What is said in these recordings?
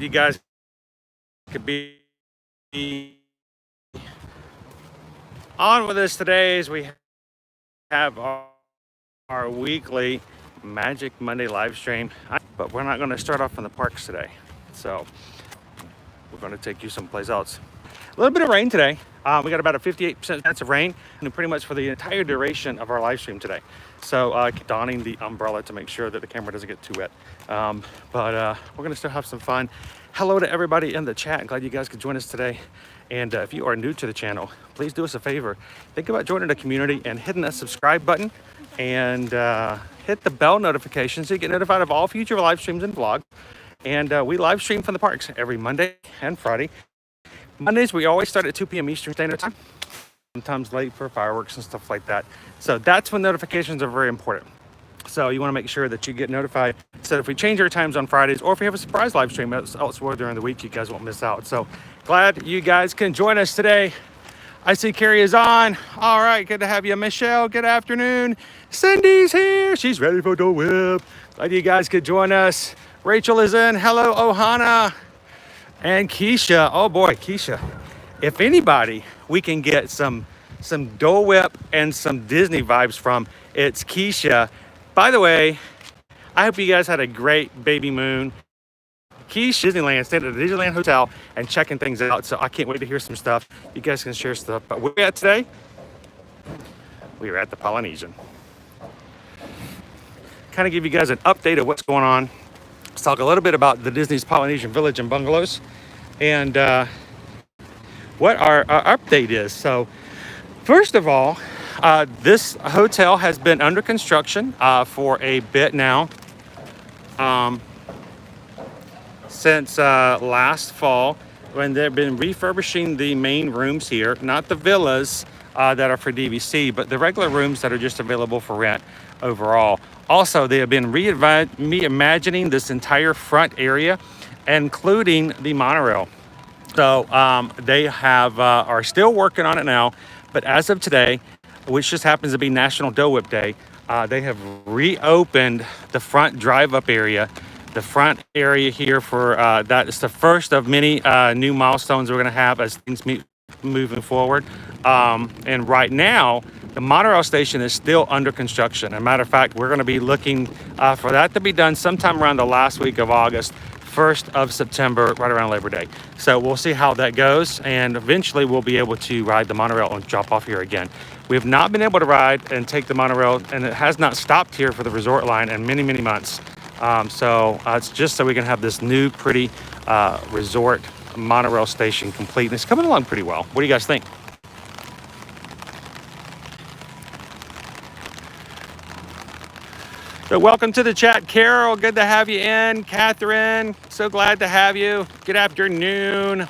you guys could be on with us today as we have our weekly Magic Monday live stream. But we're not going to start off in the parks today. So we're going to take you someplace else. A little bit of rain today. We got about a 58% chance of rain, and pretty much for the entire duration of our live stream today. So donning the umbrella to make sure that the camera doesn't get too wet. But we're gonna still have some fun. Hello to everybody in the chat. I'm glad you guys could join us today. And if you are new to the channel, please do us a favor. Think about joining the community and hitting that subscribe button and hit the bell notification so you get notified of all future live streams and vlogs. And we live stream from the parks every Monday and Friday. Mondays, we always start at 2 p.m. Eastern Standard Time, sometimes late for fireworks and stuff like that. So that's when notifications are very important. So you want to make sure that you get notified. So if we change our times on Fridays, or if we have a surprise live stream elsewhere during the week, you guys won't miss out. So glad you guys can join us today. I see Carrie is on. All right, good to have you. Michelle, good afternoon. Cindy's here. She's ready for Dole Whip. Glad you guys could join us. Rachel is in. Hello, Ohana. And Keisha, oh boy, Keisha. If anybody we can get some Dole Whip and some Disney vibes from, it's Keisha. By the way, I hope you guys had a great baby moon. Keisha, Disneyland, stayed at the Disneyland Hotel and checking things out. So I can't wait to hear some stuff. You guys can share stuff. But where we at today? We are at the Polynesian. Kind of give you guys an update of what's going on. Let's talk a little bit about the Disney's Polynesian Village and Bungalows and what our update is. So first of all, this hotel has been under construction for a bit now, since last fall, when they've been refurbishing the main rooms here, not the villas that are for DVC, but the regular rooms that are just available for rent overall. Also, they have been reimagining this entire front area, including the monorail. So they have are still working on it now, but as of today, which just happens to be National Dole Whip Day, they have reopened the front drive-up area. The front area here for that is the first of many new milestones we're going to have as things moving forward. And right now, the monorail station is still under construction. As a matter of fact, we're going to be looking for that to be done sometime around the last week of August, 1st of September, right around Labor Day. So we'll see how that goes, and eventually we'll be able to ride the monorail and drop off here again. We have not been able to ride and take the monorail, and it has not stopped here for the resort line in many, many months. So it's just so we can have this new, pretty resort monorail station complete. And it's coming along pretty well. What do you guys think? So welcome to the chat, Carol. Good to have you in. Catherine, so glad to have you. Good afternoon.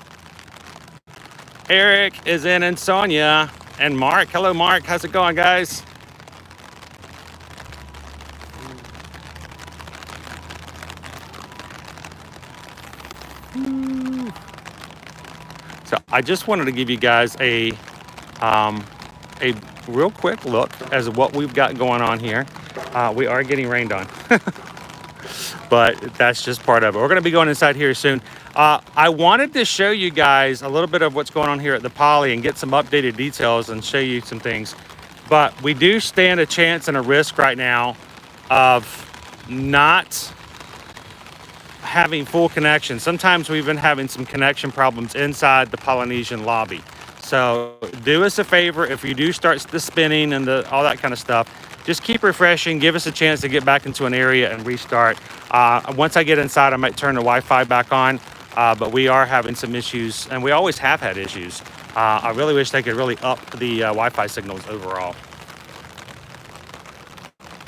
Eric is in, and Sonia, and Mark. Hello, Mark. How's it going, guys? So I just wanted to give you guys a real quick look as what we've got going on here. We are getting rained on, but that's just part of it. We're going to be going inside here soon. I wanted to show you guys a little bit of what's going on here at the Poly and get some updated details and show you some things. But we do stand a chance and a risk right now of not having full connection. Sometimes we've been having some connection problems inside the Polynesian lobby. So do us a favor, if you do start the spinning and all that kind of stuff, just keep refreshing, give us a chance to get back into an area and restart. Once I get inside, I might turn the Wi-Fi back on, but we are having some issues, and we always have had issues. I really wish they could really up the Wi-Fi signals overall.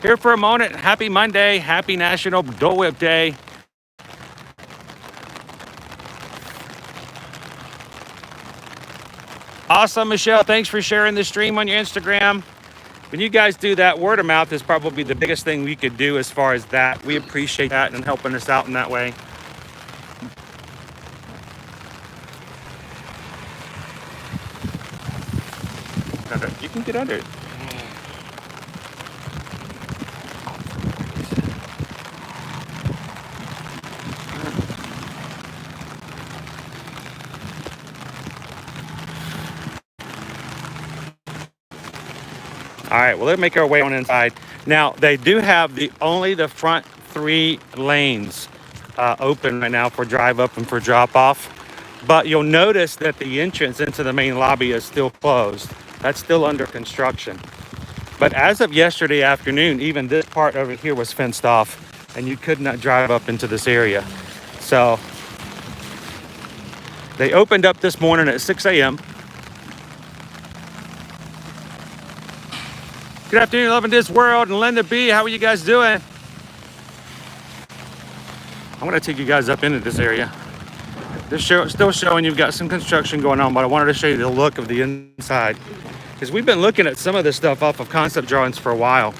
Here for a moment, happy Monday, happy National Dole Whip Day. Awesome, Michelle. Thanks for sharing the stream on your Instagram. When you guys do that, word of mouth is probably the biggest thing we could do as far as that. We appreciate that and helping us out in that way. You can get under it. All right, well, let's make our way on inside. Now, they do have only the front 3 lanes open right now for drive up and for drop off. But you'll notice that the entrance into the main lobby is still closed. That's still under construction. But as of yesterday afternoon, even this part over here was fenced off and you could not drive up into this area. So they opened up this morning at 6 a.m. Good afternoon, Loving This World and Linda B. How are you guys doing? I'm gonna take you guys up into this area. This still showing you've got some construction going on, but I wanted to show you the look of the inside. Because we've been looking at some of this stuff off of concept drawings for a while.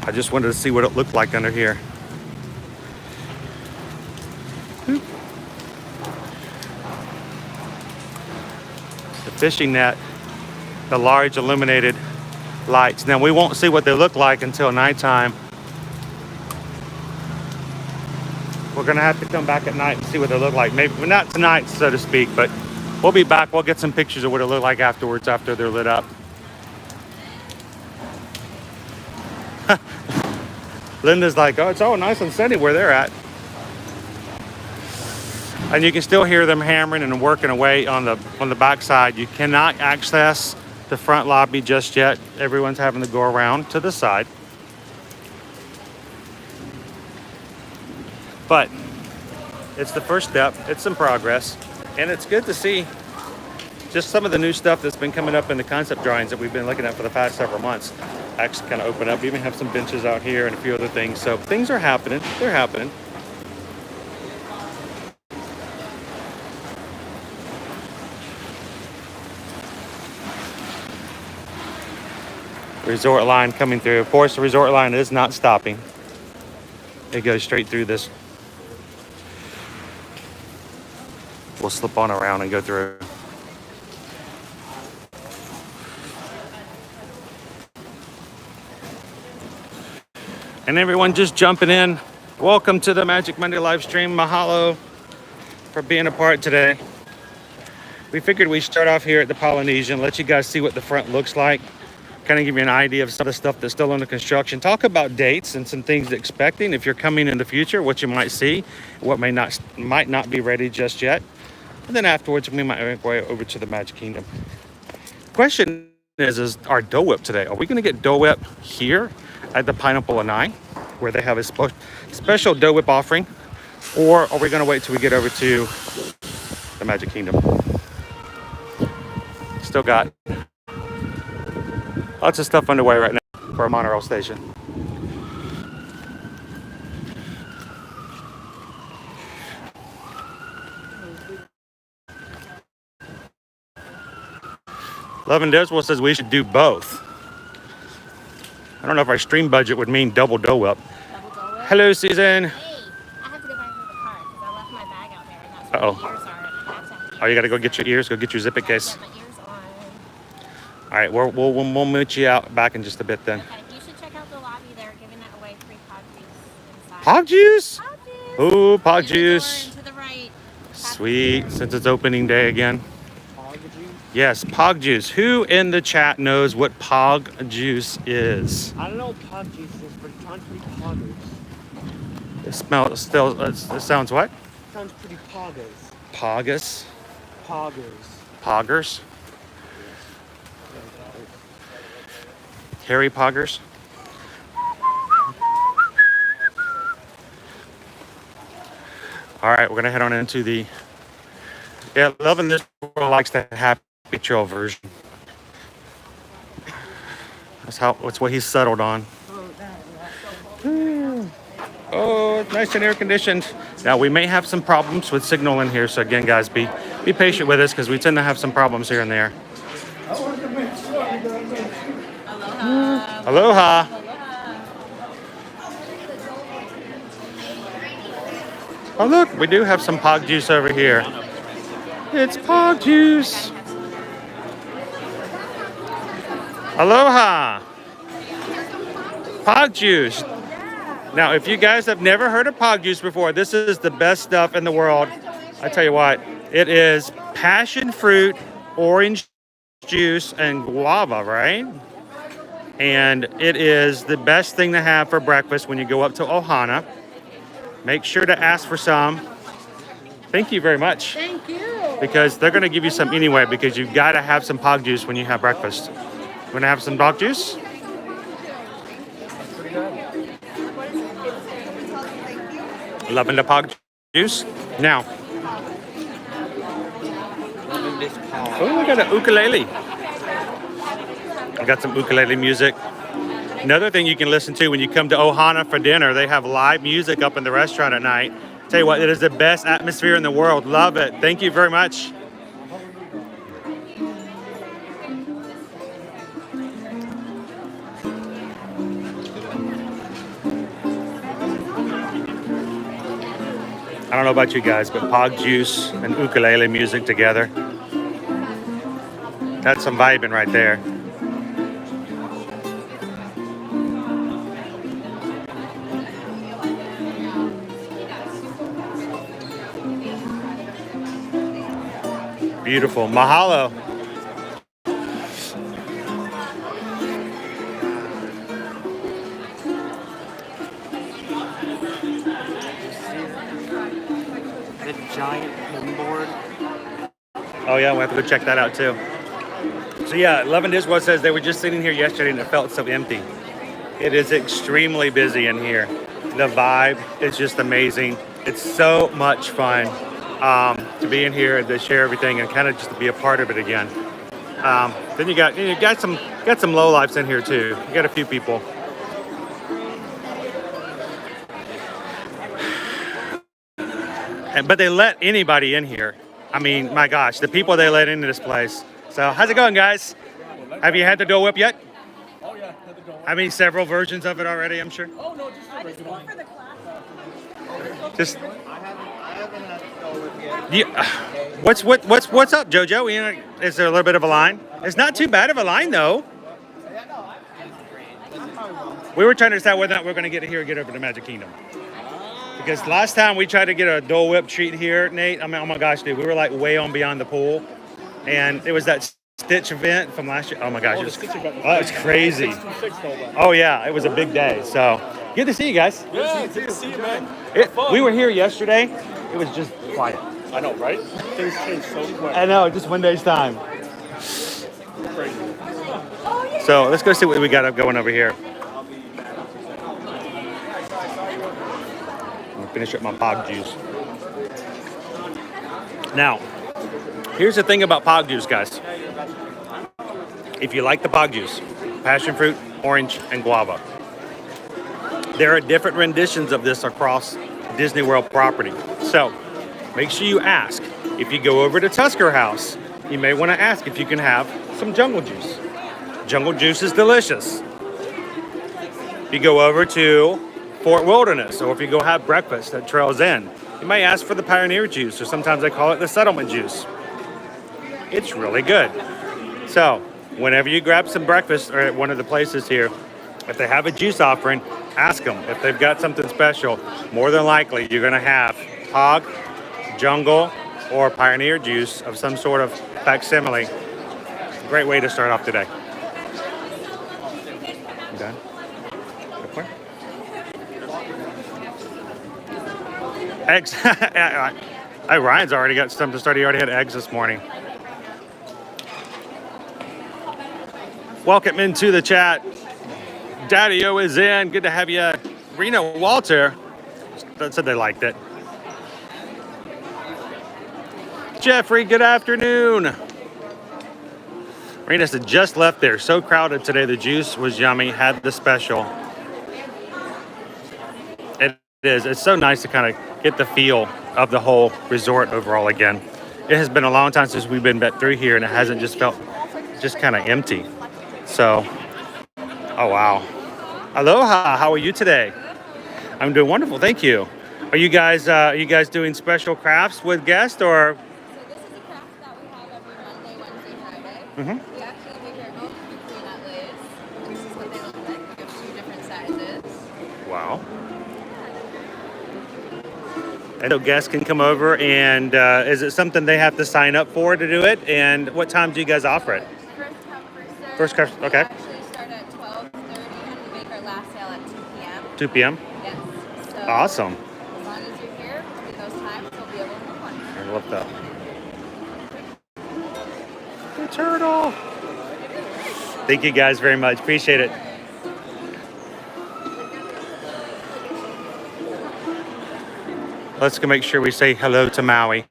I just wanted to see what it looked like under here. The fishing net, the large illuminated lights. Now we won't see what they look like until nighttime. We're gonna have to come back at night and see what they look like. Maybe not tonight, so to speak, but we'll be back. We'll get some pictures of what it look like afterwards, after they're lit up. Linda's like, oh, it's all nice and sunny where they're at. And you can still hear them hammering and working away on the back side. You cannot access the front lobby just yet. Everyone's having to go around to the side. But it's the first step. It's some progress. And it's good to see just some of the new stuff that's been coming up in the concept drawings that we've been looking at for the past several months actually kind of open up. We even have some benches out here and a few other things. So things are happening. They're happening. Resort line coming through. Of course, the resort line is not stopping. It goes straight through this. We'll slip on around and go through. And everyone just jumping in. Welcome to the Magic Monday Livestream. Mahalo for being a part today. We figured we'd start off here at the Polynesian, let you guys see what the front looks like. Kind of give you an idea of some of the stuff that's still under construction. Talk about dates and some things to expecting if you're coming in the future, what you might see, what might not be ready just yet. And then afterwards, we might make our way over to the Magic Kingdom. Question is our Dole Whip today. Are we going to get Dole Whip here at the Pineapple Lanai, where they have a special Dole Whip offering? Or are we going to wait till we get over to the Magic Kingdom? Still got lots of stuff underway right now for our monorail station. Loving Deswell says we should do both. I don't know if our stream budget would mean double Dole Whip. Double Dole Whip? Hello, Susan. Hey, I have to go back to the car because I left my bag out there and that's where my ears are. And I have to have Oh, you got to go get your ears. Go get your zip it case. Get my ears on. All right, we'll meet you out back in just a bit then. Okay, you should check out the lobby. They're giving away free pog juice inside. Pog juice? Pog juice. Ooh, pog In the juice. door and to the right. Sweet, since it's opening day again. Yes, pog juice. Who in the chat knows what pog juice is? I don't know what pog juice is, but it sounds pretty poggers. It sounds what? It sounds pretty poggers. Pogus? Poggers. Poggers? Harry Poggers? All right, we're gonna head on into the. Yeah, Loving This World likes the Happy Trail version. That's what he's settled on. Oh, it's nice and air conditioned. Now we may have some problems with signal in here, so again, guys, be patient with us because we tend to have some problems here and there. Aloha. Oh look, we do have some pog juice over here. It's pog juice. Aloha. Pog juice. Now, if you guys have never heard of pog juice before, this is the best stuff in the world. I tell you what, it is passion fruit, orange juice, and guava, right? And it is the best thing to have for breakfast when you go up to Ohana. Make sure to ask for some. Thank you very much. Thank you. Because they're going to give you some anyway, because you've got to have some pog juice when you have breakfast. Want to have some pog juice? Loving the pog juice. Now, oh, we got an ukulele. I got some ukulele music. Another thing you can listen to when you come to Ohana for dinner, they have live music up in the restaurant at night. Tell you what, it is the best atmosphere in the world. Love it. Thank you very much. I don't know about you guys, but pog juice and ukulele music together, that's some vibing right there. Beautiful. Mahalo. The giant pinboard. Oh yeah, we'll have to go check that out too. So yeah, Lovin' Diswood says they were just sitting here yesterday and it felt so empty. It is extremely busy in here. The vibe is just amazing. It's so much fun to be in here and to share everything and kind of just to be a part of it again. Then you got some lowlifes in here too. You got a few people. But they let anybody in here. I mean, my gosh, the people they let into this place. So how's it going, guys? Have you had the Dole Whip yet? Oh yeah, had the Dole Whip. I mean, several versions of it already, I'm sure. Oh no, just the regular one. Just I haven't had the Dole Whip yet. yeah. What's up, JoJo? Is there a little bit of a line? It's not too bad of a line though. We were trying to decide whether or not we're going to get here and get over to Magic Kingdom. Because last time we tried to get a Dole Whip treat here, Nate, I mean, oh my gosh, dude, we were like way on beyond the pool. And it was that Stitch event from last year. Oh my gosh, it was crazy. 626 Dole Whip. Oh yeah, it was a big day. So good to see you guys. Yeah, good to see you, man. We were here yesterday. It was just quiet. I know, right? Things change so quick. I know, just one day's time. Crazy. So let's go see what we got up going over here. I'll finish up my pog juice. Now, here's the thing about pog juice, guys. If you like the pog juice, passion fruit, orange, and guava, there are different renditions of this across Disney World property. So make sure you ask. If you go over to Tusker House, you may want to ask if you can have some jungle juice. Jungle juice is delicious. If you go over to Fort Wilderness, or if you go have breakfast at Trails End, you may ask for the Pioneer juice, or sometimes they call it the Settlement juice. It's really good. So whenever you grab some breakfast or at one of the places here, if they have a juice offering, ask them. If they've got something special, more than likely you're going to have hog, jungle, or Pioneer juice of some sort of facsimile. Great way to start off today. You done? Good point. Eggs. Hey, Ryan's already got something to start. He already had eggs this morning. Welcome into the chat. Daddy-O is in. Good to have you. Reno Walter said they liked it. Jeffrey, good afternoon. Rena said just left there. So crowded today. The juice was yummy. Had the special. It is. It's so nice to kind of get the feel of the whole resort overall again. It has been a long time since we've been back through here, and it hasn't just felt just kind of empty. So, oh wow. Aloha, how are you today? I'm doing wonderful, thank you. Are you guys doing special crafts with guests or? So this is a craft that we have every Monday, Wednesday, Friday. Mm-hmm. We actually make our own peanut lays. This is what they look like. We have 2 different sizes. Wow. And so guests can come over, and is it something they have to sign up for to do it? And what time do you guys offer it? First come, first serve. First come, okay. We actually start at 12:30 and we make our last sale at 2 p.m. 2 p.m. Yes. So Awesome. as long as you're here between those times, we'll be able to move on. I love that. The turtle. Thank you guys very much. Appreciate it. Let's go make sure we say hello to Maui.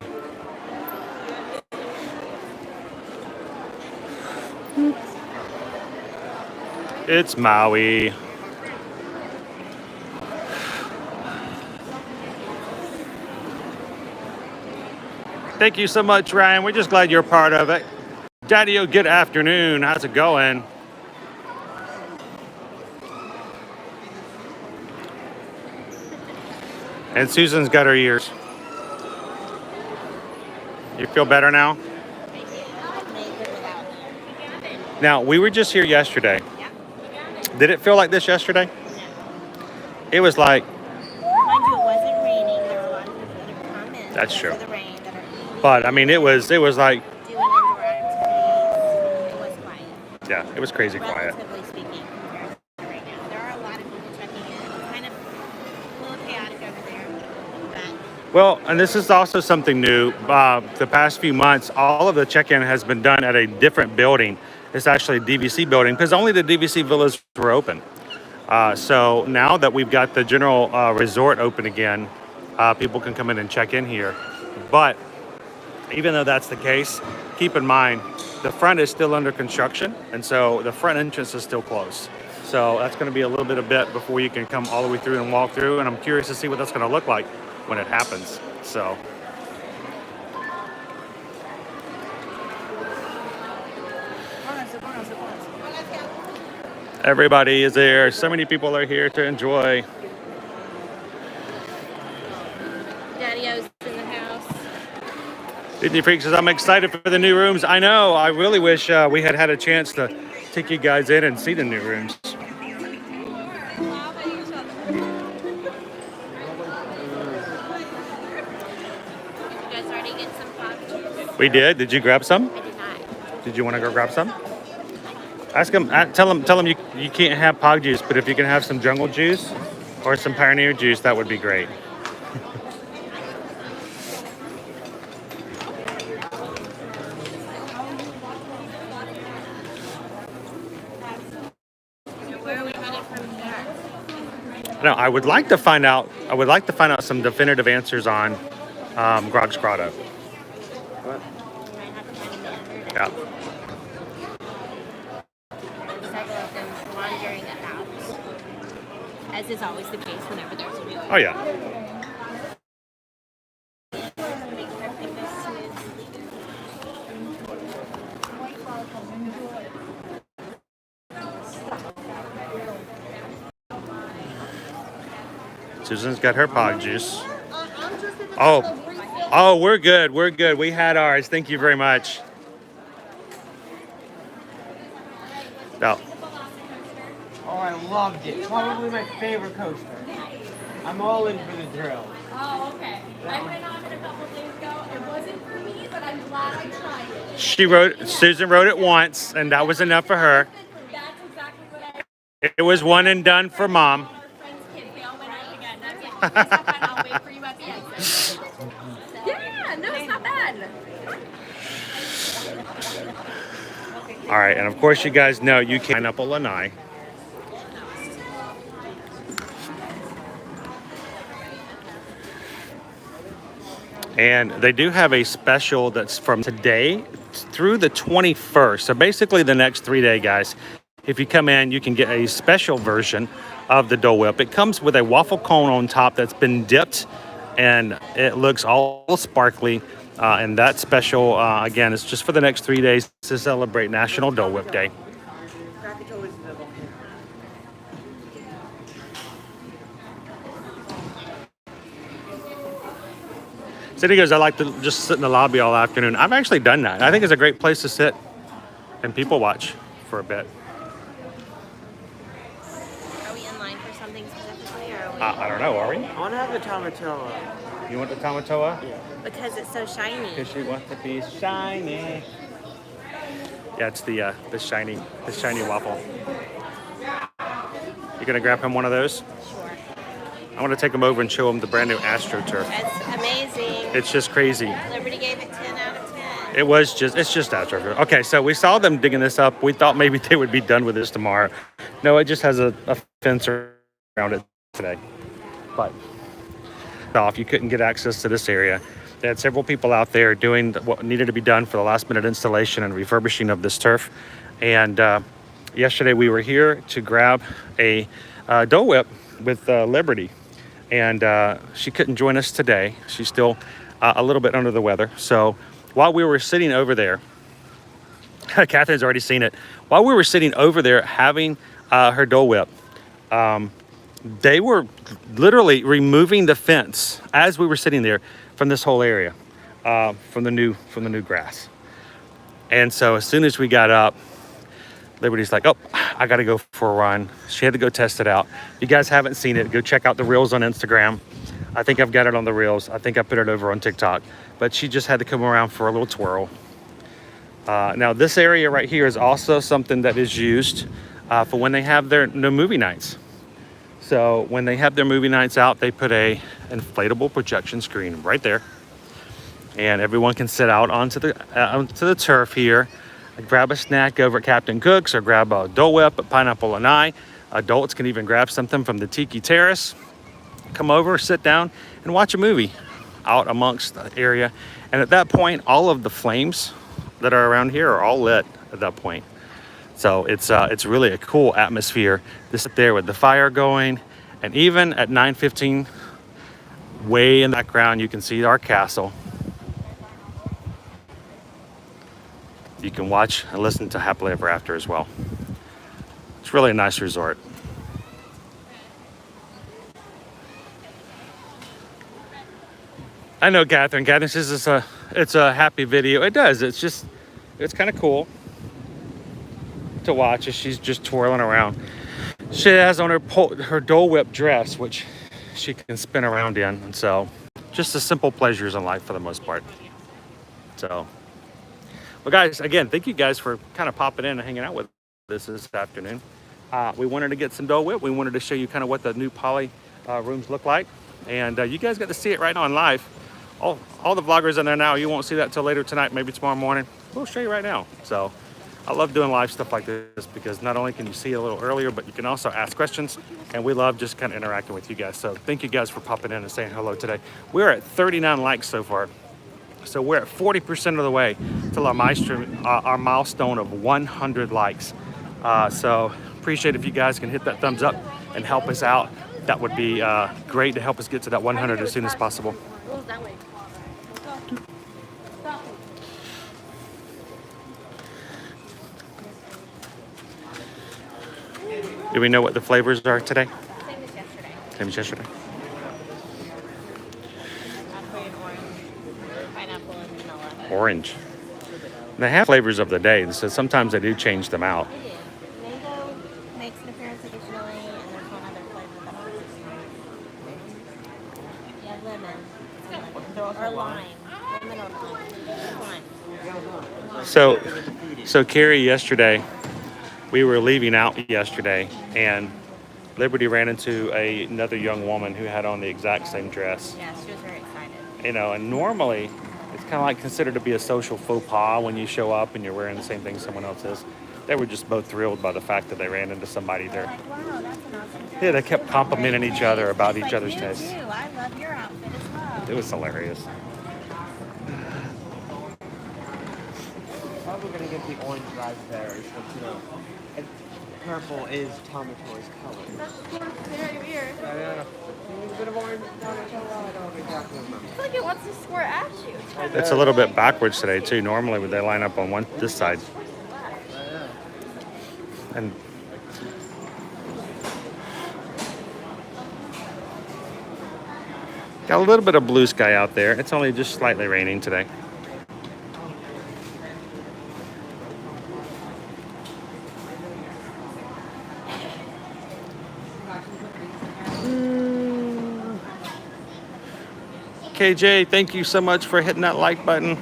It's Maui. Thank you so much, Ryan. We're just glad you're a part of it. Daddy-o, good afternoon. How's it going? And Susan's got her ears. You feel better now? Now, we were just here yesterday. Did it feel like this yesterday? It was like... Mind you, it wasn't raining. There were a lot of people that have come in. That's true. For the rain, that are eating, But, I mean, it was like... doing indoor activities. It was quiet. Yeah, it was crazy quiet. Relatively speaking, compared to right now. There are a lot of people checking in. It's kind of a little chaotic over there. But Well, and this is also something new. The past few months, all of the check-in has been done at a different building. It's actually a DVC building because only the DVC villas were open. So now that we've got the general resort open again, people can come in and check in here. But even though that's the case, keep in mind, the front is still under construction. And so the front entrance is still closed. So that's going to be a little bit before you can come all the way through and walk through. And I'm curious to see what that's going to look like when it happens. So. Everybody is there. So many people are here to enjoy. Daddy-o's in the house. Disney Freak says, I'm excited for the new rooms. I know. I really wish we had had a chance to take you guys in and see the new rooms. We did. Did you grab some? I did not. Did you want to go grab some? Ask them. Tell them you can't have Pog juice, but if you can have some Jungle juice or some Pioneer juice, that would be great. Where are we headed from here? No, I would like to find out some definitive answers on Grog's Grotto. Yeah. Several of them wandering about, as is always the case whenever there's a new one. Oh yeah. Susan's got her Pog juice. Oh, we're good. We're good. We had ours. Thank you very much. No. Oh, I loved it. Probably my favorite coaster. I'm all in for the thrill. Oh, okay. I went on it a couple days ago. It wasn't for me, but I'm glad I tried it. Susan wrote it once, and that was enough for her. That's exactly what It was one and done for Mom. our friends' kids, they all went out again. That's it. Please have fun. I'll wait for you at the exit. Yeah, no, it's not bad. All right, and of course you guys know you can Pineapple Lanai. And they do have a special that's from today through the 21st. So basically the next 3 day, guys. If you come in, you can get a special version of the Dole Whip. It comes with a waffle cone on top that's been dipped, and it looks all sparkly. And that special, again, is just for the next 3 days to celebrate National Dole Whip Day. City goes, I like to just sit in the lobby all afternoon. I've actually done that. I think it's a great place to sit and people watch for a bit. Are we in line for something specifically, or are we? I don't know, are we? I want to have the Tamatoa. You want the Tamatoa? Yeah. Because it's so shiny. Because you want to be shiny. Yeah, it's the shiny waffle. You gonna grab him one of those? Sure. I want to take him over and show him the brand new AstroTurf. It's amazing. It's just crazy. Liberty gave it 10 out of 10. It's just AstroTurf. Okay, so we saw them digging this up. We thought maybe they would be done with this tomorrow. No, it just has a fence around it today. But off, you couldn't get access to this area. They had several people out there doing what needed to be done for the last minute installation and refurbishing of this turf. And yesterday we were here to grab a Dole Whip with Liberty. And she couldn't join us today. She's still a little bit under the weather. So while we were sitting over there, Catherine's already seen it. While we were sitting over there having her Dole Whip, they were literally removing the fence as we were sitting there from this whole area, from the new grass. And so as soon as we got up, Liberty's like, oh, I got to go for a run. She had to go test it out. If you guys haven't seen it, go check out the reels on Instagram. I think I've got it on the reels. I think I put it over on TikTok. But she just had to come around for a little twirl. Now, this area right here is also something that is used for when they have their movie nights. So when they have their movie nights out, they put a inflatable projection screen right there. And everyone can sit out onto the turf here, grab a snack over at Captain Cook's or grab a Dole Whip at Pineapple and I. Adults can even grab something from the Tiki Terrace, come over, sit down, and watch a movie out amongst the area. And at that point, all of the flames that are around here are all lit at that point. So it's really a cool atmosphere to sit there with the fire going. And even at 9:15, way in the background, you can see our castle. You can watch and listen to Happily Ever After as well. It's really a nice resort. I know Catherine says it's a happy video. It does. It's kind of cool to watch as she's just twirling around. She has on her Dole Whip dress, which she can spin around in. And so just the simple pleasures in life for the most part. So, well, guys, again, thank you guys for kind of popping in and hanging out with us this afternoon. We wanted to get some Dole Whip. We wanted to show you kind of what the new poly rooms look like. And you guys got to see it right now in live. All the vloggers in there now. You won't see that till later tonight, maybe tomorrow morning. We'll show you right now. So I love doing live stuff like this because not only can you see it a little earlier, but you can also ask questions. And we love just kind of interacting with you guys. So thank you guys for popping in and saying hello today. We're at 39 likes so far. So we're at 40% of the way till our milestone of 100 likes. So appreciate if you guys can hit that thumbs up and help us out. That would be great to help us get to that 100 as soon as possible. Do we know what the flavors are today? Same as yesterday. Same as yesterday. Apple and orange, pineapple and vanilla. Orange. They have flavors of the day, so sometimes they do change them out. They do. Mango makes an appearance occasionally, and there's one other flavor that I'll yeah, lemon. Or lime. Lemon or lime. So Carrie, yesterday, we were leaving out yesterday, and Liberty ran into another young woman who had on the exact same dress. Yeah, she was very excited. You know, and normally it's kind of like considered to be a social faux pas when you show up and you're wearing the same thing someone else is. They were just both thrilled by the fact that they ran into somebody there. Like, wow, that's an awesome dress. Yeah, they kept complimenting each other about She's each like, other's you tastes. too. I love your outfit as well. It was hilarious. Probably gonna get the orange raspberry, since, you know, purple is Tamato's color. Very weird. Yeah. A bit of orange Tamato, I don't exactly remember. I feel like it wants to squirt at you. It's a little bit backwards today too. Normally would they line up on this side. And got a little bit of blue sky out there. It's only just slightly raining today. KJ, thank you so much for hitting that like button.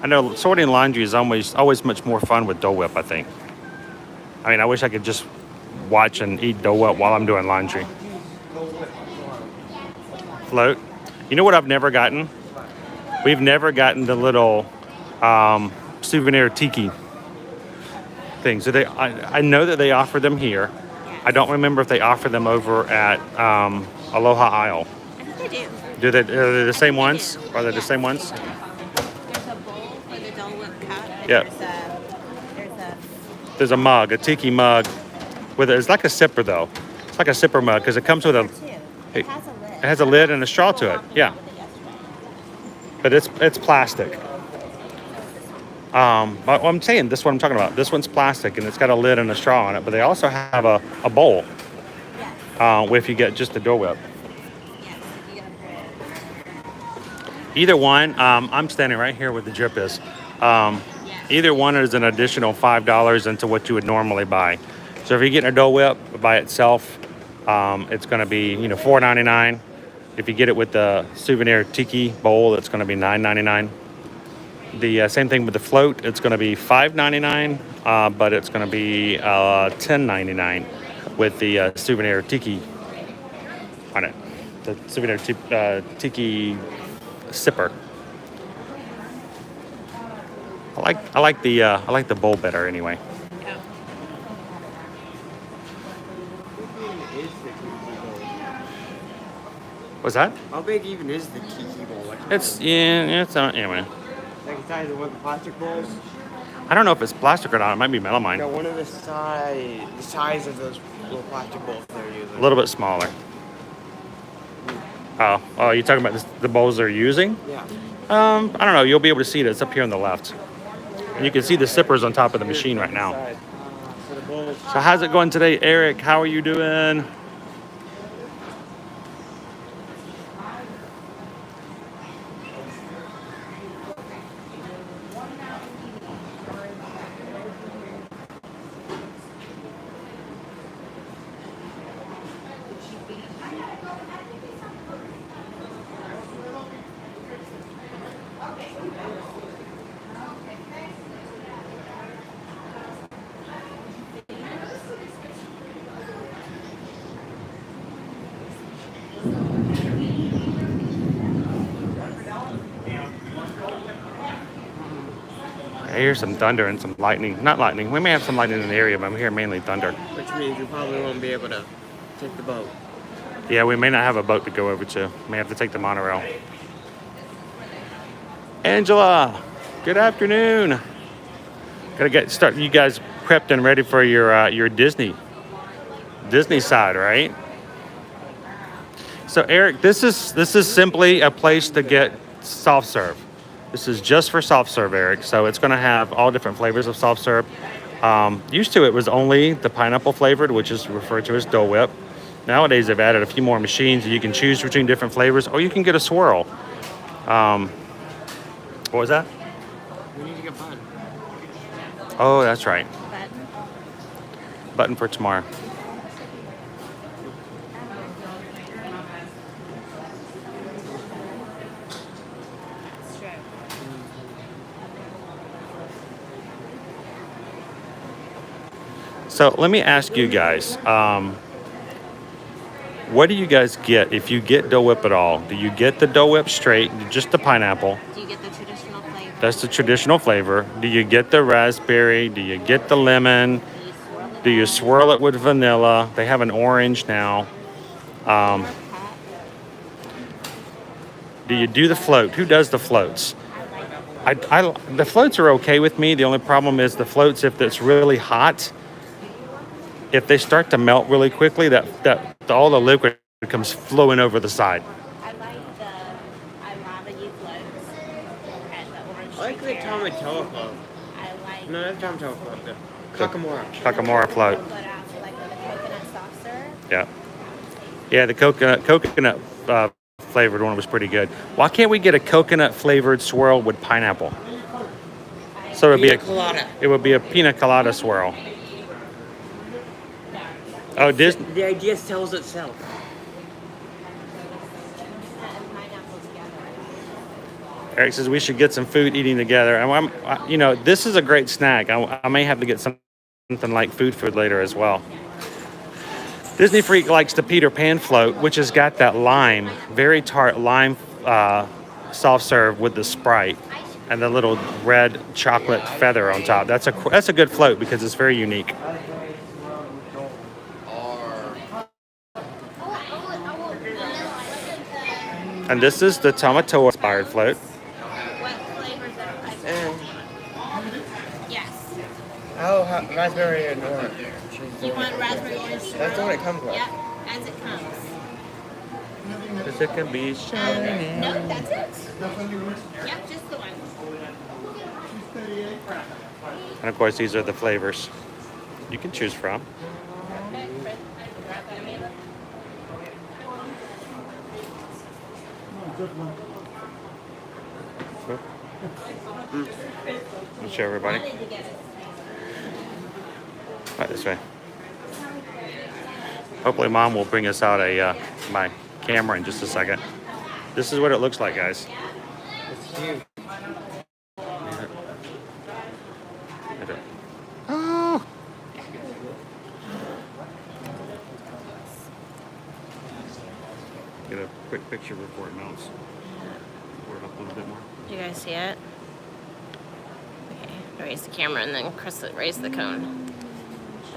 I know sorting laundry is always much more fun with Dole Whip, I think. I mean, I wish I could just watch and eat Dole Whip while I'm doing laundry. Float. You know what I've never gotten? We've never gotten the little souvenir tiki things. So I know that they offer them here. I don't remember if they offer them over at Aloha Isle. I think they do. Are they the same ones? Are they the same ones? There's a bowl for the Dole Whip cup. And Yeah. There's There's a mug, a tiki mug. It's like a sipper though. It's like a sipper mug because it comes with a. It has a lid. It has a lid and a straw to it. Yeah. But it's plastic. But I'm saying this is what I'm talking about. This one's plastic and it's got a lid and a straw on it. But they also have a bowl. Yes. If you get just the Dole Whip. Yes. You got Either one, I'm standing right here where the drip is. Either one is an additional $5 into what you would normally buy. So if you're getting a Dole Whip by itself, it's going to be $4.99. If you get it with the souvenir tiki bowl, it's going to be $9.99. The same thing with the float. It's going to be $5.99, but it's going to be $10.99 with the souvenir tiki on it. The souvenir tiki sipper. I like the bowl better anyway. What's that? How big even is the tiki bowl? Like, It's anyway. like the size of one of the plastic bowls? I don't know if it's plastic or not. It might be melamine. No, one of the size of those little plastic bowls they're using. A little bit smaller. Oh, you're talking about the bowls they're using? Yeah. I don't know. You'll be able to see it. It's up here on the left. And you can see the sippers on top of the machine right now. For the bowls. So how's it going today, Eric? How are you doing? I hear some thunder and some lightning. Not lightning. We may have some lightning in the area, but I'm hearing mainly thunder. Which means we probably won't be able to take the boat. Yeah, we may not have a boat to go over to. May have to take the monorail. Angela, good afternoon. Gotta start you guys prepped and ready for your Disney side, right? So Eric, this is simply a place to get soft serve. This is just for soft serve, Eric. So it's going to have all different flavors of soft serve. Used to it was only the pineapple flavored, which is referred to as Dole Whip. Nowadays they've added a few more machines and you can choose between different flavors, or you can get a swirl. What was that? We need to get bun. Oh, that's right. But Button for tomorrow. it's true. So let me ask you guys, what do you guys get if you get Dole Whip at all? Do you get the Dole Whip straight, just the pineapple? Do you get the traditional flavor? That's the traditional flavor. Do you get the raspberry? Do you get the lemon? Do you swirl it with vanilla? They have an orange now. Do you do the float? Who does the floats? The floats are okay with me. The only problem is the floats, if it's really hot, if they start to melt really quickly, that all the liquid comes flowing over the side. I like the lava floats and the orange. I like the tomato float. I like No, not tomato float. The Kakamora. Kakamora float. put out like the coconut soft serve. Yeah. Yeah, the coconut flavored one was pretty good. Why can't we get a coconut flavored swirl with pineapple? So Pina colada. it would be a pina colada swirl. Oh, Disney. The idea sells itself. And pineapple together. Eric says we should get some food eating together. And you know, this is a great snack. I may have to get something like food later as well. Disney Freak likes the Peter Pan float, which has got that lime, very tart lime soft serve with the Sprite and the little red chocolate feather on top. That's a good float because it's very unique. And this is the tomato inspired float. What flavors of ice cream? Yes. Oh, raspberry and orange. You want raspberry orange swirl? That's the one it comes with. Yep, as it comes. Because it can be shiny. No, that's it. Yep, just the one. And of course, these are the flavors you can choose from. I'll show everybody. Right this way. Hopefully, Mom will bring us out my camera in just a second. This is what it looks like, guys. It's huge. Oh. Get a quick picture before it melts. Pour it up a little bit more. Do you guys see it? Okay, raise the camera and then Chris raise the cone.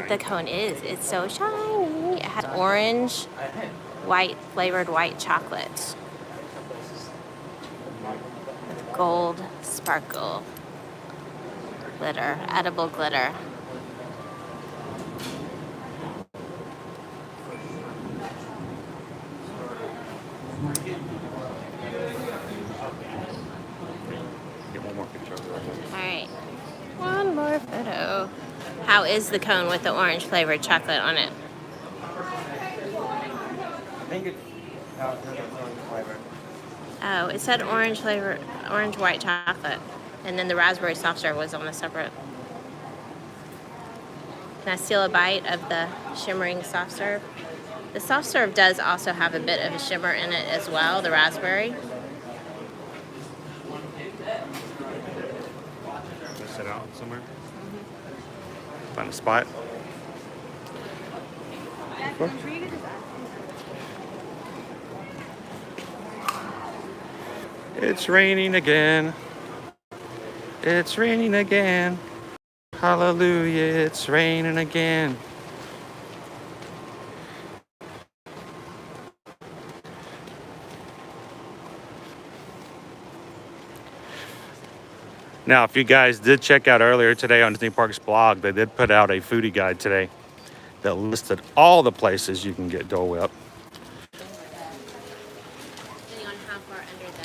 The cone it's so shiny. It has orange, white, flavored white chocolate with gold sparkle glitter, edible glitter. Get one more picture. All right, one more photo. How is the cone with the orange flavored chocolate on it? I think it's orange flavor. Oh, it said orange flavor, orange white chocolate, and then the raspberry soft serve was on a separate. Can I steal a bite of the shimmering soft serve? The soft serve does also have a bit of a shimmer in it as well, the raspberry. Let's sit out somewhere. Find a spot. It's raining again. It's raining again. Hallelujah, it's raining again. Now, if you guys did check out earlier today on Disney Parks blog, they did put out a foodie guide today that listed all the places you can get Dole Whip. Depending on how far under the.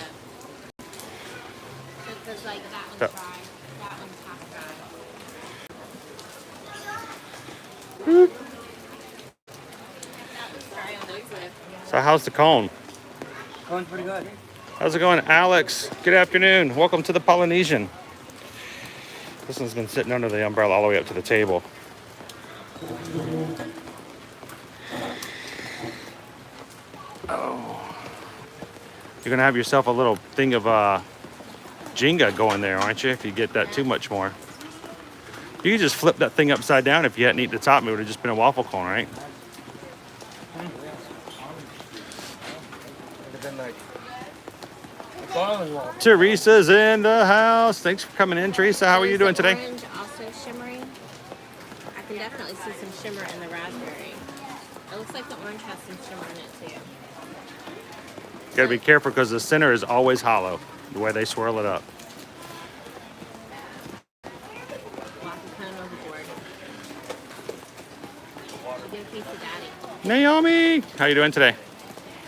So it says like that one's Yep. dry, that one's half dry. That one's dry on those lips. So how's the cone? Going pretty good. How's it going, Alex? Good afternoon. Welcome to the Polynesian. This one's been sitting under the umbrella all the way up to the table. Oh. You're gonna have yourself a little thing of Jenga going there, aren't you? If you get that too much more. You could just flip that thing upside down if you hadn't eaten the top. It would have just been a waffle cone, right? Teresa's in the house. Thanks for coming in, Teresa. How are you doing today? Orange also shimmering. I can definitely see some shimmer in the raspberry. It looks like the orange has some shimmer in it too. You gotta be careful because the center is always hollow, the way they swirl it up. Walk the cone overboard. Give a piece of daddy. Naomi, how you doing today?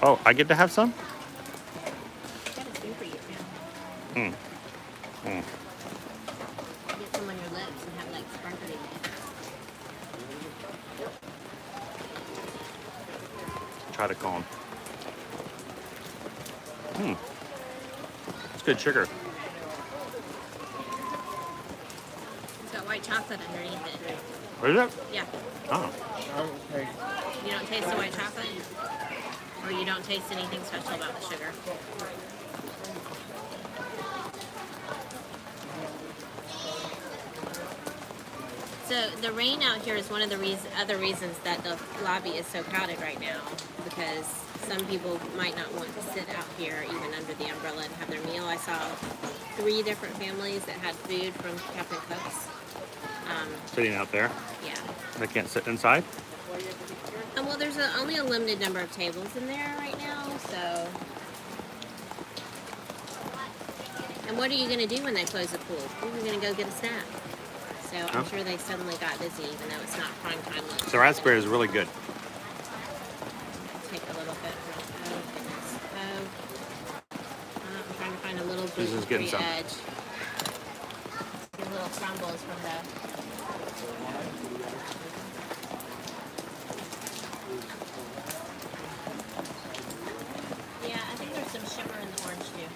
Oh, I get to have some? Got a few for you. Mm. Mm. Get some on your lips and have like sparkly. Try the cone. It's good sugar. It's got white chocolate underneath it. Is it? Yeah. Oh. You don't taste the white chocolate? Or you don't taste anything special about the sugar? So the rain out here is one of the other reasons that the lobby is so crowded right now, because some people might not want to sit out here even under the umbrella and have their meal. I saw 3 different families that had food from Captain Cook's. Sitting out there. Yeah. They can't sit inside. Well, there's only a limited number of tables in there right now, so. And what are you going to do when they close the pool? We're going to go get a snack. So I'm sure they suddenly got busy, even though it's not prime time lunch. The raspberry is really good. Take a little bit from, oh goodness. I'm trying to find a little Susan's getting gluten-free some. edge. These little crumbles from the. Yeah, I think there's some shimmer in the orange too.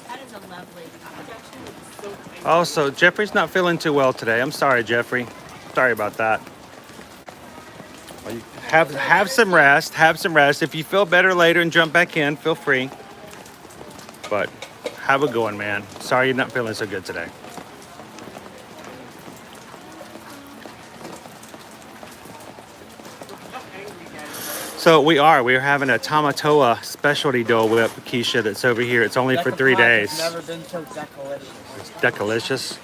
That is a lovely combination. Oh, so Jeffrey's not feeling too well today. I'm sorry, Jeffrey. Sorry about that. Well, you have some rest. Have some rest. If you feel better later and jump back in, feel free. But have a good one, man. Sorry you're not feeling so good today. So we're having a Tamatoa specialty Dole Whip, Keisha, that's over here. It's only for 3 days. Never been so delicious. It's delicious.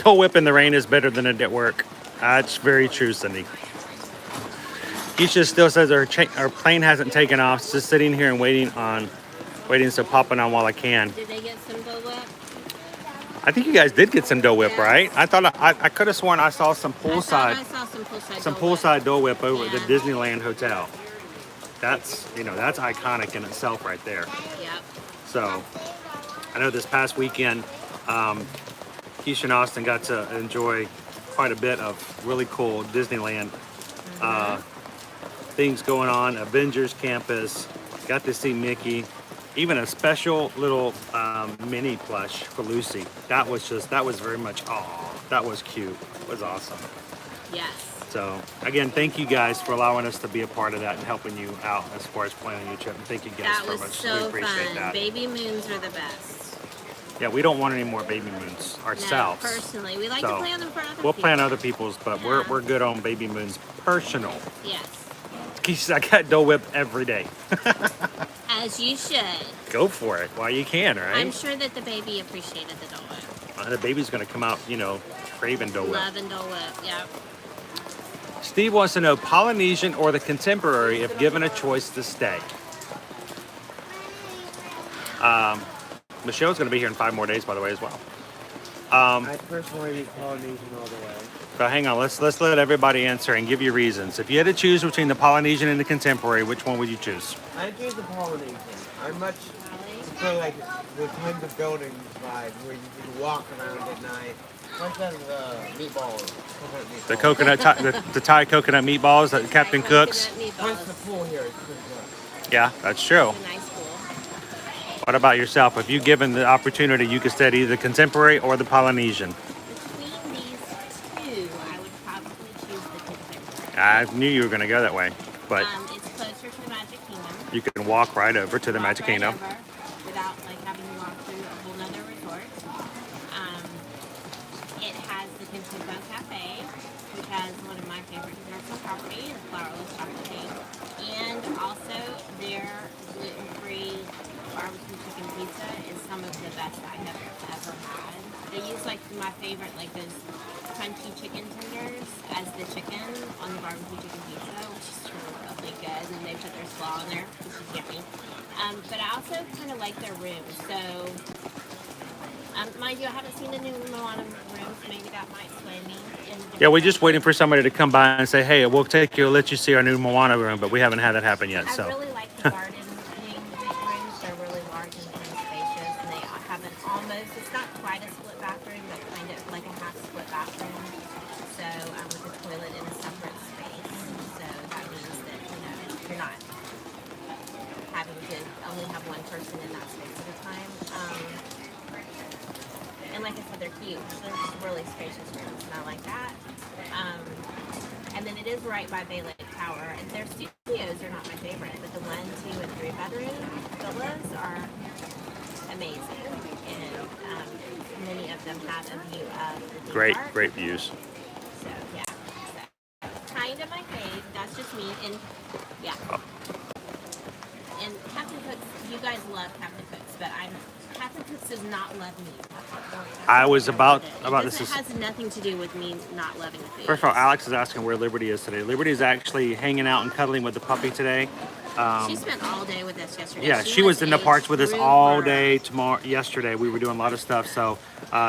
Dole Whip in the rain is better than it at work. That's very true, Cindy. Keisha still says her plane hasn't taken off. It's just sitting here and waiting, so popping on while I can. Did they get some Dole Whip? I think you guys did get some Dole Whip, right? I thought I could have sworn I saw some I poolside. saw some poolside. Some Dole Whip. poolside Dole Whip over at the Yeah. Disneyland Hotel. That's iconic in itself right there. Yep. So I know this past weekend, Keisha and Austin got to enjoy quite a bit of really cool Disneyland things going on. Avengers Campus, got to see Mickey, even a special little mini plush for Lucy. That was very much, that was cute. It was awesome. Yes. So again, thank you guys for allowing us to be a part of that and helping you out as far as planning your trip. And thank you guys That so was much. so We appreciate fun. that. Baby moons are the best. Yeah, we don't want any more baby moons ourselves. No, personally, we like So, to plan them for other people. We'll plan other people's, but we're good on baby moons personal. Yes. I got Dole Whip every day. As you should. Go for it while you can, right? I'm sure that the baby appreciated the Dole Whip. The baby's gonna come out, craving Dole Whip. Love and Dole Whip, yep. Steve wants to know Polynesian or the contemporary if given a choice to stay. Michelle's going to be here in 5 more days, by the way, as well. I personally eat Polynesian all the way. So hang on, let's let everybody answer and give you reasons. If you had to choose between the Polynesian and the contemporary, which one would you choose? I choose the Polynesian. I much prefer like the kinds of buildings vibe where you can walk around at night. Much as meatballs. The coconut, the Thai coconut meatballs that Captain Cook's. Coconut Plus meatballs. the pool here is pretty good. Yeah, that's true. It's a nice pool. What about yourself? If you given the opportunity, you could stay at either the contemporary or the Polynesian. Between these two, I would probably choose the contemporary. I knew you were going to go that way, but It's closer to the Magic Kingdom. you can walk right over to the Walk Magic right Kingdom. over without having to walk through a whole nother resort. It has the Contempo Cafe, which has one of my favorite desserts on property, the flourless chocolate cake, and also their gluten-free barbecue chicken pizza is some of the best I have ever had. They use my favorite, those crunchy chicken tenders as the chicken on the barbecue chicken pizza, which is really good. And they put their slaw in there, which is yummy. But I also kind of like their rooms. So, mind you, I haven't seen the new Moana rooms. Maybe that might sway me. Yeah, we're just waiting for somebody to come by and say, hey, we'll let you see our new Moana room, but we haven't had that happen yet. I So really like the garden wing rooms. They're really large and pretty spacious, and they have it's not quite a split bathroom, but kind of like a half split bathroom. So, with a toilet in a separate space. So that means that, you're not having to only have one person in that space at a time. And like I said, they're huge. They're just really spacious rooms, and I like that. And then it is right by Bay Lake Tower. And their studios are not my favorite, but the 1, 2, and 3 bedroom villas are amazing. and many of them have a view of the theme Great, park. great views. So yeah, so, kind of my fave. That's just me, and yeah. And Captain Cook's, you guys love Captain Cook's, but Captain Cook's does not love me. I was about this. this. It has nothing to do with me not loving the food. First of all, Alex is asking where Liberty is today. Liberty is actually hanging out and cuddling with the puppy today. She spent all day with us yesterday. Yeah, she was in the parks with us all day trooper. yesterday. We were doing a lot of stuff, so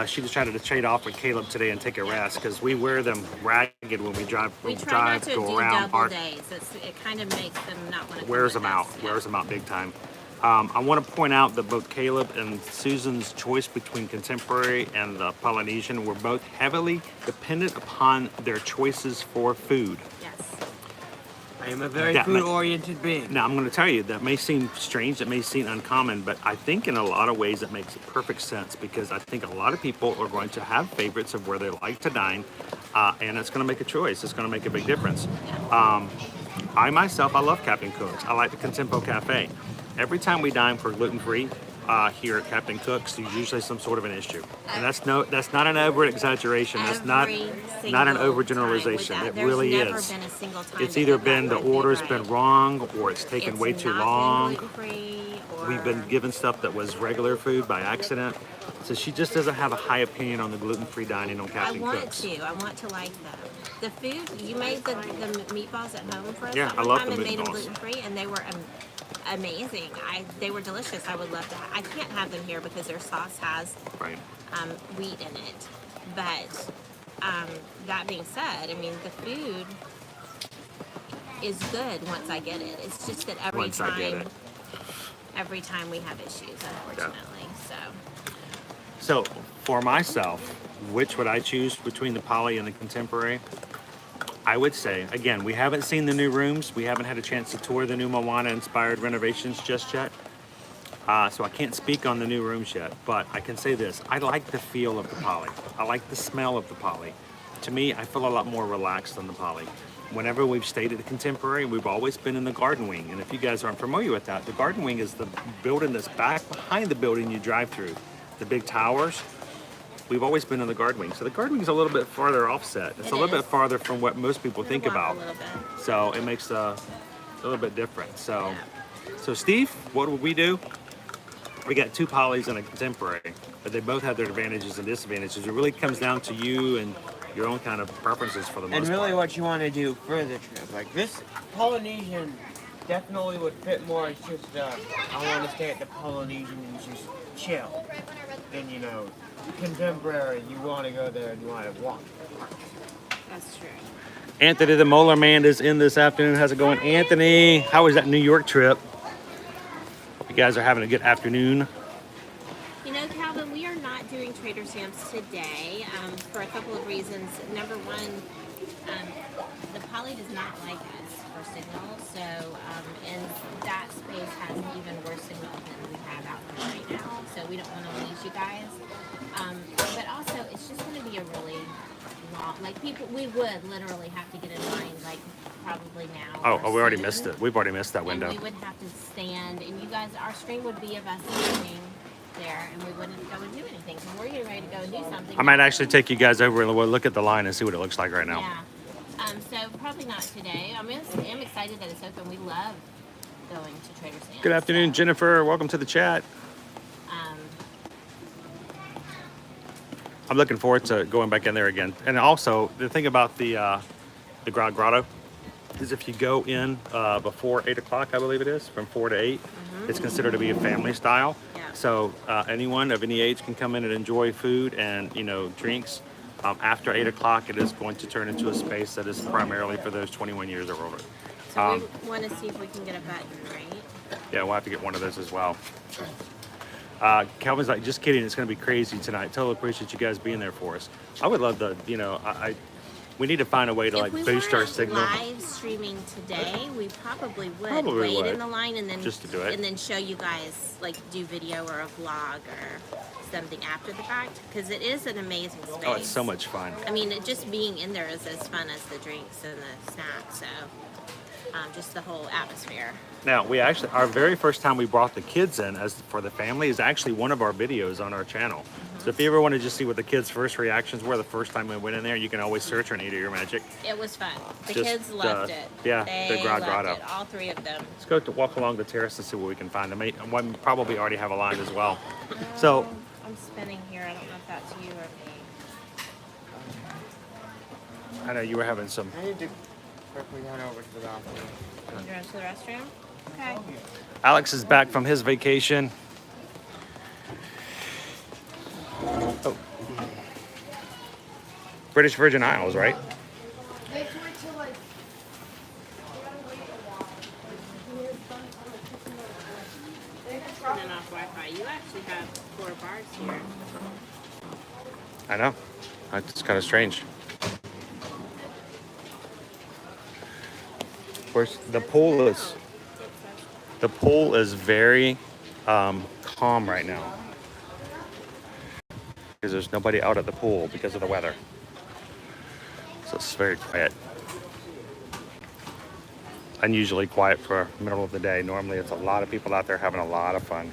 she decided to trade off with Caleb today and take a rest because we wear them ragged when we drive. We try not to go do around double park. days. It kind of makes them not want to. Wears them out. Wears them out big time. I want to point out that both Caleb and Susan's choice between contemporary and the Polynesian were both heavily dependent upon their choices for food. Yes. I am a very That food-oriented being. Now, I'm going to tell you, that may seem strange, it may seem uncommon, but I think in a lot of ways it makes perfect sense because I think a lot of people are going to have favorites of where they like to dine, and it's going to make a choice. It's going to make a big difference. I myself, I love Captain Cook's. I like the Contempo Cafe. Every time we dine for gluten-free here at Captain Cook's, there's usually some sort of an issue, and that's not an over-exaggeration. That's not an overgeneralization. It really is. It's either been the order's been wrong or it's taken way too long. We've been given stuff that was regular food by accident. So she just doesn't have a high opinion on the gluten-free dining on Captain Cook's. I want to like them. The food, you made the meatballs at home for us. Yeah, that I one love time the and made them meatballs. gluten-free, and they were amazing. They were delicious. I would love to. I can't have them here because their sauce has Right. wheat in it. But that being said, I mean the food is good once I get it. It's just that every Once I get it. time we have issues, unfortunately. So for myself, which would I choose between the Poly and the Contemporary? I would say, again, we haven't seen the new rooms. We haven't had a chance to tour the new Moana-inspired renovations just yet. So I can't speak on the new rooms yet, but I can say this. I like the feel of the Poly. I like the smell of the Poly. To me, I feel a lot more relaxed than the Poly. Whenever we've stayed at the Contemporary, we've always been in the garden wing. And if you guys aren't familiar with that, the garden wing is the building that's back behind the building you drive through. The big towers. We've always been in the garden wing. So the garden wing is a little bit farther offset. It's a little bit farther from what most people think about. So it makes a little bit different. So Steve, what would we do? We got two Polys and a Contemporary, but they both have their advantages and disadvantages. It really comes down to you and your own kind of preferences for the most And really part. what you want to do for the trip. Like this Polynesian definitely would fit more. It's just, I want to stay at the Polynesian and just chill. And you know, Contemporary, you want to go there and you want to walk the park. That's true. Anthony the Molar Man is in this afternoon. How's it going, Anthony? How was that New York trip? Hope you guys are having a good afternoon. You know, Calvin, we are not doing Trader Sam's today for a couple of reasons. Number one, the Poly does not like us for signal, so and that space has even worse signal than we have out there right now. So we don't want to lose you guys. But also, it's just going to be a really long, like we would literally have to get in line, like probably now. Oh, we already soon. missed it. We've already missed that And window. we would have to stand, and you guys, our stream would be of us standing there, and we wouldn't go and do anything. So we're getting ready to go and do something. I might actually take you guys over and we'll look at the line and see what it looks like right now. Yeah. So probably not today. I'm excited that it's open. We love going to Trader Sam's. Good afternoon, so, Jennifer. Welcome to the chat. I'm looking forward to going back in there again. And also, the thing about the Grotto is if you go in before 8 o'clock, I believe it is, from 4 to 8, it's considered to be a family style. Yeah. So anyone of any age can come in and enjoy food and, drinks. After 8 o'clock, it is going to turn into a space that is primarily for those 21 years or older. So we want to see if we can get a button, right? Yeah, we'll have to get one of those as well. Calvin's like, just kidding, it's going to be crazy tonight. Totally appreciate you guys being there for us. I would love to, we need to find a way to boost our signal. If we weren't live streaming today, we probably would wait in the line and then just to do it. and then show you guys do video or a vlog or something after the fact, because it is an amazing space. Oh, it's so much fun. I mean, just being in there is as fun as the drinks and the snacks. So just the whole atmosphere. Now, we actually, our very first time we brought the kids in as for the family is actually one of our videos on our channel. So if you ever want to just see what the kids' first reactions were the first time we went in there, you can always search on Eat Your Magic. It was fun. The Just, kids loved it. yeah, They the loved grotto. it. All three of them. Let's go to walk along the terrace and see what we can find. One probably already have a line as well. So, I'm spinning here. I don't know if that's you or me. I know you were having some. I need to quickly run over to the bathroom. You run to the restroom? Okay. Alex is back from his vacation. Oh. British Virgin Isles, right? Turning off Wi-Fi. You actually have 4 bars here. I know. It's kind of strange. Of course, the pool is very calm right now because there's nobody out at the pool because of the weather. So it's very quiet. Unusually quiet for middle of the day. Normally it's a lot of people out there having a lot of fun.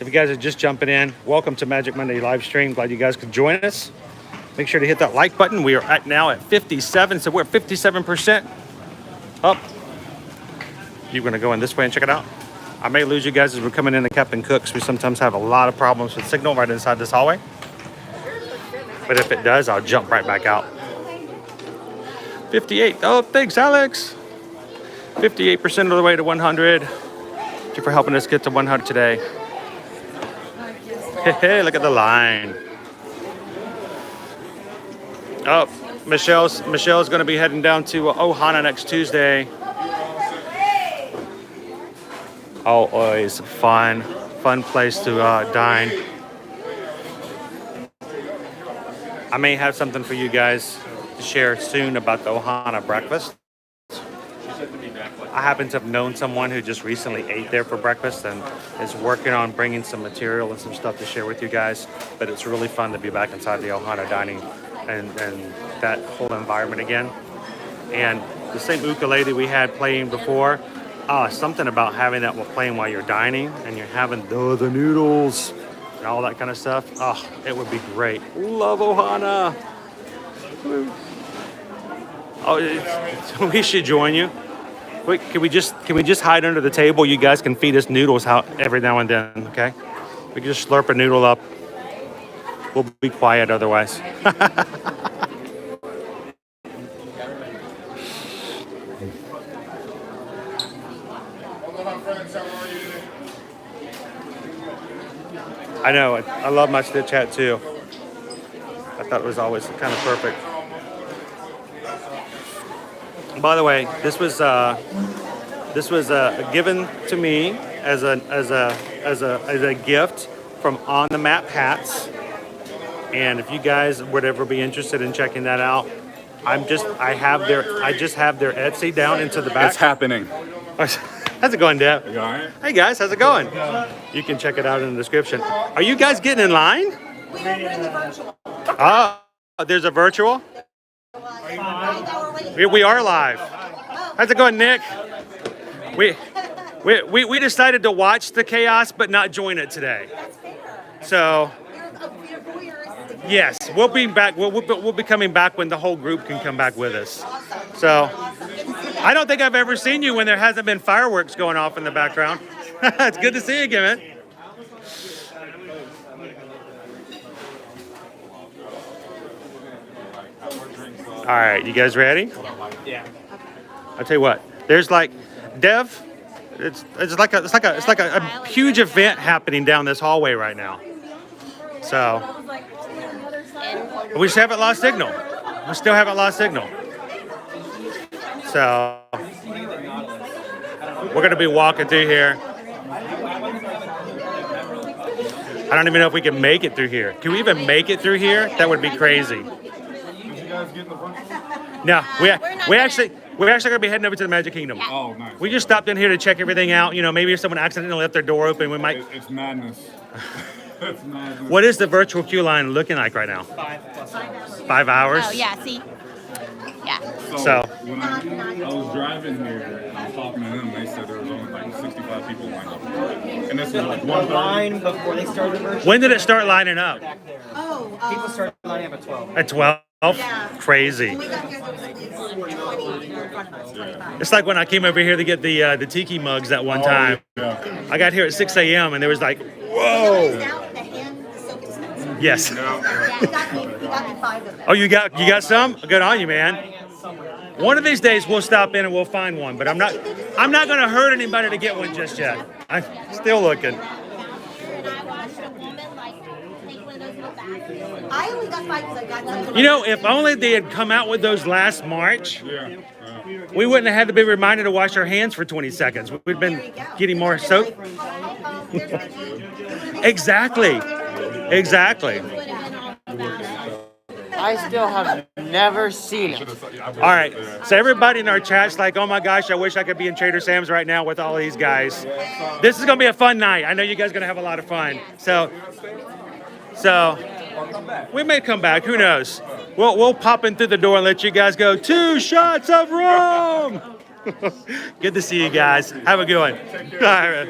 If you guys are just jumping in, welcome to Magic Monday Livestream. Glad you guys could join us. Make sure to hit that like button. We are now at 57, so we're at 57% up. You're gonna go in this way and check it out. I may lose you guys as we're coming into Captain Cook's. We sometimes have a lot of problems with signal right inside this hallway. But if it does, I'll jump right back out. 58. Oh, thanks, Alex. 58% of the way to 100. Thank you for helping us get to 100 today. Hey, look at the line. Oh, Michelle's going to be heading down to Ohana next Tuesday. Always fun place to dine. I may have something for you guys to share soon about the Ohana breakfast. I happen to have known someone who just recently ate there for breakfast and is working on bringing some material and some stuff to share with you guys. But it's really fun to be back inside the Ohana dining and that whole environment again. And the same ukulele we had playing before, something about having that playing while you're dining and you're having the noodles and all that kind of stuff. Oh, it would be great. Love Ohana. Oh, we should join you. Wait, can we just hide under the table? You guys can feed us noodles every now and then, okay? We can just slurp a noodle up. We'll be quiet otherwise. I know. I love my Stitch hat too. I thought it was always kind of perfect. By the way, this was given to me as a gift from On the Map hats. And if you guys would ever be interested in checking that out, I just have their Etsy down into the back. It's happening. How's it going, Deb? You all right? Hey guys, how's it going? You can check it out in the description. Are you guys getting in line? Oh, there's a virtual? We are live. How's it going, Nick? We decided to watch the chaos but not join it today. So yes, we'll be back. We'll be coming back when the whole group can come back with us. So I don't think I've ever seen you when there hasn't been fireworks going off in the background. It's good to see you again, man. All right, you guys ready? Yeah. I'll tell you what. There's like Dev. It's like a huge event happening down this hallway right now. So we just haven't lost signal. We still haven't lost signal. So we're gonna be walking through here. I don't even know if we can make it through here. Can we even make it through here? That would be crazy. No, we're actually gonna be heading over to the Magic Kingdom. Oh, nice. We just stopped in here to check everything out. You know, maybe if someone accidentally left their door open, we might. It's madness. It's madness. What is the virtual queue line looking like right now? 5 hours. Oh yeah, see. Yeah. So when I was driving here, I was talking to them. They said there was only like 65 people lined up. And this was like The 1:30. line before they started the version. when did it start lining up? People started lining up at 12. At 12? Crazy. It's like when I came over here to get the tiki mugs that one time. Yeah. I got here at 6 a.m. and there was like, whoa. Yes. Oh, you got some? Good on you, man. One of these days we'll stop in and we'll find one, but I'm not gonna hurt anybody to get one just yet. I'm still looking. I only got 5 because I got some. You know, if only they had come out with those last March, Yeah. we wouldn't have had to be reminded to wash our hands for 20 seconds. We'd been getting more soap. Exactly. I still have never seen it. All right. So everybody in our chat's like, oh my gosh, I wish I could be in Trader Sam's right now with all these guys. This is gonna be a fun night. I know you guys are gonna have a lot of fun. So we may come back. Who knows? We'll pop in through the door and let you guys go. 2 shots of rum. Good to see you guys. Have a good one. All right.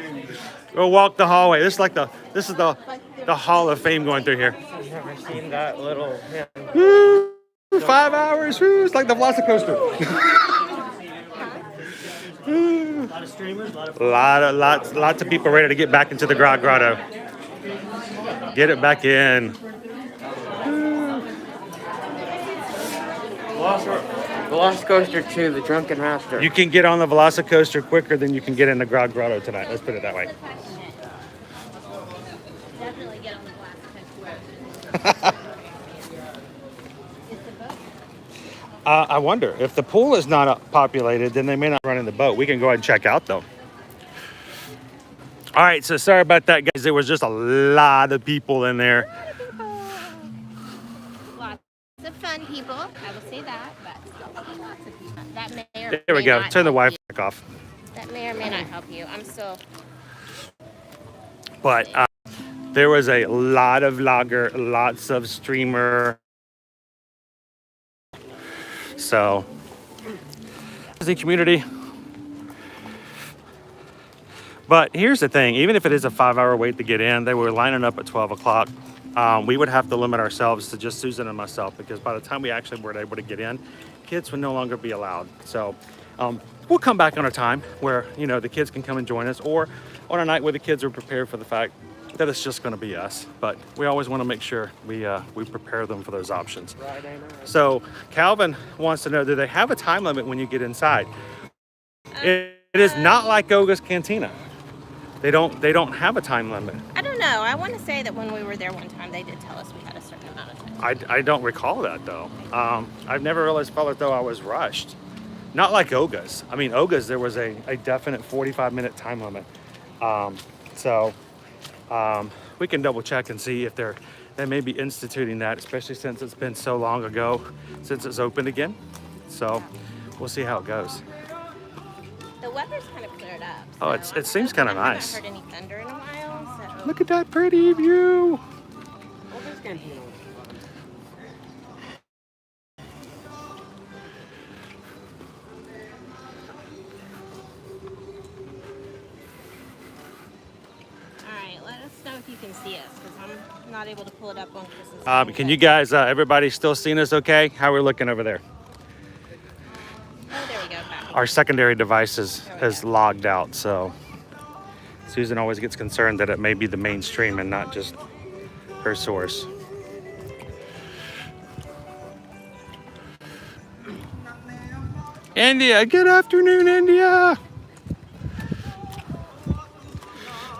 We'll walk the hallway. This is the Hall of Fame going through here. I've never seen that little. Woo, 5 hours. Woo, it's like the Velocicoaster. A lot of streamers, Lots of people ready to get back into the Grotto. Get it back in. Velocicoaster 2, the Drunken Raptor. You can get on the Velocicoaster quicker than you can get in the Grotto tonight. Let's put it that way. Definitely get on the I wonder if the pool is not populated, then they may not run in the boat. We can go ahead and check out though. All right, so sorry about that, guys. There was just a lot of people in there. Lots of fun people. I will say that, but lots of people. That may or There we may go. not Turn the help Wi-Fi back off. you. That may or may not help you. I'm still. But there was a lot of vlogger, lots of streamer. So, the community. But here's the thing, even if it is a 5-hour wait to get in, they were lining up at 12 o'clock. We would have to limit ourselves to just Susan and myself because by the time we actually were able to get in, kids would no longer be allowed. So we'll come back on a time where, you know, the kids can come and join us, or on a night where the kids are prepared for the fact that it's just going to be us. But we always want to make sure we prepare them for those options. So Calvin wants to know, do they have a time limit when you get inside? It is not like Olga's Cantina. They don't have a time limit. I don't know. I want to say that when we were there one time, they did tell us we had a certain amount of time. I don't recall that though. I've never really felt as though I was rushed. Not like Olga's. I mean, Olga's, there was a definite 45-minute time limit. We can double check and see if they may be instituting that, especially since it's been so long ago since it's opened again. So we'll see how it goes. The weather's kind of cleared up. Oh, so it seems kind of I nice. haven't heard any thunder in a while. So. Look at that pretty view. Let us know if you can see us, because I'm not able to pull it up on Chris's. Can you guys, everybody still seeing us okay? How are we looking over there? Oh, there we go. Back. Our secondary device is logged out, so Susan always gets concerned that it may be the mainstream and not just her source. India, good afternoon, India.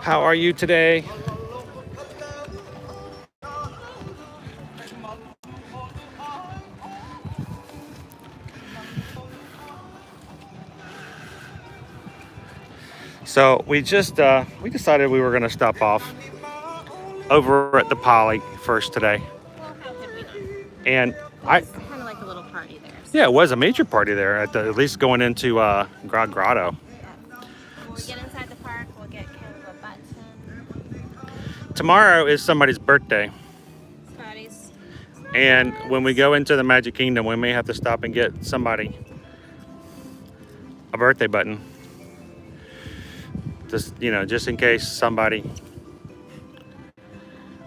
How are you today? So we decided we were going to stop off over at the Poly first today, Well, how could we not? and It's kind of like a little party there. So. yeah, it was a major party there at least going into Grotto. When we get inside the park, we'll get kind of a button. Tomorrow is somebody's birthday. Scotty's And when we go into the Magic Kingdom, we may have to stop and get somebody a birthday button. Just, you know, just in case somebody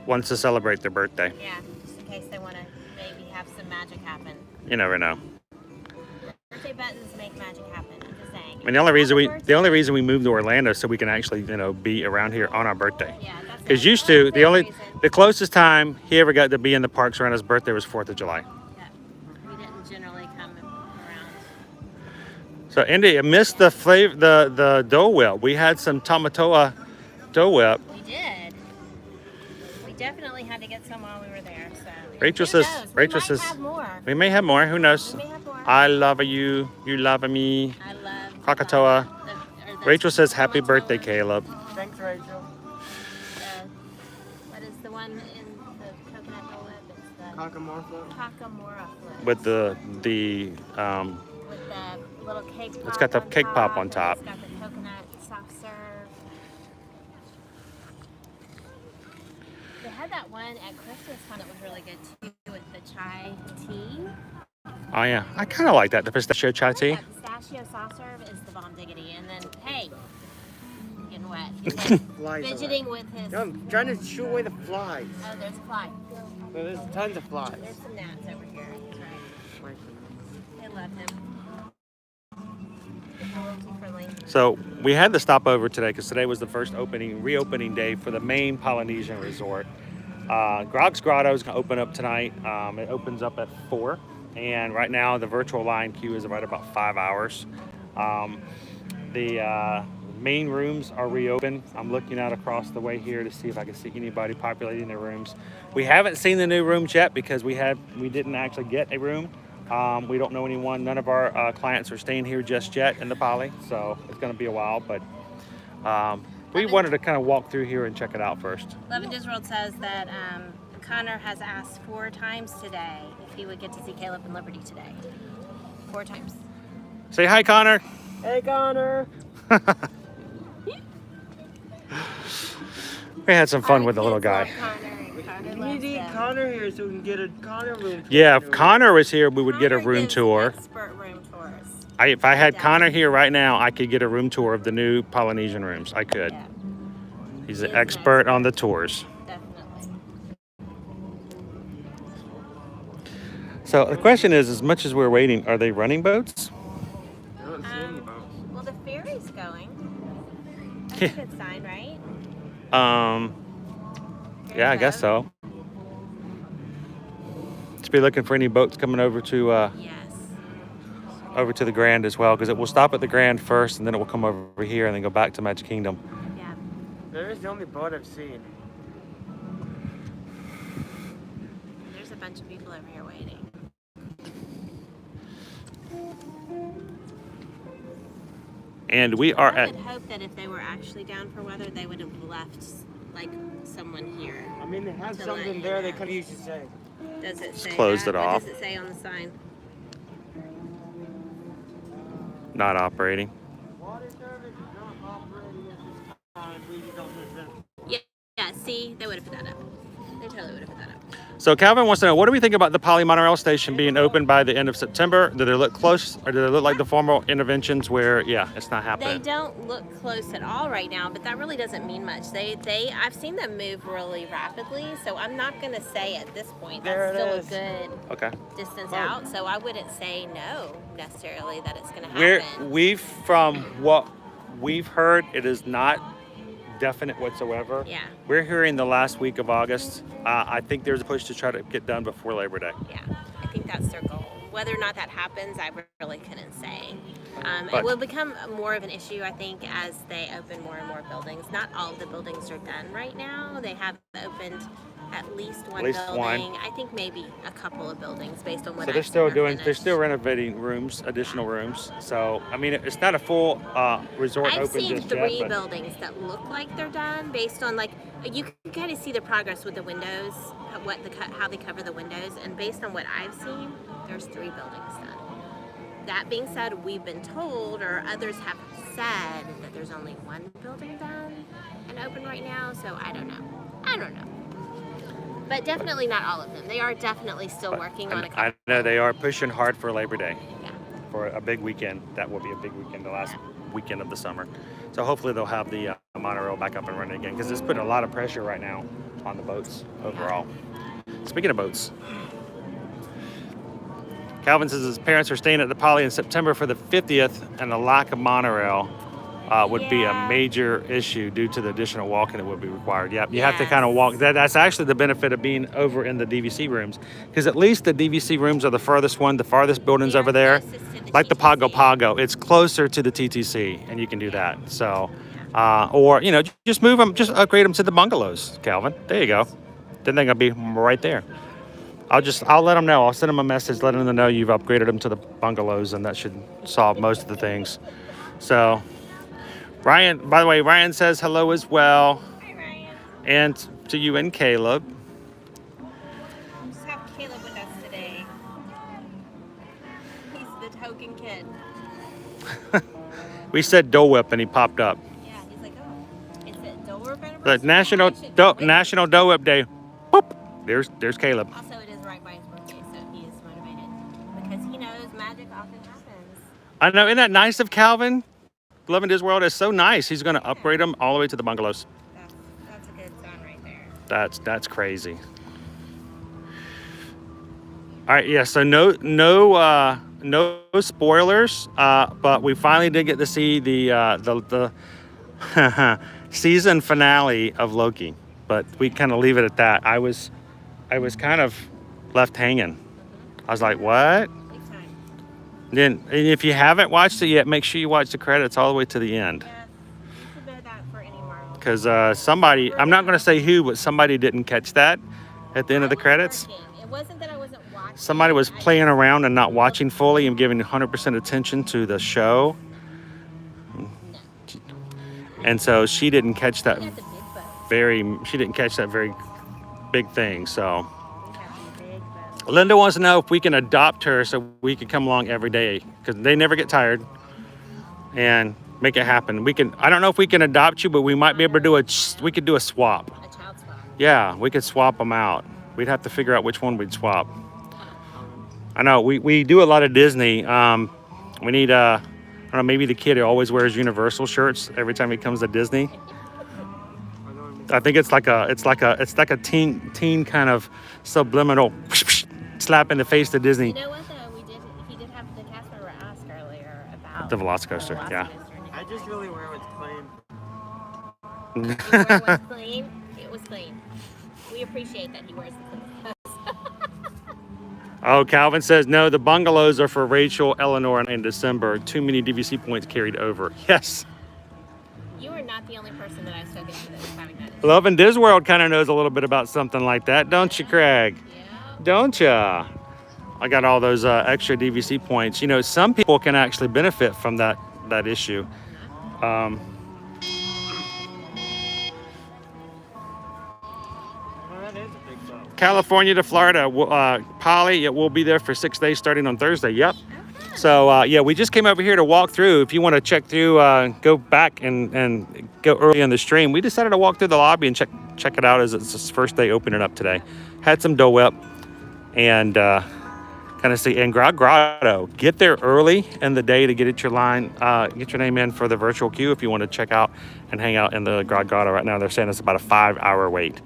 wants to celebrate their birthday. Yeah, just in case they want to maybe have some magic happen. You never know. Birthday buttons make magic happen. I'm just saying. I mean, the only reason we moved to Orlando is so we can actually, you know, be around here on our birthday. Yeah, that's Because it. used to, That's the reason. the closest time he ever got to be in the parks around his birthday was 4th of July. Yeah, we didn't generally come around. So Indy, I missed the flavor, the Dole Whip. We had some Tamatoa Dole Whip. We did. We definitely had to get some while we were there. So Rachel who says, knows? Rachel we might says, have more. we may have more. Who knows? We may have more. I love you. You love me. I love Krakatoa. the Rachel says, happy Tamatoa. birthday, Caleb. Thanks, Rachel. What is the one in the coconut Dole Whip? It's the Kakamorpho. Kakamora float. With the With the little cake pop. It's got the cake pop on top. It's got the coconut soft serve. They had that one at Christmas time that was really good too, with the chai tea. Oh yeah, I kind of like that. The pistachio chai tea. That pistachio soft serve is the bomb diggity. And then, hey, getting wet. Flies Fidgeting with his. No, I'm trying to shoo away the flies. Oh, there's a fly. There's tons of flies. There's some gnats over here. That's right. They love him. They're a little too friendly. So we had to stop over today because today was the first reopening day for the main Polynesian resort. Grog's Grotto is going to open up tonight. It opens up at 4, and right now the virtual line queue is right about 5 hours. The main rooms are reopened. I'm looking out across the way here to see if I can see anybody populating the rooms. We haven't seen the new rooms yet because we didn't actually get a room. We don't know anyone. None of our clients are staying here just yet in the Poly, so it's going to be a while. But we wanted to kind of walk through here and check it out first. Love in Disney World says that Connor has asked 4 times today if he would get to see Caleb and Liberty today. 4 times. Say hi, Connor. Hey, Connor. We had some fun with the little guy. We need to get Connor here so we can get a Connor room tour. Yeah, if Connor was here, we would get a room tour. Expert room tours. If I had Connor here right now, I could get a room tour of the new Polynesian rooms. I could. Yeah, He's an expert on the tours. definitely. So the question is, as much as we're waiting, are they running boats? I don't see any boats. Well, the ferry's going. That's Yeah. a good sign, right? Yeah, I guess so. Just be looking for any boats coming over to Yes. the Grand as well, because it will stop at the Grand first, and then it will come over here and then go back to Magic Kingdom. Yeah. There is the only boat I've seen. There's a bunch of people over here waiting. And we are I at. would hope that if they were actually down for weather, they would have left like someone here. I mean, they have To something let there you they know. could have used to say. Does it say closed that? it What off. does it say on the sign? Not operating. Water service is not operating at this time. Please don't miss them. Yeah, see, they would have put that up. They totally would have put that up. So Calvin wants to know, what do we think about the Poly Monorail station being open by the end of September? Do they look close, or do they look like the formal interventions where, yeah, it's not They happening? don't look close at all right now, but that really doesn't mean much. I've seen them move really rapidly, so I'm not gonna say at this point There that's it still a good Okay. distance out. So I wouldn't say no necessarily that it's gonna We're, happen. from what we've heard, it is not definite whatsoever. Yeah. We're hearing the last week of August. I think there's a push to try to get done before Labor Day. Yeah, I think that's their goal. Whether or not that happens, I really couldn't say. But- It will become more of an issue, I think, as they open more and more buildings. Not all of the buildings are done right now. They have opened at least one building. one. I think maybe a couple of buildings based on what So they're I've still seen are they're finished. still renovating rooms, additional rooms. So, I mean, it's not a full resort I've open seen just 3 yet, but buildings that look like they're done based on you can kind of see the progress with the windows, how they cover the windows, and based on what I've seen, there's 3 buildings done. That being said, we've been told, or others have said, that there's only 1 building done and open right now. So I don't know. But definitely not all of them. They are definitely still working on a couple. I know they are pushing hard for Labor Day, Yeah. for a big weekend. That will be a big weekend, the last weekend of the summer. So hopefully they'll have the monorail back up and running again, because it's putting a lot of pressure right now on the boats overall. Speaking of boats, Calvin says his parents are staying at the Poly in September for the 50th, and the lack of monorail would be a Yeah. major issue due to the additional walking that would be required. Yep, you have to Yes. kind of walk. That's actually the benefit of being over in the DVC rooms, because at least the DVC rooms are the farthest buildings They are over there. closest to the Like the Pago TTC. Pago, it's closer to the TTC, and you can do that. So, or you know, just move them, just upgrade them to the bungalows, Calvin. There you go. Then they're gonna be right there. I'll let them know. I'll send them a message letting them know you've upgraded them to the bungalows, and that should solve most of the things. So, Ryan, by the way, Ryan says hello as well, Hi, Ryan. and to you and Caleb. Just have Caleb with us today. He's the token kid. We said Dole Whip, and he popped up. Yeah, he's like, oh, is it Dole Whip anniversary? The National Wait. National Dole Whip Day. Boop. There's Caleb. Also, it is right by his birthday, so he is motivated because he knows magic often happens. I know, isn't that nice of Calvin? Loving his world is so nice. He's going to upgrade them all the way to the bungalows. That's a good sign right there. That's crazy. All right, yeah. So no spoilers. But we finally did get to see the season finale of Loki. But we kind of leave it at that. I was kind of left hanging. I was like, what? Big time. Then, if you haven't watched it yet, make sure you watch the credits all the way to the end. Yes, you should know that for any Marvel. Because somebody, I'm not going to say who, but somebody didn't catch that at the end of the credits. It wasn't that I wasn't watching. Somebody was playing around and not watching fully and giving 100% attention to the show. And so she didn't catch that We got the big boat. she didn't catch that very big thing. So We got the big boat. Linda wants to know if we can adopt her so we can come along every day, because they never get tired, and make it happen. I don't know if we can adopt you, but we might be able to we could do a swap. A child swap. Yeah, we could swap them out. We'd have to figure out which one we'd swap. I know, we do a lot of Disney. We need, I don't know, maybe the kid who always wears Universal shirts every time he comes to Disney. I think it's like a teen kind of subliminal slap in the face to Disney. You know what though? He did have the cast member ask earlier about The Velocicoaster, yeah. I just really wear what's clean. You wear what's clean? It was clean. We appreciate that he wears the clean clothes. Oh, Calvin says, no, the bungalows are for Rachel, Eleanor, and in December. Too many DVC points carried over. Yes. You are not the only person that I've spoken to that is having that. Love and Disworld kind of knows a little bit about something like that, don't you, Craig? Yeah. Don't ya? I got all those extra DVC points. You know, some people can actually benefit from that issue. Well, that is a big boat. California to Florida, Polly, it will be there for 6 days starting on Thursday. Yep. So yeah, we just came over here to walk through. If you want to check through, go back and go early in the stream. We decided to walk through the lobby and check it out as it's its first day opening up today. Had some Dole Whip and kind of see. And Grotto, get there early in the day to get your name in for the virtual queue if you want to check out and hang out in the Grotto right now. They're saying it's about a 5-hour wait.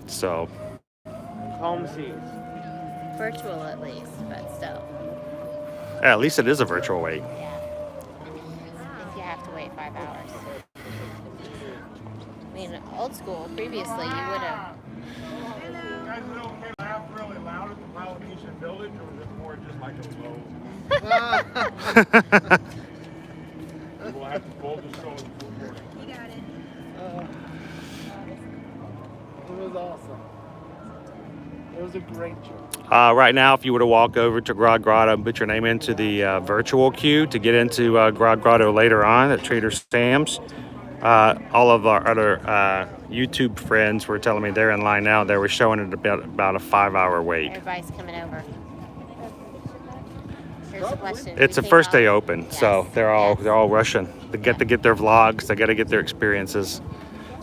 So Home seats. Virtual at least, but still. at least it is a virtual wait. Yeah. If you have to wait 5 hours. I mean, old school, previously, you would have. You guys don't laugh really loud at the Polynesian village, or was it more just like a low? We'll have to fold the show. You got it. It was awesome. It was a great trip. Right now, if you were to walk over to Grotto and put your name into the virtual queue to get into Grotto later on at Trader Sam's, all of our other YouTube friends were telling me they're in line now. They were showing it about a 5-hour wait. Everybody's coming over. Here's a question. It's the Anything first day else? open, so Yes. they're all rushing. They get to get their vlogs. They got to get their experiences.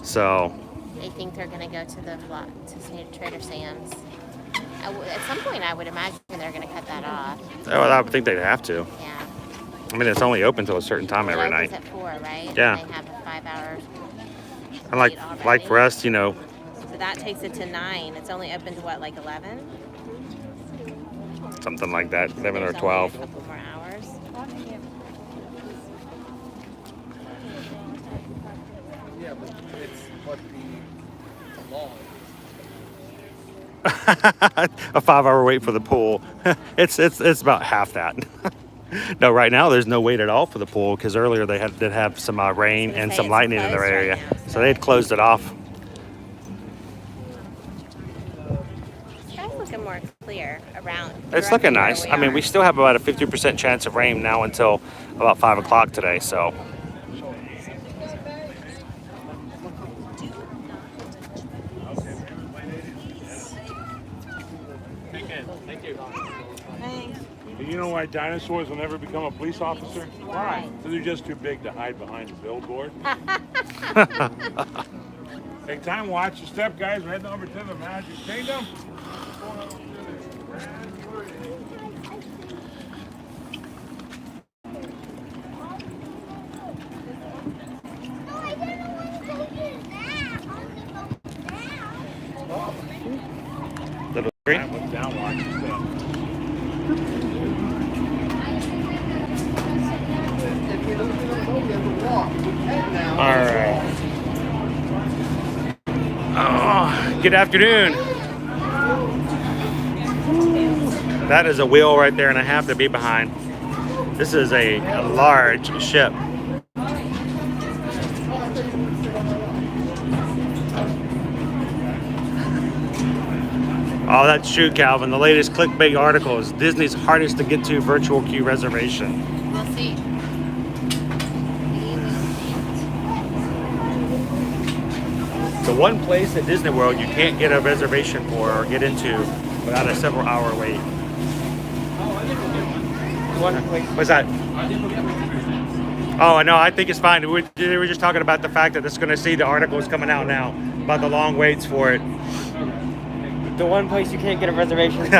So They think they're gonna go to the Trader Sam's. At some point, I would imagine they're gonna cut that off. Oh, I would think they'd have to. Yeah. I mean, it's only open till a certain time It every opens night. at 4, right? Yeah. And they have a 5-hour. And like for us, you know, So that takes it to 9. It's only open to what, like 11? something like that, 11 or There's only 12. A couple more hours. Yeah, but it's what the law is. A 5-hour wait for the pool. It's about half that. No, right now there's no wait at all for the pool because earlier they did have some rain and some lightning in their closed area, right now, so they had closed it off. It's looking more clear around. It's looking nice. I mean, we still have about a 50% chance of rain now until about 5 o'clock today. So Do you know why dinosaurs will never become a police officer? Why? Because they're just too big to hide behind a billboard. Take time, watch your step, guys. We're heading over to the Magic Kingdom. little tree. Look down, watch your step. All right. Oh, good afternoon. That is a wheel right there and a half to be behind. This is a large ship. Oh, that's true, Calvin. The latest clickbait article is Disney's hardest to get to virtual queue reservation. We'll see. The one place at Disney World you can't get a reservation for or get into without a several-hour wait. What's that? Oh, no, I think it's fine. We were just talking about the fact that it's going to see the articles coming out now about the long waits for it. The one place you can't get a reservation for.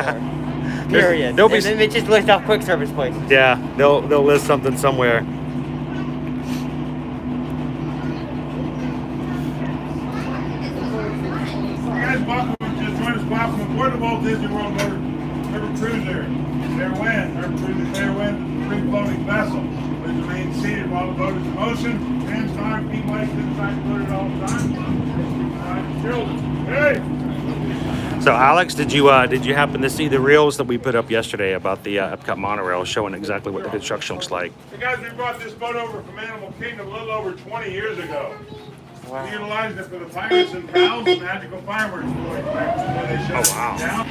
Period. There'll be And then they just list off quick service places. Yeah, they'll list something somewhere. Guys, welcome to join us welcome aboard the Walt Disney World River Cruiser. Fairwind, free floating vessel. Please remain seated while the boat is in motion. Hands tied, feet legs inside the boat at all times. Children, hey! So, Alex, did you happen to see the reels that we put up yesterday about the Epcot Monorail showing exactly what the construction looks like? Hey guys, we brought this boat over from Animal Kingdom a little over 20 years ago. Wow. We utilized it for the Pirates and Pals Magical Fireworks Boys back before they shut Oh, wow. it down.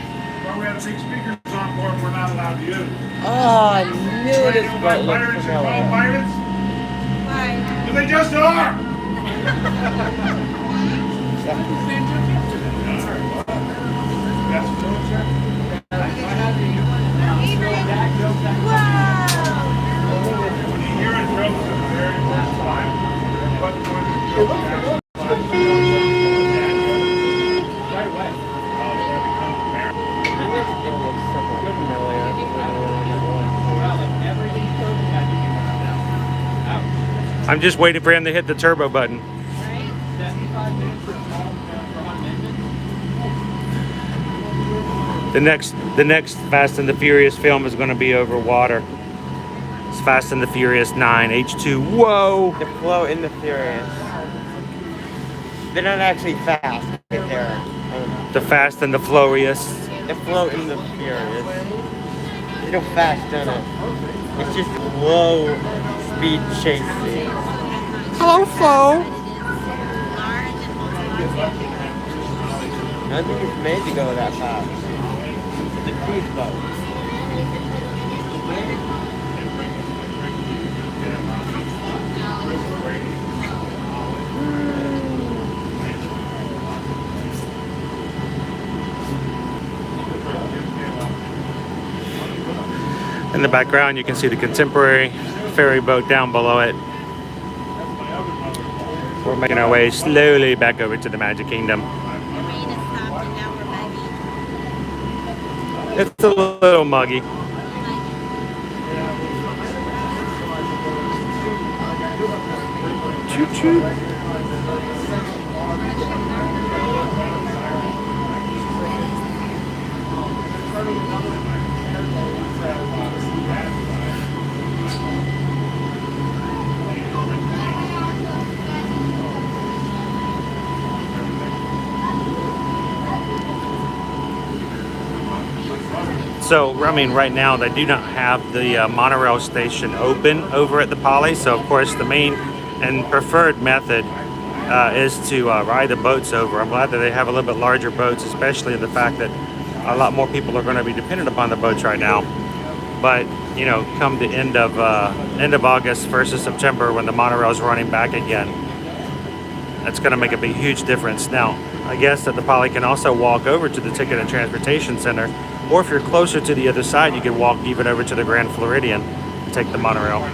Well, we had the big speakers on board we're not allowed to use. Oh, I knew Why this do boat looked Pirates are called familiar. pirates? Why? Because they just are! That's cool, sir. When you hear it drill for the very first time, but when it drills down, right away. I'm just waiting for him to hit the turbo button. The next Fast and the Furious film is going to be over water. It's Fast and the Furious 9 H2. Whoa! The flow in the Furious. They're not actually fast, but they're The Fast and the Furious. the flow in the Furious. There's no fast in it. It's just low speed chasing. Hello, Flo. I don't think it's made to go that fast. It's a cruise boat. In the background, you can see the Contemporary ferry boat down below it. We're making our way slowly back over to the Magic Kingdom. The rain has stopped and now we're muggy. It's a little muggy. Choo choo. So, I mean, right now they do not have the monorail station open over at the Poly. So, of course, the main and preferred method is to ride the boats over. I'm glad that they have a little bit larger boats, especially the fact that a lot more people are going to be dependent upon the boats right now. But you know, come the end of August, 1st of September, when the monorail is running back again, that's going to make a big, huge difference. Now, I guess that the Poly can also walk over to the Ticket and Transportation Center, or if you're closer to the other side, you can walk even over to the Grand Floridian and take the monorail.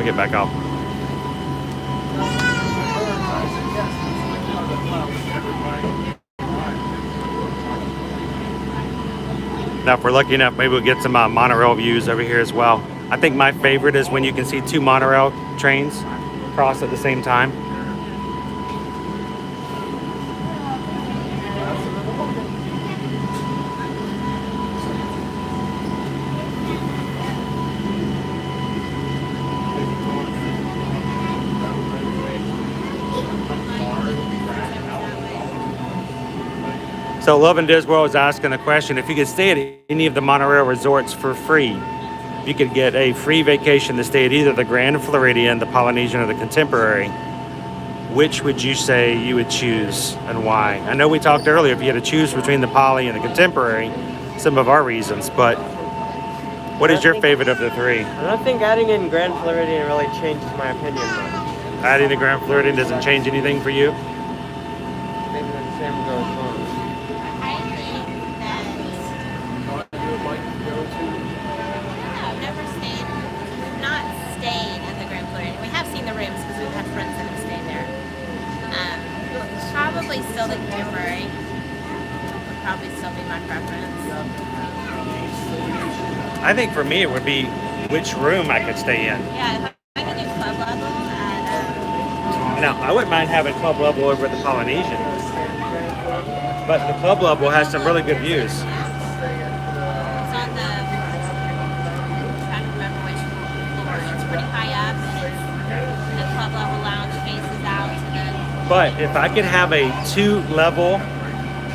Get back out. Now, if we're lucky enough, maybe we'll get some monorail views over here as well. I think my favorite is when you can see two monorail trains cross at the same time. So Love and Disney World was asking a question: if you could stay at any of the monorail resorts for free, you could get a free vacation to stay at either the Grand Floridian, the Polynesian, or the Contemporary. Which would you say you would choose and why? I know we talked earlier if you had to choose between the Poly and the Contemporary, some of our reasons, but what is your favorite of the three? I don't think adding in Grand Floridian really changes my opinion much. Adding the Grand Floridian doesn't change anything for you? Maybe the same goes on. I think that I've never stayed, not stayed at the Grand Floridian. We have seen the rooms because we've had friends that have stayed there. Probably still the Contemporary would probably still be my preference. I think for me it would be which room I could stay in. Yeah, if I could do club level at Now, I woun't mind having club level over at the Polynesian, but the club level has some really good views. it's on the, I'm trying to remember which floor. It's pretty high up and it's the club level lounge faces out to the But if I could have a 2-level,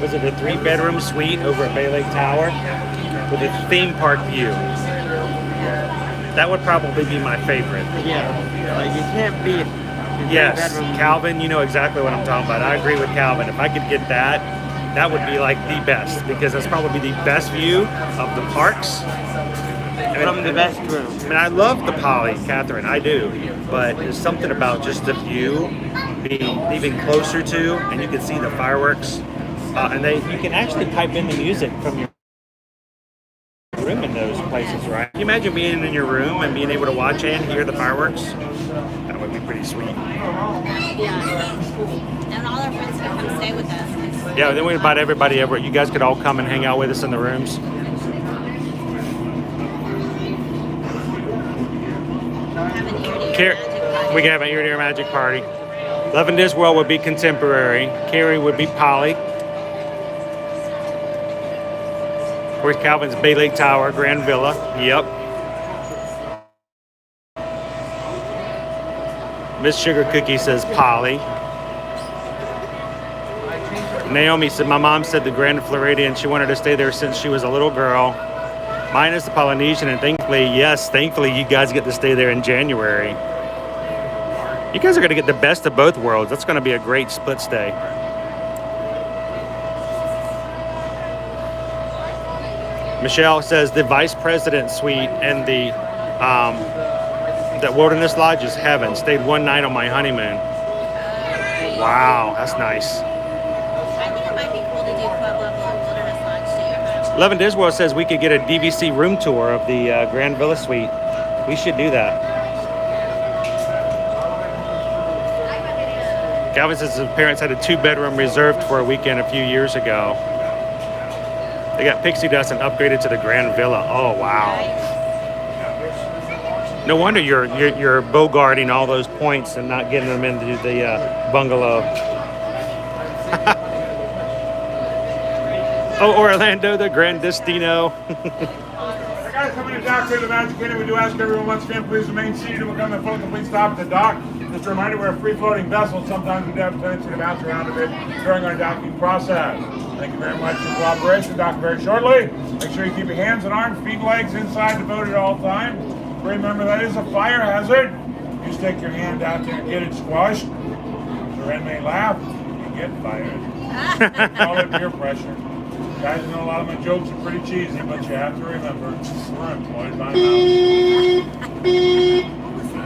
was it a 3-bedroom suite over at Bay Lake Tower with a theme park view, that would probably be my favorite. Yeah, like you can't beat. Yes, Calvin, you know exactly what I'm talking about. I agree with Calvin. If I could get that, that would be like the best, because that's probably the best view of the parks. From the best room. I mean, I love the Poly, Catherine, I do, but there's something about just the view being even closer to, and you can see the fireworks, and you can actually type in the music from your room in those places, right? Can you imagine being in your room and being able to watch and hear the fireworks? That would be pretty sweet. yeah. And all our friends can come stay with us. Yeah, then we invite everybody over. You guys could all come and hang out with us in the rooms. We can have an ear-to-ear magic party. Love and Disney World would be Contemporary. Carrie would be Poly. Of course, Calvin's Bay Lake Tower, Grand Villa. Yep. Miss Sugar Cookie says Poly. Naomi said, my mom said the Grand Floridian, she wanted to stay there since she was a little girl. Mine is the Polynesian, and thankfully you guys get to stay there in January. You guys are going to get the best of both worlds. That's going to be a great split stay. Michelle says the vice president suite and the wilderness lodge is heaven. Stayed one night on my honeymoon. Wow, that's nice. I think it might be cool to do club level and wilderness lodge too. Levin Diswell says we could get a DVC room tour of the Grand Villa Suite. We should do that. Calvin says his parents had a 2-bedroom reserved for a weekend a few years ago. They got pixie dust and upgraded to the Grand Villa. Oh wow! No wonder you're bogarting all those points and not getting them into the bungalow. Oh, Orlando, the Grandestino. I gotta come in and dock here at the Magic Monday. We do ask everyone once again, please remain seated and we'll come to a full complete stop at the dock. Just a reminder, we're a free-floating vessel. Sometimes we do have a tendency to bounce around a bit during our docking process. Thank you very much for your cooperation. Dock very shortly. Make sure you keep your hands and arms, feet, and legs inside the boat at all times. Remember, that is a fire hazard. You stick your hand out there and get it squashed. Your inmate laugh, you get fired. Call it peer pressure. Guys, I know a lot of my jokes are pretty cheesy, but you have to remember, we're employed by mouth.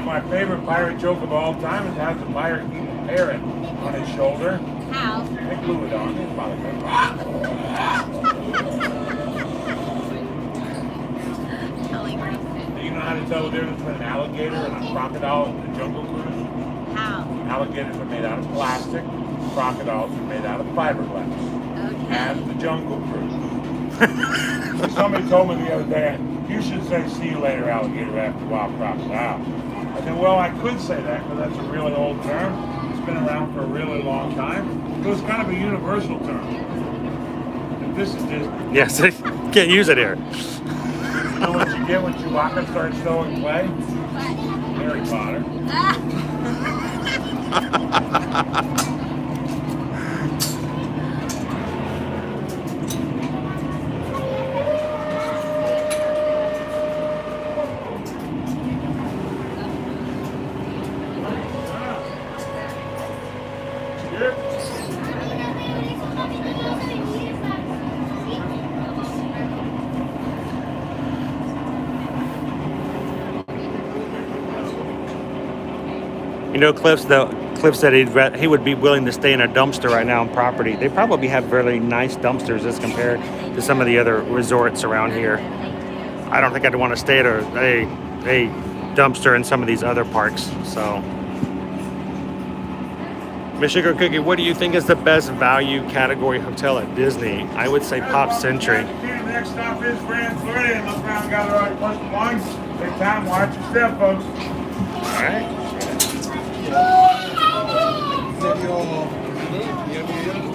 My favorite pirate joke of all time is has the pirate keep a parrot on his shoulder. How? They glue it on. It's probably good. Do you know how to tell the difference between an alligator and a crocodile in the Jungle Cruise? How? Alligators are made out of plastic. Crocodiles are made out of fiberglass. Okay. And the Jungle Cruise. Somebody told me the other day, you should say "see you later, alligator" after wild crocodile. I said, well, I could say that because that's a really old term. It's been around for a really long time. It was kind of a universal term. And this is Disney. Yes, can't use it here. You know what you get when Chewbacca starts throwing clay? Harry Potter. You know, Cliff said he would be willing to stay in a dumpster right now on property. They probably have really nice dumpsters as compared to some of the other resorts around here. I don't think I'd want to stay at a dumpster in some of these other parks. So, Miss Sugar Cookie, what do you think is the best value category hotel at Disney? I would say Pop Century. The next stop is Grand Floridian. Look around, gather all your personal belongings. Take time, watch your step, folks. All right.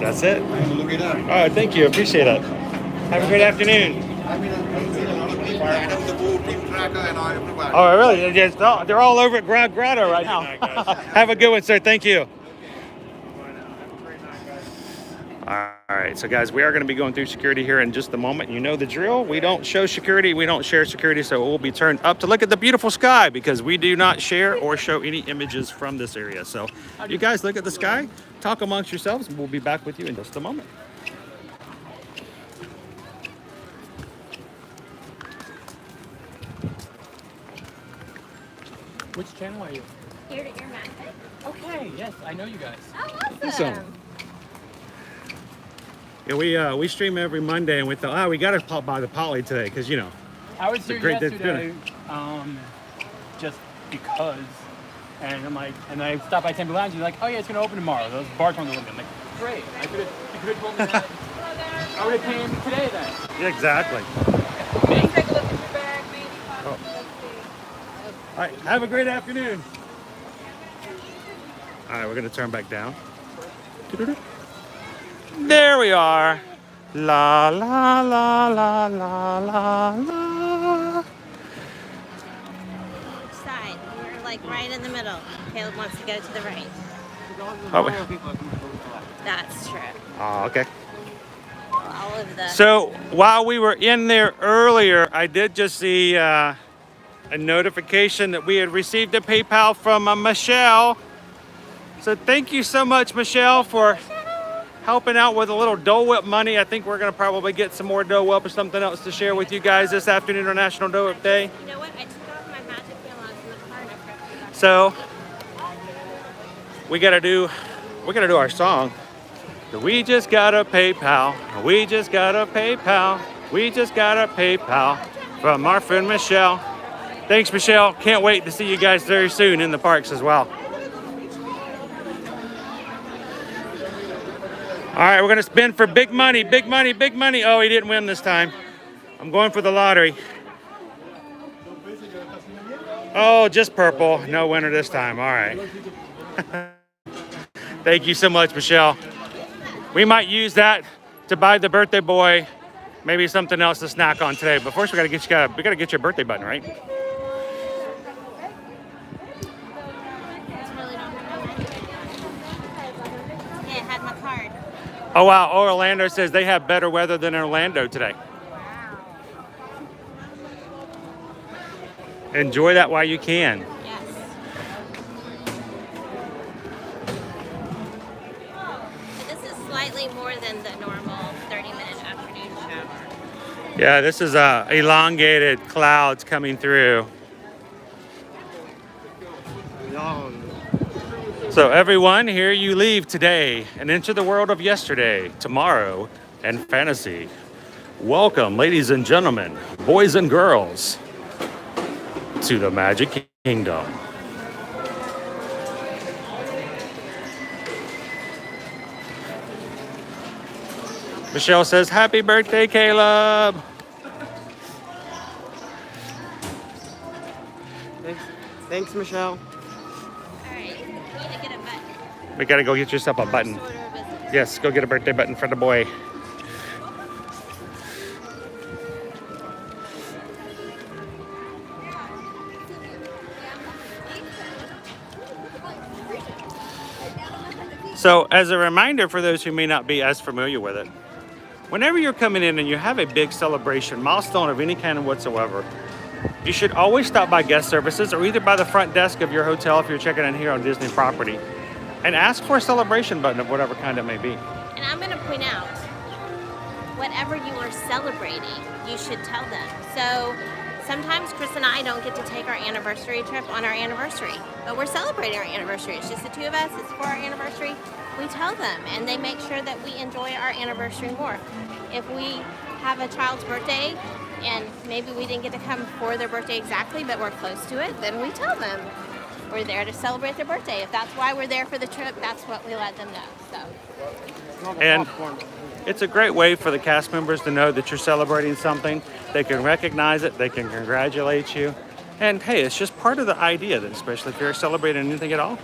That's it. All right, thank you. Appreciate it. Have a great afternoon. Oh, really? They're all over at Grotto right now. Have a good one, sir. Thank you. All right, so guys, we are going to be going through security here in just a moment. You know the drill. We don't show security. We don't share security, so it will be turned up to look at the beautiful sky because we do not share or show any images from this area. So you guys look at the sky, talk amongst yourselves, and we'll be back with you in just a moment. Which channel are you? Here to Ear Magic. Okay, yes, I know you guys. Oh, Awesome. Yeah, we stream every Monday, and we thought, we got to pop by the Poly today because you know. I was here great yesterday, just because, and I'm like, and I stopped by Temple Lounge. You're like, oh yeah, it's gonna open tomorrow. Those bars on the window. I'm like, great. You could have told me that. I would have came today then. Yeah, exactly. Take a look at your bag, maybe. Oh. All right, have a great afternoon. All right, we're gonna turn back down. There we are. La la la la la la la. Which side? We're like right in the middle. Caleb wants to go to the right. Oh, That's true. oh, okay. All of the. So while we were in there earlier, I did just see a notification that we had received a PayPal from Michelle. So thank you so much, Michelle, for helping out with a little Dole Whip money. I think we're gonna probably get some more Dole Whip or something else to share with you guys this afternoon on National Dole Whip Day. You know what? I took off my magic wand in the car and I pressed it. So we gotta do our song. We just got a PayPal. We just got a PayPal. We just got a PayPal from our friend Michelle. Thanks, Michelle. Can't wait to see you guys very soon in the parks as well. All right, we're gonna spin for big money, big money, big money. Oh, he didn't win this time. I'm going for the lottery. Oh, just purple. No winner this time. All right. Thank you so much, Michelle. We might use that to buy the birthday boy maybe something else to snack on today. But first, we gotta get your birthday button, right? Yeah, I had my card. Oh wow, Orlando says they have better weather than Orlando today. Enjoy that while you can. Yes. But this is slightly more than the normal 30-minute afternoon shower. Yeah, this is elongated clouds coming through. So everyone, here you leave today and enter the world of yesterday, tomorrow, and fantasy. Welcome, ladies and gentlemen, boys and girls, to the Magic Kingdom. Michelle says, happy birthday, Caleb. Thanks, Michelle. All right, you need to get a button. We gotta go get yourself a button. Order of business. Yes, go get a birthday button for the boy. So as a reminder for those who may not be as familiar with it, whenever you're coming in and you have a big celebration, milestone of any kind whatsoever, you should always stop by guest services or either by the front desk of your hotel if you're checking in here on Disney property and ask for a celebration button of whatever kind it may be. And I'm going to point out, whatever you are celebrating, you should tell them. So sometimes Chris and I don't get to take our anniversary trip on our anniversary, but we're celebrating our anniversary. It's just the two of us. It's for our anniversary. We tell them, and they make sure that we enjoy our anniversary more. If we have a child's birthday and maybe we didn't get to come for their birthday exactly, but we're close to it, then we tell them we're there to celebrate their birthday. If that's why we're there for the trip, that's what we let them know. So. And it's a great way for the cast members to know that you're celebrating something. They can recognize it, they can congratulate you. And hey, it's just part of the idea that especially if you're celebrating anything at all,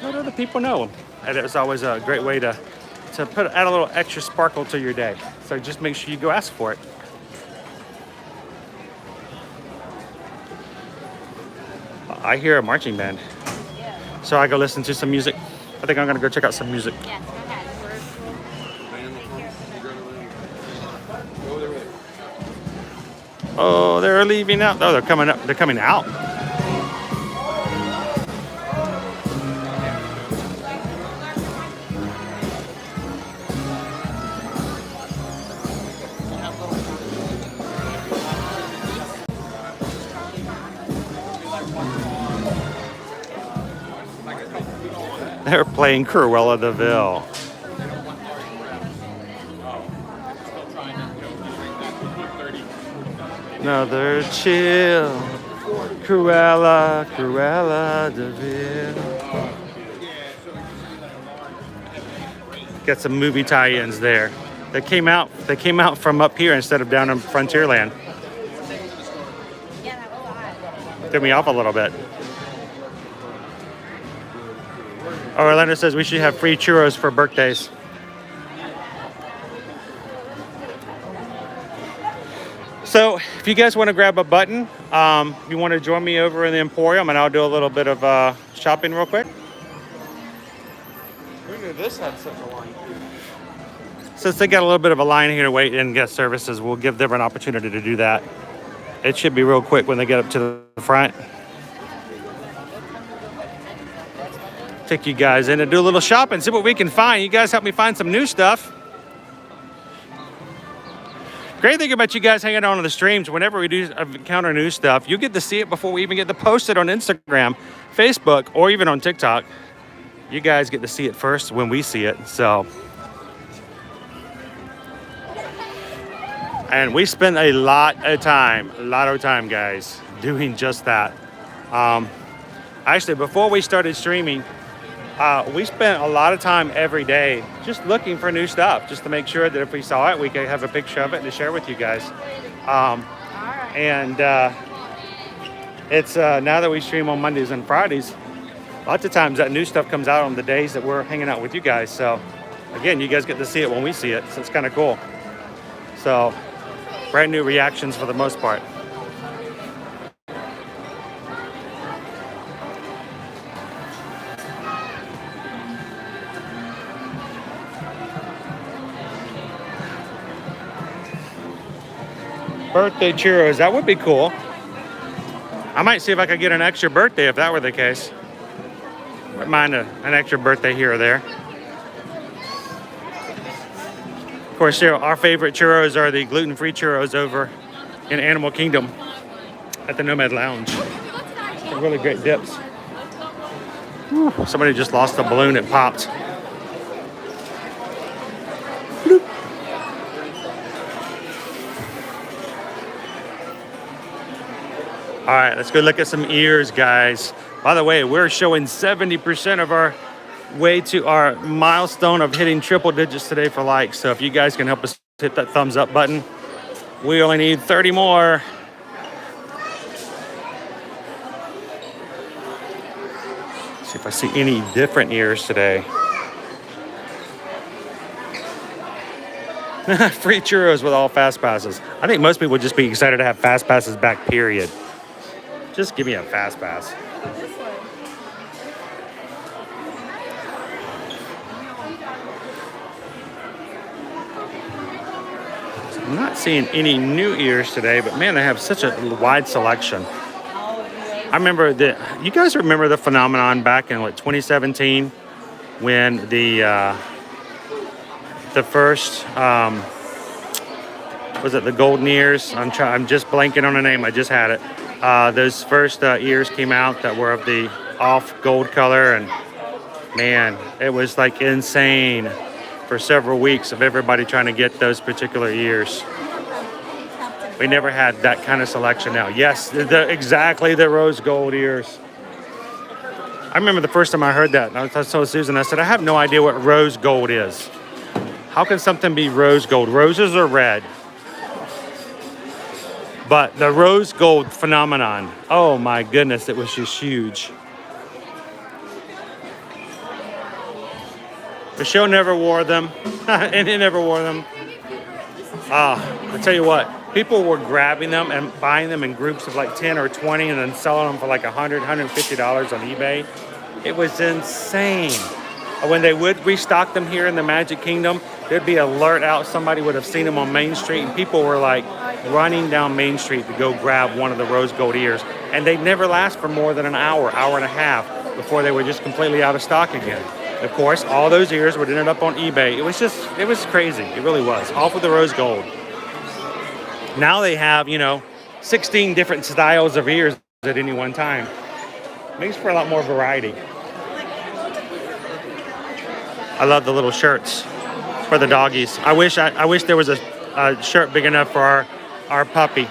let other people know. And it's always a great way to add a little extra sparkle to your day. So just make sure you go ask for it. I hear a marching band. So I go listen to some music. I think I'm gonna go check out some music. Yes, go ahead. Oh, they're leaving out. Oh, they're coming up. They're coming out. They're playing Cruella de Vil. Another chill, Cruella, Cruella de Vil. Got some movie tie-ins there. They came out from up here instead of down in Frontierland. Threw me off a little bit. Oh, Orlando says we should have free churros for birthdays. So if you guys want to grab a button, you want to join me over in the Emporium and I'll do a little bit of shopping real quick. Who knew this had such a line? Since they got a little bit of a line here to wait in guest services, we'll give them an opportunity to do that. It should be real quick when they get up to the front. take you guys in and do a little shopping, see what we can find. You guys help me find some new stuff. Great thing about you guys hanging out on the streams, whenever we do encounter new stuff, you get to see it before we even get to post it on Instagram, Facebook, or even on TikTok. You guys get to see it first when we see it, so. And we spend a lot of time, guys, doing just that. Actually, before we started streaming, we spent a lot of time every day just looking for new stuff, just to make sure that if we saw it, we could have a picture of it and to share with you guys. It's now that we stream on Mondays and Fridays, lots of times that new stuff comes out on the days that we're hanging out with you guys. So again, you guys get to see it when we see it, so it's kind of cool. So brand new reactions for the most part. Birthday churros, that would be cool. I might see if I could get an extra birthday if that were the case. Wouldn't mind an extra birthday here or there. Of course, you know, our favorite churros are the gluten-free churros over in Animal Kingdom at the Nomad Lounge. They're really great dips. Whew, somebody just lost a balloon, it popped. All right, let's go look at some ears, guys. By the way, we're showing 70% of our way to our milestone of hitting triple digits today for likes. So if you guys can help us hit that thumbs up button, we only need 30 more. Let's see if I see any different ears today. Free churros with all fast passes. I think most people would just be excited to have fast passes back, period. Just give me a fast pass. I'm not seeing any new ears today, but man, they have such a wide selection. I remember you guys remember the phenomenon back in what, 2017 when the first was it the golden ears? I'm just blanking on the name. I just had it. Those first ears came out that were of the off gold color, and man, it was like insane for several weeks of everybody trying to get those particular ears. We never had that kind of selection now. Yes, exactly the rose gold ears. I remember the first time I heard that, I told Susan, I said, I have no idea what rose gold is. How can something be rose gold? Roses are red. But the rose gold phenomenon, oh my goodness, it was just huge. Michelle never wore them, and he never wore them. I tell you what, people were grabbing them and buying them in groups of like 10 or 20 and then selling them for like $100, $150 on eBay. It was insane. When they would restock them here in the Magic Kingdom, there'd be an alert out. Somebody would have seen them on Main Street, and people were like running down Main Street to go grab one of the rose gold ears. And they'd never last for more than an hour, hour and a half before they were just completely out of stock again. Of course, all those ears would end up on eBay. It was crazy. It really was. All for the rose gold. Now they have, 16 different styles of ears at any one time. Makes for a lot more variety. I love the little shirts for the doggies. I wish there was a shirt big enough for our puppy.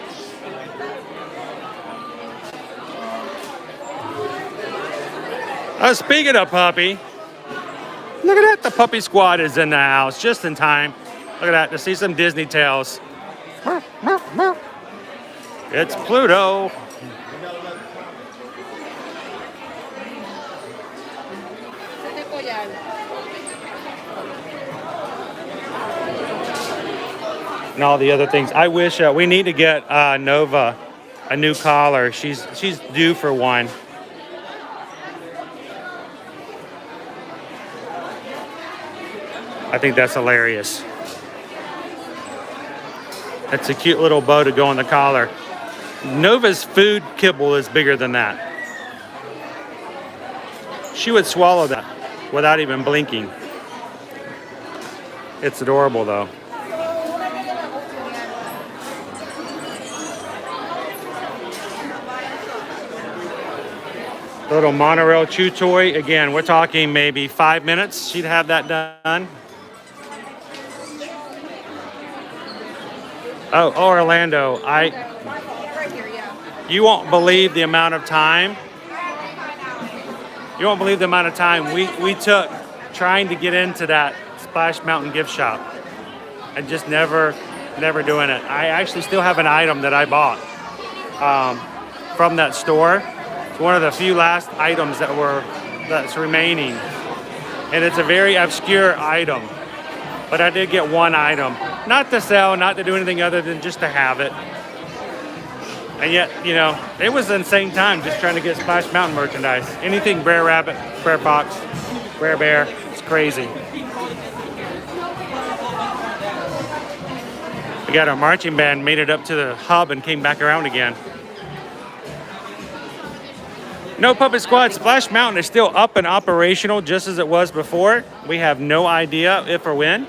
Speaking of puppy, look at that. The puppy squad is in the house just in time. Look at that, to see some Disney tales. It's Pluto. And all the other things. I wish we need to get Nova a new collar. She's due for one. I think that's hilarious. That's a cute little bow to go on the collar. Nova's food kibble is bigger than that. She would swallow that without even blinking. It's adorable though. The little monorail chew toy. Again, we're talking maybe 5 minutes. She'd have that done. Oh, Orlando. You won't believe the amount of time. You won't believe the amount of time we took trying to get into that Splash Mountain gift shop and just never doing it. I actually still have an item that I bought from that store. It's one of the few last items that's remaining, and it's a very obscure item. But I did get one item, not to sell, not to do anything other than just to have it. And yet, you know, it was an insane time just trying to get Splash Mountain merchandise. Anything Brer Rabbit, Brer Fox, Brer Bear, it's crazy. We got our marching band, made it up to the hub and came back around again. No Puppet Squad, Splash Mountain is still up and operational just as it was before. We have no idea if or when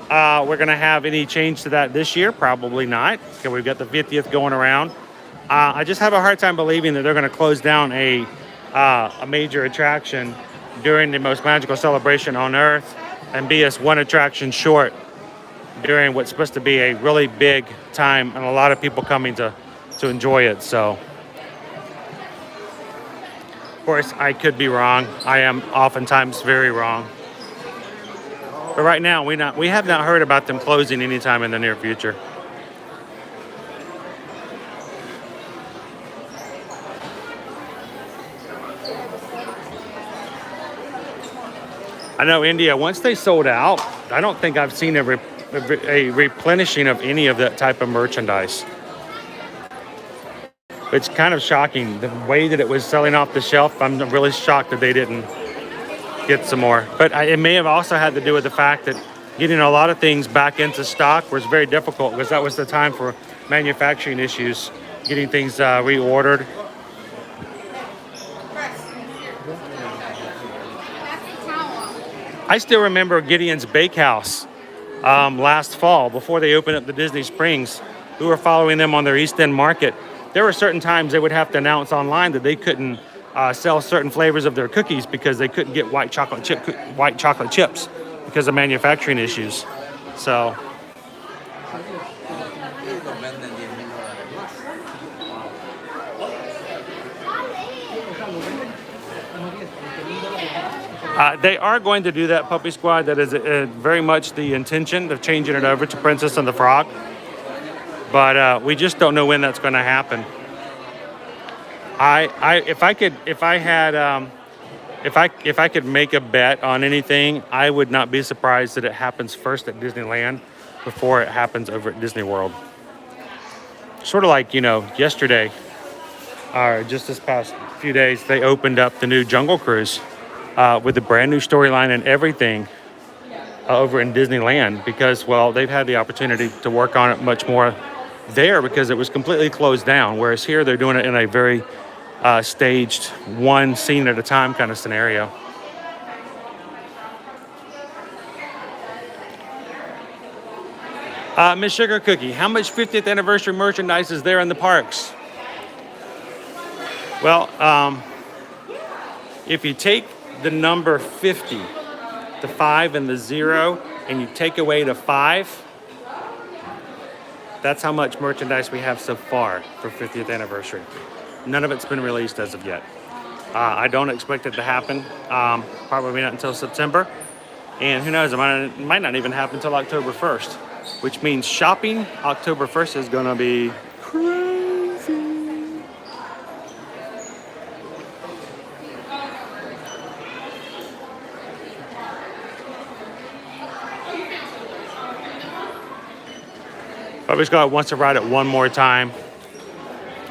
we're gonna have any change to that this year. Probably not, because we've got the 50th going around. I just have a hard time believing that they're gonna close down a major attraction during the most magical celebration on Earth and be us one attraction short during what's supposed to be a really big time and a lot of people coming to enjoy it. So, of course, I could be wrong. I am oftentimes very wrong. But right now, we have not heard about them closing anytime in the near future. I know India, once they sold out, I don't think I've seen a replenishing of any of that type of merchandise. It's kind of shocking the way that it was selling off the shelf. I'm really shocked that they didn't get some more. But it may have also had to do with the fact that getting a lot of things back into stock was very difficult because that was the time for manufacturing issues, getting things reordered. I still remember Gideon's Bakehouse last fall before they opened up the Disney Springs. We were following them on their East End market. There were certain times they would have to announce online that they couldn't sell certain flavors of their cookies because they couldn't get white chocolate chips because of manufacturing issues. So they are going to do that, Puppy Squad. That is very much the intention of changing it over to Princess and the Frog. But we just don't know when that's going to happen. If I could make a bet on anything, I would not be surprised that it happens first at Disneyland before it happens over at Disney World. Sort of like, you know, yesterday, or just this past few days, they opened up the new Jungle Cruise with a brand new storyline and everything over in Disneyland because, well, they've had the opportunity to work on it much more there because it was completely closed down, whereas here they're doing it in a very staged, one scene at a time kind of scenario. Miss Sugar Cookie, how much 50th anniversary merchandise is there in the parks? Well, if you take the number 50, the 5 and the 0, and you take away the 5, that's how much merchandise we have so far for 50th anniversary. None of it's been released as of yet. I don't expect it to happen, probably not until September. And who knows, it might not even happen until October 1st, which means shopping October 1st is gonna be crazy. Puppy Squad wants to ride it one more time.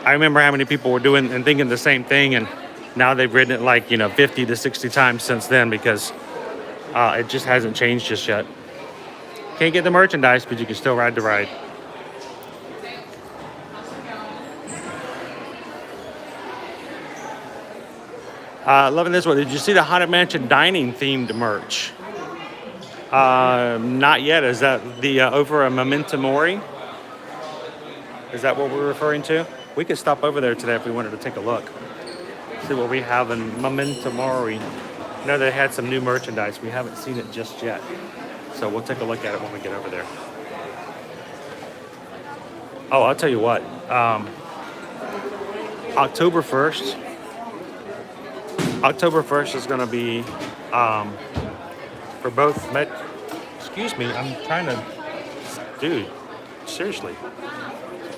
I remember how many people were doing and thinking the same thing, and now they've ridden it like, 50 to 60 times since then because it just hasn't changed just yet. Can't get the merchandise, but you can still ride the ride. Loving this one. Did you see the Haunted Mansion dining themed merch? Not yet. Is that the over a Memento Mori? Is that what we're referring to? We could stop over there today if we wanted to take a look. See what we have in Memento Mori. I know they had some new merchandise. We haven't seen it just yet. So we'll take a look at it when we get over there. Oh, I'll tell you what. October 1st. October 1st is going to be for both excuse me, I'm trying to, dude, seriously,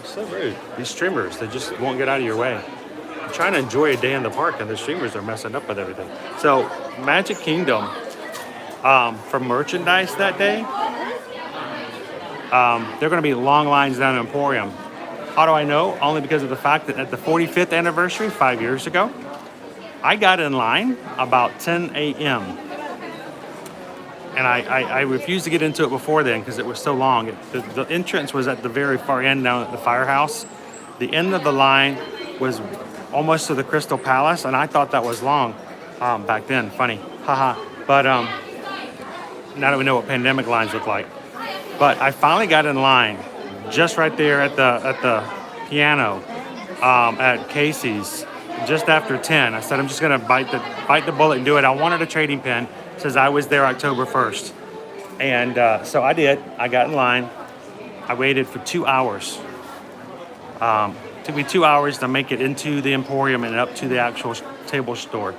so rude. These streamers, they just won't get out of your way. I'm trying to enjoy a day in the park and the streamers are messing up with everything. So Magic Kingdom, for merchandise that day, there are going to be long lines down in Emporium. How do I know? Only because of the fact that at the 45th anniversary, 5 years ago, I got in line about 10 a.m. And I refused to get into it before then because it was so long. The entrance was at the very far end down at the firehouse. The end of the line was almost to the Crystal Palace, and I thought that was long back then. Funny, haha. But now that we know what pandemic lines look like. But I finally got in line just right there at the piano at Casey's just after 10. I said I'm just gonna bite the bullet and do it. I wanted a trading pin. Says I was there October 1st. And so I did. I got in line. I waited for 2 hours. Took me 2 hours to make it into the Emporium and up to the actual table store.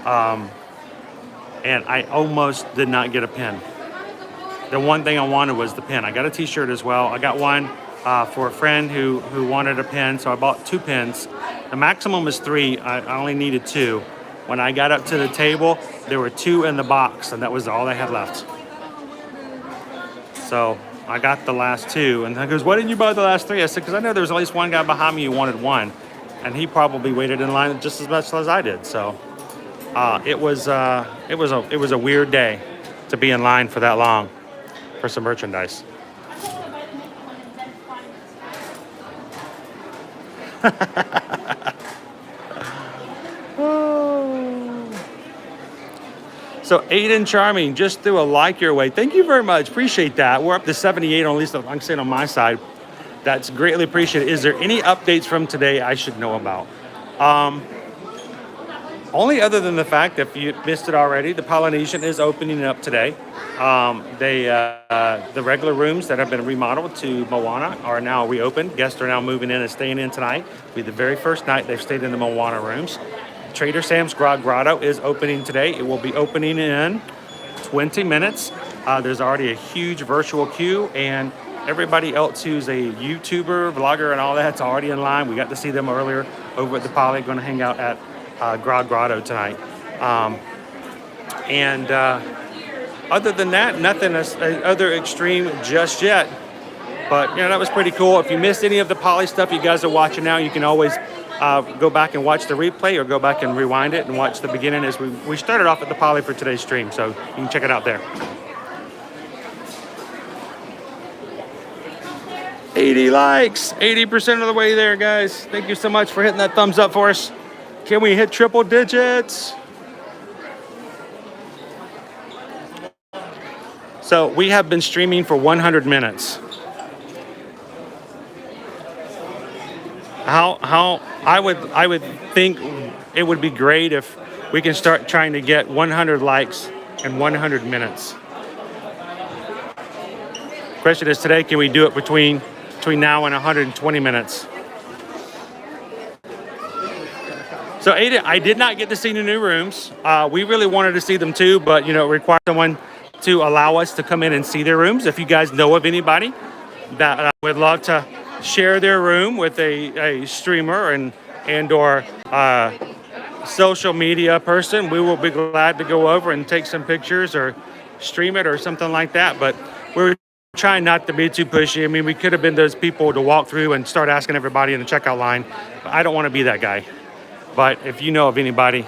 And I almost did not get a pin. The one thing I wanted was the pin. I got a t-shirt as well. I got one for a friend who wanted a pin, so I bought 2 pins. The maximum is 3. I only needed 2. When I got up to the table, there were 2 in the box, and that was all they had left. So I got the last 2, and he goes, "Why didn't you buy the last 3?" I said, "Because I know there was at least one guy behind me who wanted one, and he probably waited in line just as much as I did." So it was a weird day to be in line for that long for some merchandise. So Aiden Charming just threw a like your way. Thank you very much. Appreciate that. We're up to 78, at least I'm saying on my side. That's greatly appreciated. Is there any updates from today I should know about? Only other than the fact, if you missed it already, the Polynesian is opening up today. The regular rooms that have been remodeled to Moana are now reopened. Guests are now moving in and staying in tonight. It'll be the very first night they've stayed in the Moana rooms. Trader Sam's Grotto is opening today. It will be opening in 20 minutes. There's already a huge virtual queue, and everybody else who's a YouTuber, vlogger, and all that's already in line. We got to see them earlier over at the Poly. Going to hang out at Grotto tonight. Other than that, nothing other extreme just yet. But that was pretty cool. If you missed any of the Poly stuff you guys are watching now, you can always go back and watch the replay, or go back and rewind it and watch the beginning as we started off at the Poly for today's stream, so you can check it out there. 80 likes, 80% of the way there, guys. Thank you so much for hitting that thumbs up for us. Can we hit triple digits? So we have been streaming for 100 minutes. How I would think it would be great if we can start trying to get 100 likes in 100 minutes. Question is today, can we do it between now and 120 minutes? So I did not get to see the new rooms. We really wanted to see them too, but it requires someone to allow us to come in and see their rooms. If you guys know of anybody that would love to share their room with a streamer and or social media person, we will be glad to go over and take some pictures or stream it or something like that. But we're trying not to be too pushy. I mean, we could have been those people to walk through and start asking everybody in the checkout line. But I don't want to be that guy. But if you know of anybody,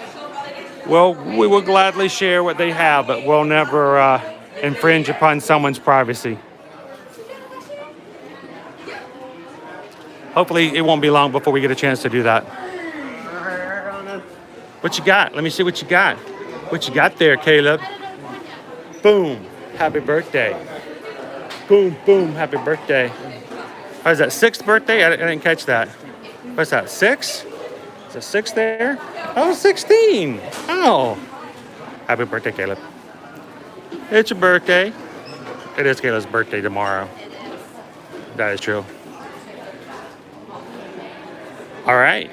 well, we will gladly share what they have, but we'll never infringe upon someone's privacy. Hopefully it won't be long before we get a chance to do that. What you got? Let me see what you got. What you got there, Caleb? Boom. Happy birthday. Boom, boom. Happy birthday. What is that, 6th birthday? I didn't catch that. What's that, 6? Is it 6 there? Oh, 16. Oh. Happy birthday, Caleb. It's your birthday. It is Caleb's birthday tomorrow. That is true. All right.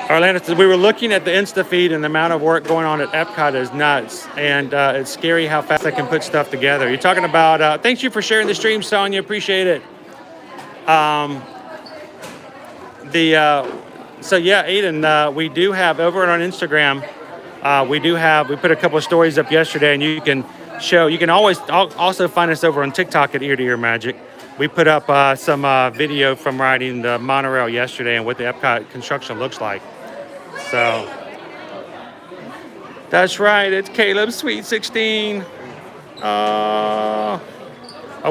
Orlando, we were looking at the Insta feed, and the amount of work going on at Epcot is nuts. And it's scary how fast I can put stuff together. You're talking about, thanks you for sharing the stream, Sonia. Appreciate it. So yeah, Aiden, we do have over on Instagram, we put a couple of stories up yesterday, and you can always also find us over on TikTok at Ear to Ear Magic. We put up some video from riding the monorail yesterday and what the Epcot construction looks like. So that's right, it's Caleb's Sweet 16. Oh,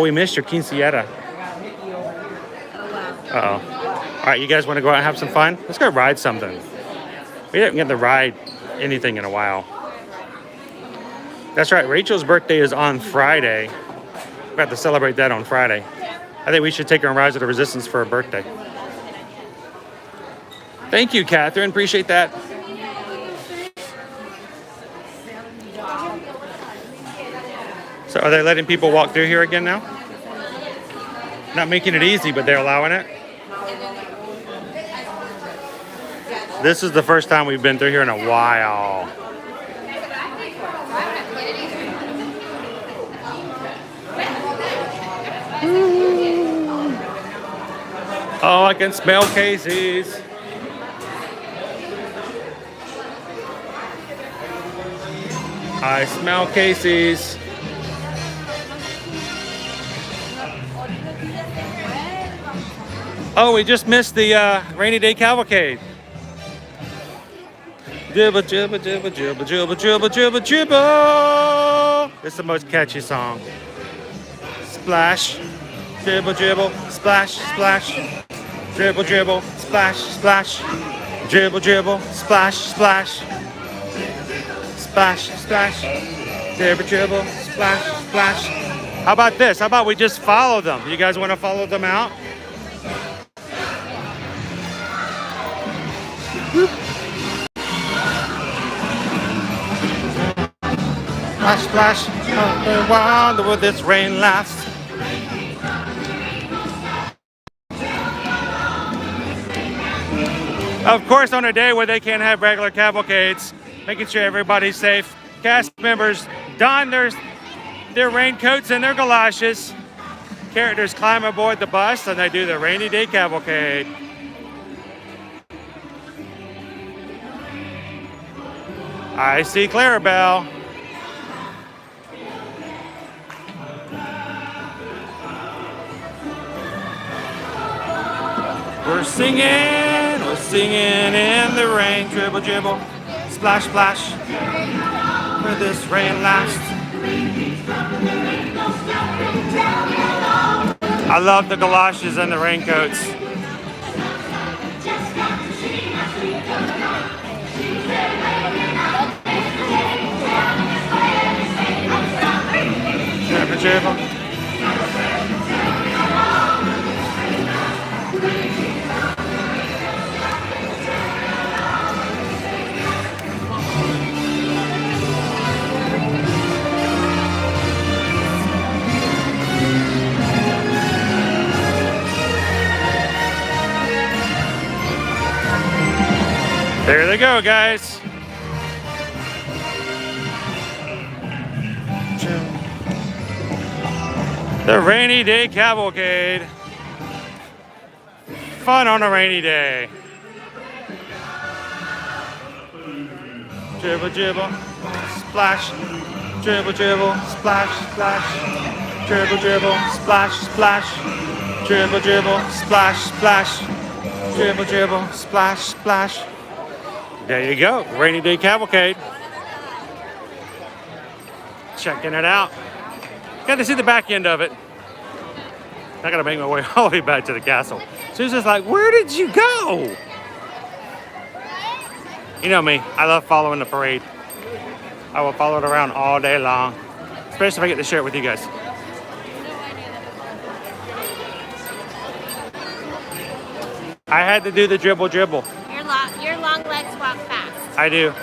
we missed your quinceañera. Uh-oh. All right, you guys want to go out and have some fun? Let's go ride something. We didn't get to ride anything in a while. That's right, Rachel's birthday is on Friday. We have to celebrate that on Friday. I think we should take her on Rise of the Resistance for her birthday. Thank you, Catherine. Appreciate that. So are they letting people walk through here again now? Not making it easy, but they're allowing it. This is the first time we've been through here in a while. Oh, I can smell Casey's. I smell Casey's. Oh, we just missed the rainy day cavalcade. Jibba, jibba, jibba, jibba, jibba, jibba, jibba, jibba. It's the most catchy song. Splash, dribble, dribble, splash, splash. Dribble, dribble, splash, splash. Dribble, dribble, splash, splash. Splash, splash. Dribble, dribble, splash, splash. How about this? How about we just follow them? You guys want to follow them out? Splash, splash, oh, wonder will this rain last? Of course, on a day where they can't have regular cavalcades, making sure everybody's safe, cast members don their raincoats and their galoshes. Characters climb aboard the bus and they do the rainy day cavalcade. I see Clarabelle. We're singing in the rain. Dribble, dribble, splash, splash. Will this rain last? I love the galoshes and the raincoats. Dribble, dribble. There they go, guys. The rainy day cavalcade. Fun on a rainy day. Dribble, dribble, splash. Dribble, dribble, splash, splash. Dribble, dribble, splash, splash. Dribble, dribble, splash, splash. Dribble, dribble, splash, splash. There you go, rainy day cavalcade. Checking it out. Got to see the back end of it. I gotta make my way all the way back to the castle. Susan's like, where did you go? You know me, I love following the parade. I will follow it around all day long, especially if I get to share it with you guys. I had to do the dribble. Your long legs walk fast. I do.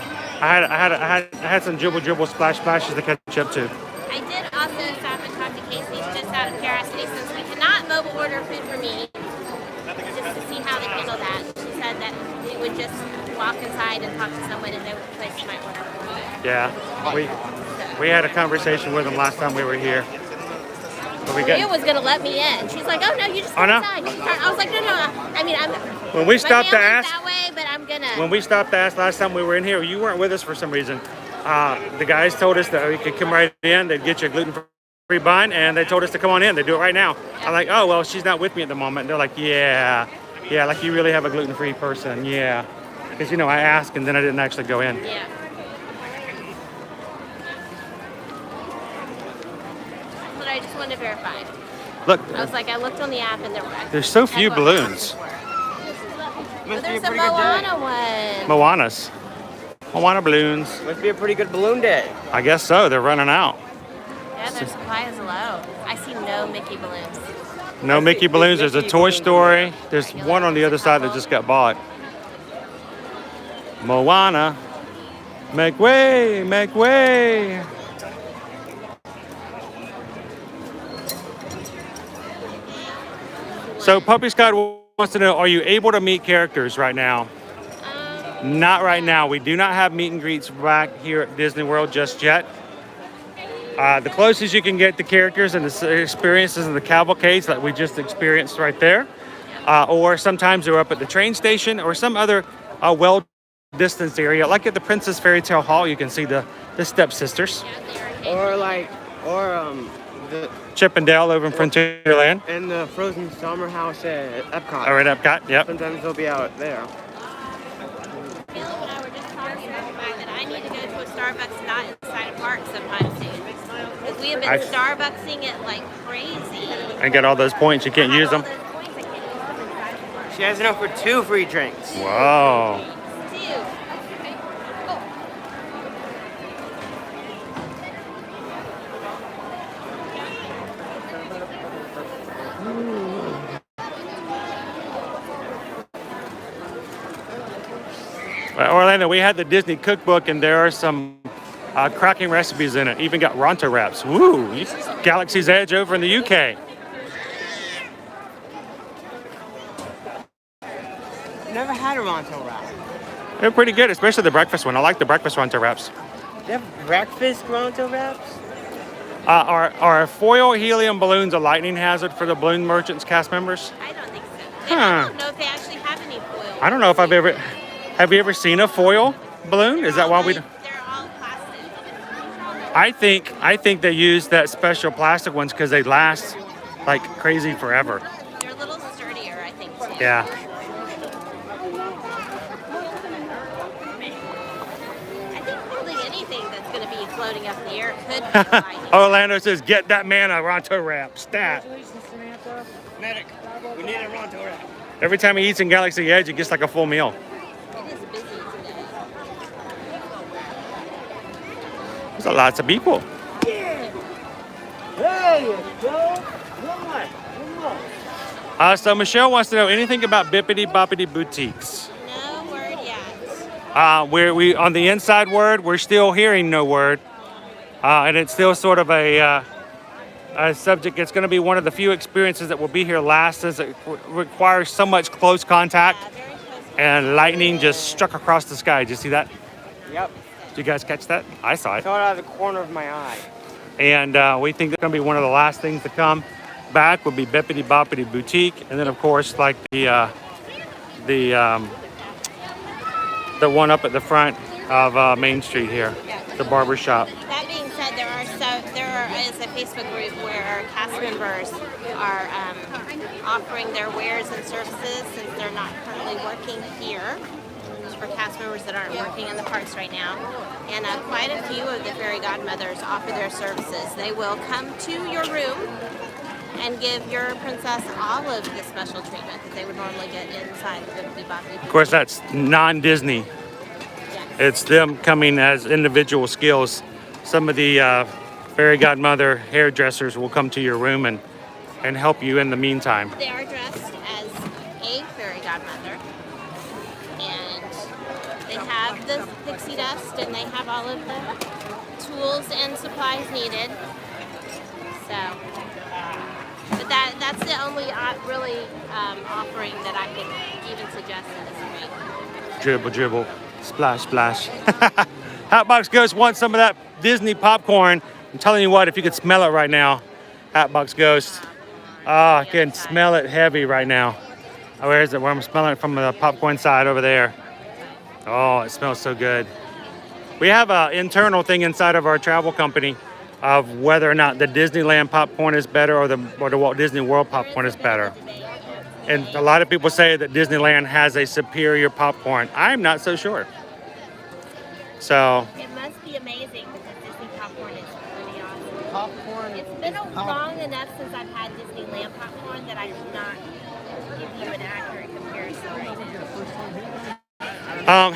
I had some dribble splashes to catch up to. I did also stop and talk to Casey just out of curiosity, since we cannot mobile order food for me, just to see how they handle that. She said that we would just walk inside and talk to someone and they would place my order for me. Yeah, we had a conversation with them last time we were here. But Maria was gonna let me in. She's like, "Oh no, you just go inside." I was like, "No. I mean, when we stopped to my ask family's that way, but I'm gonna." When we stopped to ask last time we were in here, you weren't with us for some reason. The guys told us that we could come right in. They'd get you a gluten-free bun, and they told us to come on in. They do it right now. I'm like, "Oh well, she's not with me at the moment." And they're like, "Yeah, like you really have a gluten-free person, yeah." Because you know, I asked and then I didn't actually go in. Yeah. But I just wanted to verify. Look, I was like, I looked on the app and there's so few balloons. But there's a Moana one. Moana balloons. Must be a pretty good balloon day. I guess so. They're running out. Yeah, their supply is low. I see no Mickey balloons. No Mickey balloons. There's a Toy Story. There's one on the other side that just got bought. Moana. Make way, make way. So Puppy Scott wants to know, are you able to meet characters right now? Not right now. We do not have meet and greets back here at Disney World just yet. The closest you can get to characters and the experiences and the cavalcades that we just experienced right there. Or sometimes they're up at the train station or some other well-distanced area. Like at the Princess Fairy Tale Hall, you can see the stepsisters. Or the Chip and Dale over in Frontierland. and the Frozen Summer House at Epcot. Or at Epcot, yep. Sometimes they'll be out there. Caleb and I were just talking about the fact that I need to go to a Starbucks not inside a park sometime soon. Because we have been Starbucksing it like crazy. And get all those points, you can't use them. She has enough for 2 free drinks. Wow. Orlando, we had the Disney cookbook and there are some cracking recipes in it. Even got Ronto wraps. Woo! Galaxy's Edge over in the UK. Never had a Ronto wrap. They're pretty good, especially the breakfast one. I like the breakfast Ronto wraps. They have breakfast Ronto wraps? Are foil helium balloons a lightning hazard for the balloon merchants cast members? I don't think so. I don't know if they actually have any foil. I don't know if I've ever... Have you ever seen a foil balloon? Is that why we... They're all plastic. I think they use that special plastic ones because they last like crazy forever. They're a little sturdier, I think, too. Yeah. I think holding anything that's going to be floating up in the air could be lightning. Orlando says, get that man a Ronto wrap. Stat. Medic, we need a Ronto wrap. Every time he eats in Galaxy Edge, he gets like a full meal. It is busy today. There's lots of people. There you go. Come on. So Michelle wants to know anything about Bippity Boppity Boutiques. No word yet. We on the inside word, we're still hearing no word. And it's still sort of a subject. It's going to be one of the few experiences that will be here last, as it requires so much close contact. And lightning just struck across the sky. Did you see that? Yep. Did you guys catch that? I saw it. Saw it out of the corner of my eye. And we think that's going to be one of the last things to come back would be Bippity Boppity Boutique. And then, of course, like the one up at the front of Main Street here, the barber shop. That being said, there is a Facebook group where cast members are offering their wares and services since they're not currently working here. It's for cast members that aren't working in the parks right now. And quite a few of the fairy godmothers offer their services. They will come to your room and give your princess all of the special treatment that they would normally get inside the Bibbidi Bobbidi Of course, that's non-Disney. Yes. It's them coming as individual skills. Some of the fairy godmother hairdressers will come to your room and help you in the meantime. They are dressed as a fairy godmother, and they have the pixie dust, and they have all of the tools and supplies needed. So, but that's the only really offering that I could even suggest at this point. Dribble, dribble, splash, splash. Hatbox Ghost wants some of that Disney popcorn. I'm telling you what, if you could smell it right now, Hatbox Ghost. Oh, I can smell it heavy right now. Oh, where is it? Where I'm smelling it from the popcorn side over there. Oh, it smells so good. We have an internal thing inside of our travel company of whether or not the Disneyland popcorn is better or the Walt Disney World popcorn is better. And a lot of people say that Disneyland has a superior popcorn. I'm not so sure. So It must be amazing because Disney popcorn is really awesome. Popcorn. It's been long enough since I've had Disneyland popcorn that I could not give you an accurate comparison right now.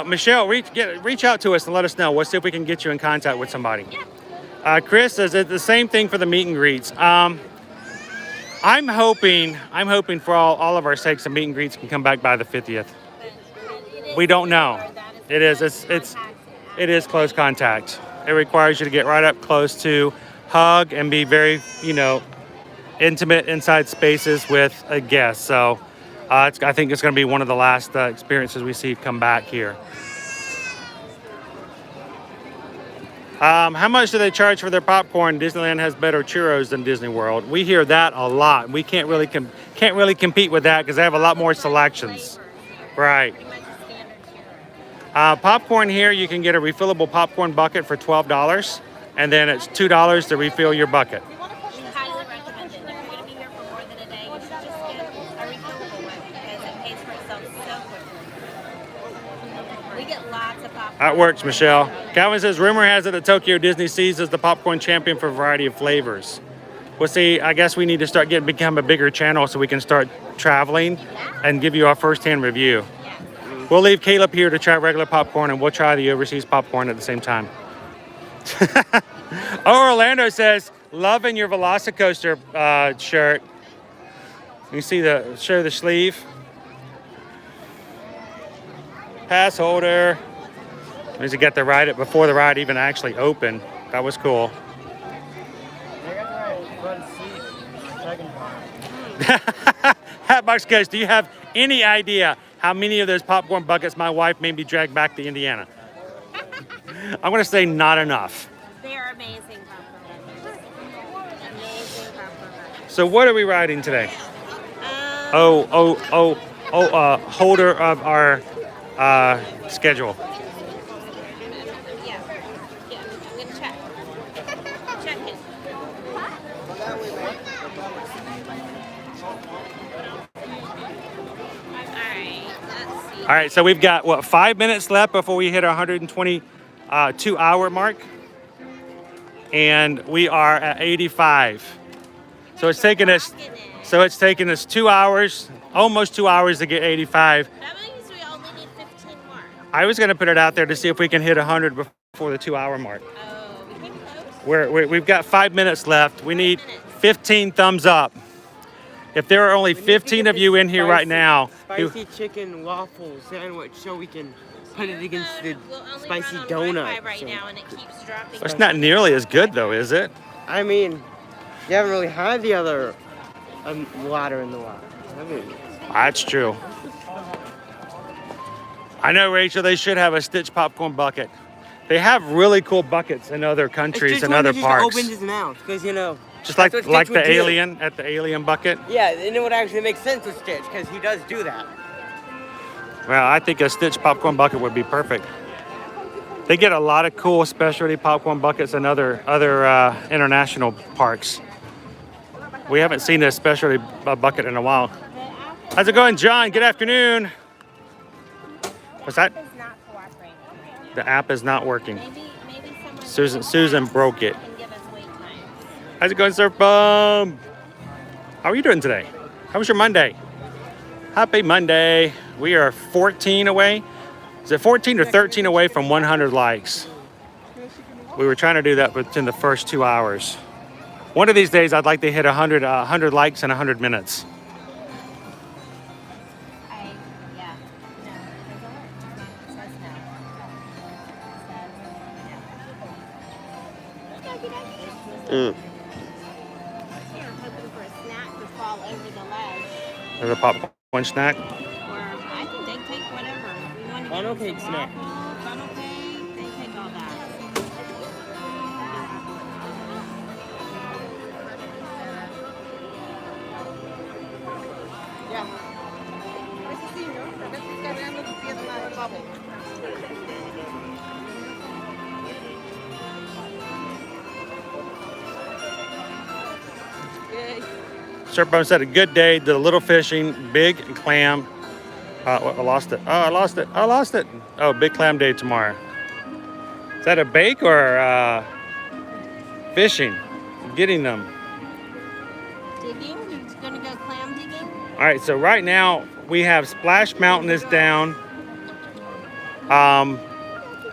Michelle, reach out to us and let us know. We'll see if we can get you in contact with somebody. Chris says it's the same thing for the meet and greets. I'm hoping for all of our sakes, the meet and greets can come back by the 50th. We don't know. It is close contact. It requires you to get right up close to hug and be very, intimate inside spaces with a guest. So I think it's going to be one of the last experiences we see come back here. How much do they charge for their popcorn? Disneyland has better churros than Disney World. We hear that a lot. We can't really compete with that because they have a lot more selections. Right. Popcorn here, you can get a refillable popcorn bucket for $12, and then it's $2 to refill your bucket. We highly recommend it. If you're going to be here for more than a day, you should just get a refillable one because it pays for itself so quickly. We get lots of popcorn. That works, Michelle. Calvin says, rumor has it that Tokyo Disney sees as the popcorn champion for a variety of flavors. Well, see, I guess we need to become a bigger channel so we can start traveling and give you our first-hand review. We'll leave Caleb here to try regular popcorn, and we'll try the overseas popcorn at the same time. Orlando says, loving your Velocicoaster shirt. You see show the sleeve. Pass holder. Means you get to ride it before the ride even actually opened. That was cool. Hatbox Ghost, do you have any idea how many of those popcorn buckets my wife made me drag back to Indiana? I'm going to say not enough. They're amazing popcorn. Amazing popcorn. So what are we riding today? Holder of our schedule. Yeah, good check. Check it. All right, so we've got, 5 minutes left before we hit our 122-hour mark. And we are at 85. So it's taken us 2 hours, almost 2 hours to get 85. That means we only need 15 more. I was going to put it out there to see if we can hit 100 before the 2 hour mark. Oh, we came close. We've got 5 minutes left. We need 15 thumbs up. If there are only 15 of you in here right now. Spicy chicken waffle sandwich so we can put it against the We'll only spicy run on donut. Wi-Fi right now, and it keeps dropping. It's not nearly as good though, is it? I mean, you haven't really had the other water in the water. I mean, That's true. I know, Rachel, they should have a Stitch popcorn bucket. They have really cool buckets in other countries and other parks. Just opens his mouth because Just like that's what Stitch the would do. alien at the alien bucket. Yeah, and it would actually make sense with Stitch because he does do that. Well, I think a Stitch popcorn bucket would be perfect. They get a lot of cool specialty popcorn buckets in other international parks. We haven't seen a specialty bucket in a while. How's it going, John? Good afternoon. What's that? It's not cooperating right now. The app is not working. Maybe someone Susan broke it. can give us wait time. How's it going, Surf Bum? How are you doing today? How was your Monday? Happy Monday. We are 14 away. Is it 14 or 13 away from 100 likes? We were trying to do that within the first 2 hours. One of these days, I'd like to hit 100 likes in 100 minutes. Mm. There's a popcorn snack. Or I think they take whatever. We want to Funnel cake snack. Funnel cake, they take all that. Surf Bum said a good day, did a little fishing, big clam. I lost it. Oh, I lost it. I lost it. Oh, big clam day tomorrow. Is that a bake or fishing? Getting them. Digging? You gonna go clam digging? All right, so right now we have Splash Mountain is down.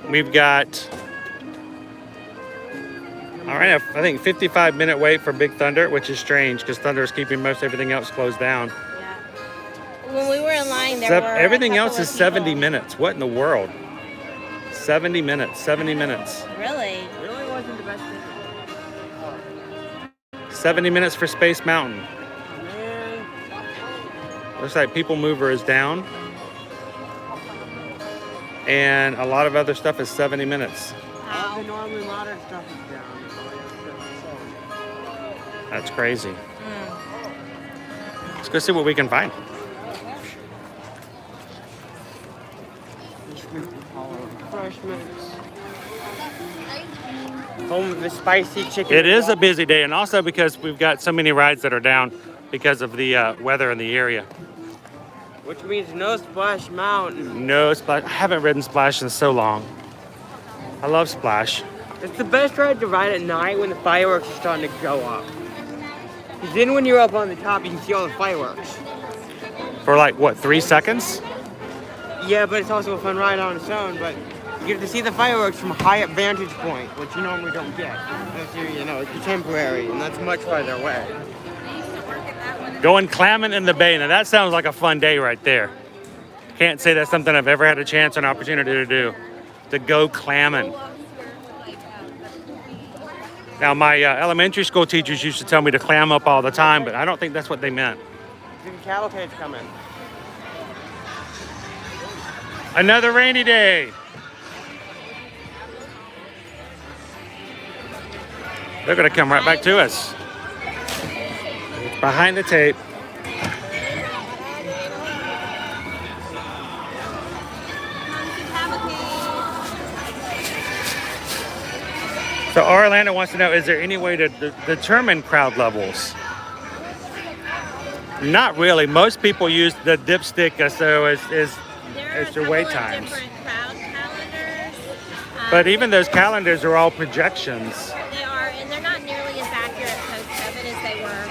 We've got, all right, I think 55-minute wait for Big Thunder, which is strange because Thunder is keeping most everything else closed down. Yeah. When we were in line, there were everything a else couple is of 70 people. minutes. What in the world? 70 minutes, 70 minutes. Really? Really wasn't the best thing. 70 minutes for Space Mountain. Man. Looks like People Mover is down. And a lot of other stuff is 70 minutes. All the normally modern stuff is down. That's crazy. Let's go see what we can find. Fresh mints. Home with the spicy chicken. It is a busy day, and also because we've got so many rides that are down because of the weather in the area. Which means no Splash Mountain. No Splash. I haven't ridden Splash in so long. I love Splash. It's the best ride to ride at night when the fireworks are starting to go up. Because then when you're up on the top, you can see all the fireworks. For like, what, 3 seconds? Yeah, but it's also a fun ride on its own, but you get to see the fireworks from a high up vantage point, which you normally don't get. Unless you're, it's contemporary, and that's much farther away. Going clamming in the bay. Now that sounds like a fun day right there. Can't say that's something I've ever had a chance or an opportunity to do. To go clamming. Now my elementary school teachers used to tell me to clam up all the time, but I don't think that's what they meant. The cavalcade's coming. Another rainy day. They're gonna come right back to us. It's behind the tape. So Orlando wants to know, is there any way to determine crowd levels? Not really. Most people use the dipstick as their wait times. Crowd calendars. But even those calendars are all projections. They are, and they're not nearly as accurate post-COVID as they were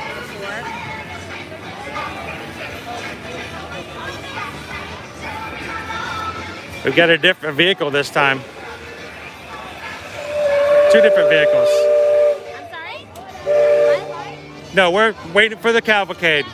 before. We've got a different vehicle this time. 2 different vehicles. I'm sorry? What? No, we're waiting for the cavalcade.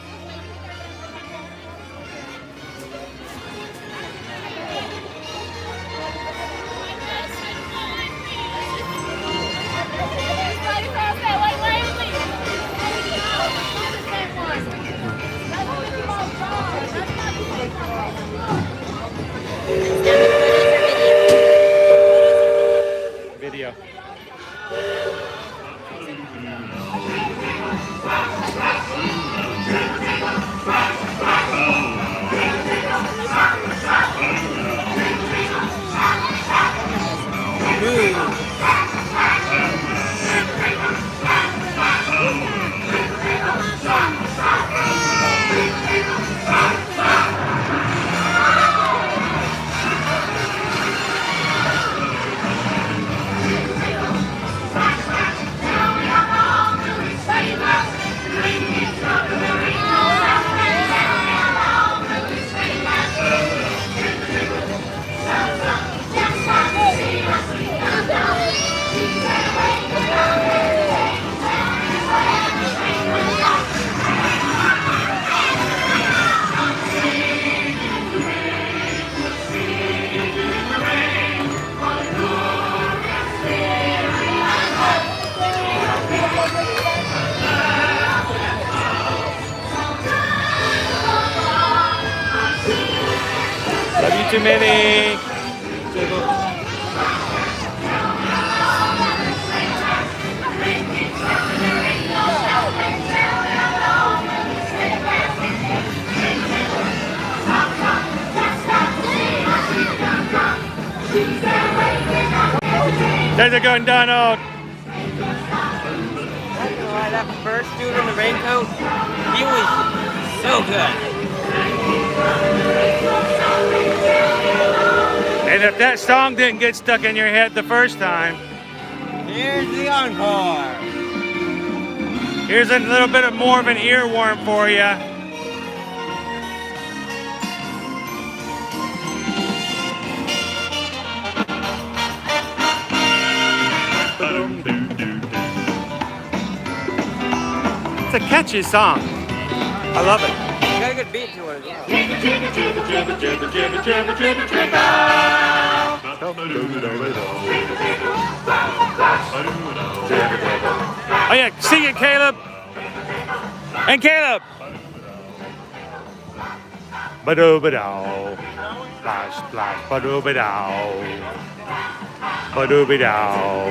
Video. too many. There's a good Donald. That first dude in the raincoat, he was so good. And if that song didn't get stuck in your head the first time, Here's the encore. here's a little bit of more of an earworm for you. It's a catchy song. I love it. You got a good beat to it as Oh yeah, sing it, Caleb. And Caleb. Ba-do-ba-dow. Splash, splash, ba-do-ba-dow. Ba-do-ba-dow.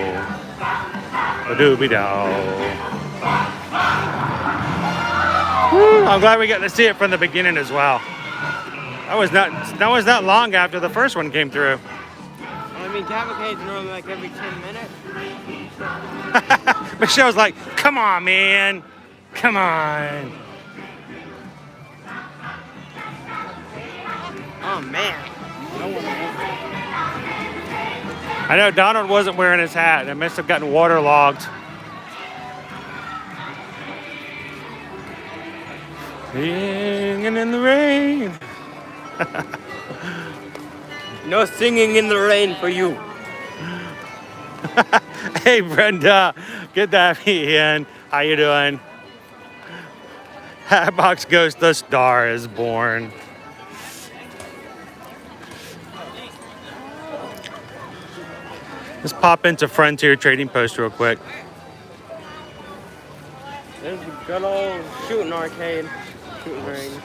Ba-do-ba-dow. I'm glad we got to see it from the beginning as well. That was not long after the first one came through. I mean, cavalcade's normally like every 10 minutes. Michelle's like, come on, man. Come on. Oh, man. I know Donald wasn't wearing his hat. It must have gotten waterlogged. Singing in the rain. No singing in the rain for you. Hey, Brenda. Good to have you in. How you doing? Hatbox Ghost, the star is born. Let's pop into Frontier Trading Post real quick. There's a good old shooting arcade. Shooting range.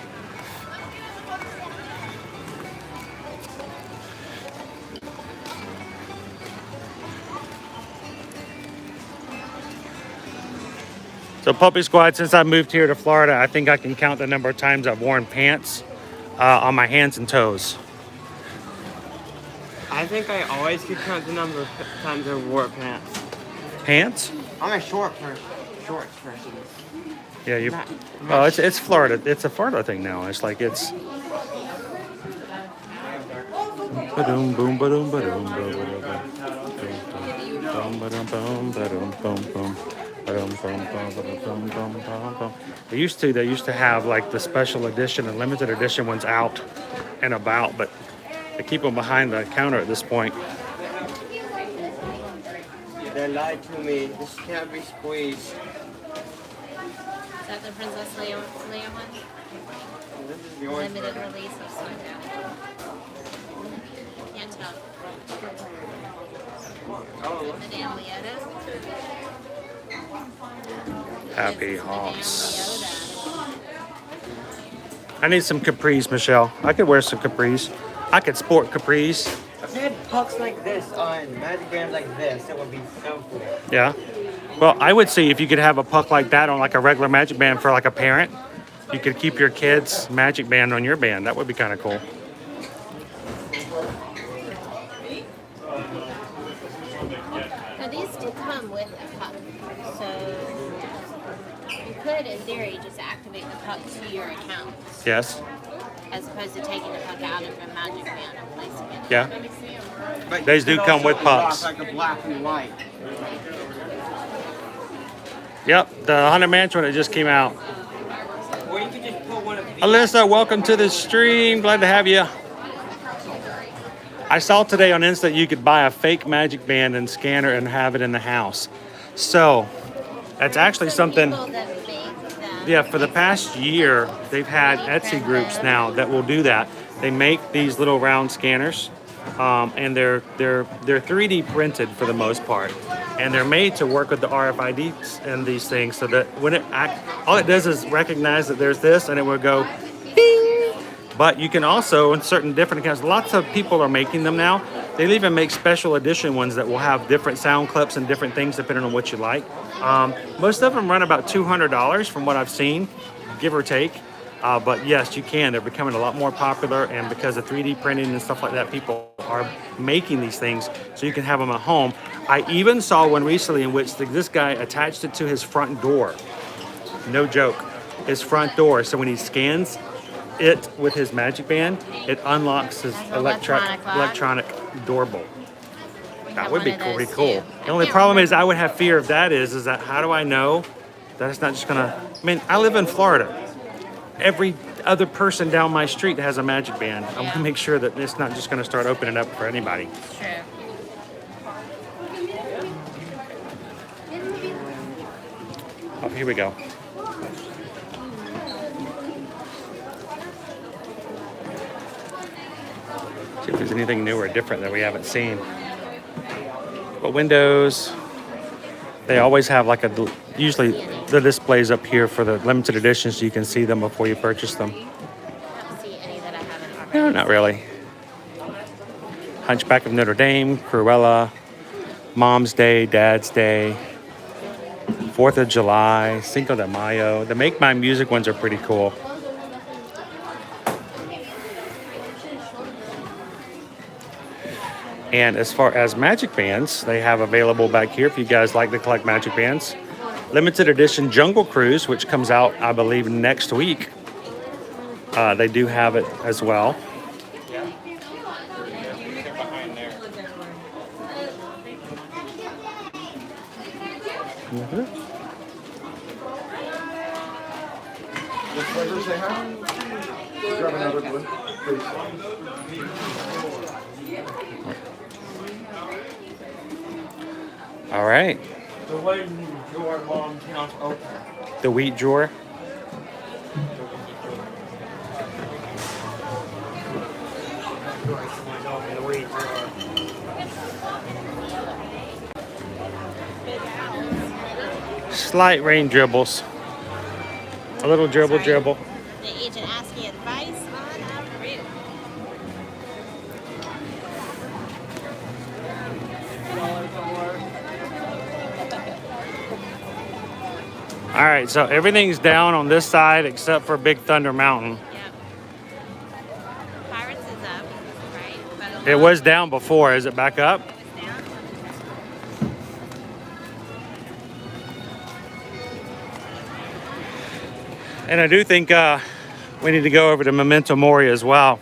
So Puppy Squad, since I moved here to Florida, I think I can count the number of times I've worn pants on my hands and toes. I think I always could count the number of times I wore pants. Pants? I'm a shorts person. Yeah, you. Not- Oh, it's Florida. It's a Florida thing now. It's like it's. Ba-doom, boom, ba-doom, ba-doom, ba-doom, ba-doom, ba-doom, boom. They used to have like the special edition and limited edition ones out and about, but they keep them behind the counter at this point. They lied to me. This can't be squeezed. Is that the Princess Leia one? This is the orange Limited version. release of Smackdown. Can't tell. Oh, The damn Leota. Happy This is the damn Hops. Leota. I need some capris, Michelle. I could wear some capris. I could sport capris. If they had pucks like this on magic bands like this, it would be so cool. Yeah. Well, I would see if you could have a puck like that on like a regular magic band for like a parent. You could keep your kid's magic band on your band. That would be kind of cool. Now these do come with a puck, so you could, in theory, just activate the puck to your account, Yes. as opposed to taking the puck out of the magic band and placing it. Yeah. But These do it come also with comes off pucks. like a black and white. Yep. The Haunted Mansion one that just came out. Or you could just put one of these. Alyssa, welcome to the stream. Glad to have you. I saw today on Insta you could buy a fake magic band and scanner and have it in the house. So that's actually something. People that make them. Yeah, for the past year, they've had Etsy groups now that will do that. They make these little round scanners, and they're 3D printed for the most part, and they're made to work with the RFIDs and these things, so that when it all it does is recognize that there's this, and it will go, ding, But you can also, in certain different accounts, lots of people are making them now. They even make special edition ones that will have different sound clips and different things depending on what you like. Most of them run about $200 from what I've seen, give or take. But yes, you can. They're becoming a lot more popular, and because of 3D printing and stuff like that, people are making these things so you can have them at home. I even saw one recently in which this guy attached it to his front door. No joke. His front door. So when he scans it with his Magic Band, it unlocks his electronic doorbell. That would be pretty cool. The only problem is I would have fear of that is that how do I know that it's not just gonna, I mean, I live in Florida. Every other person down my street has a Magic Band. I want to make sure that it's not just gonna start opening up for anybody. True. Oh, here we go. See if there's anything new or different that we haven't seen. But windows, they always have like usually the displays up here for the limited editions so you can see them before you purchase them. I don't see any that I haven't already. No, not really. Hunchback of Notre Dame, Cruella, Mom's Day, Dad's Day, 4th of July, Cinco de Mayo. The Make My Music ones are pretty cool. And as far as Magic Bands, they have available back here if you guys like to collect Magic Bands. Limited edition Jungle Cruise, which comes out, I believe, next week. They do have it as well. Mm-hmm. What flavors they have? Grab another blue, please. All right. The way your mom counts open. The wheat drawer. Slight rain dribbles. A little dribble, Sorry. dribble. The agent asking advice on a roof. All right, so everything's down on this side except for Big Thunder Mountain. Yep. Pirates is up, right? But It was down before. Is it back up? It was down. And I do think we need to go over to Memento Mori as well.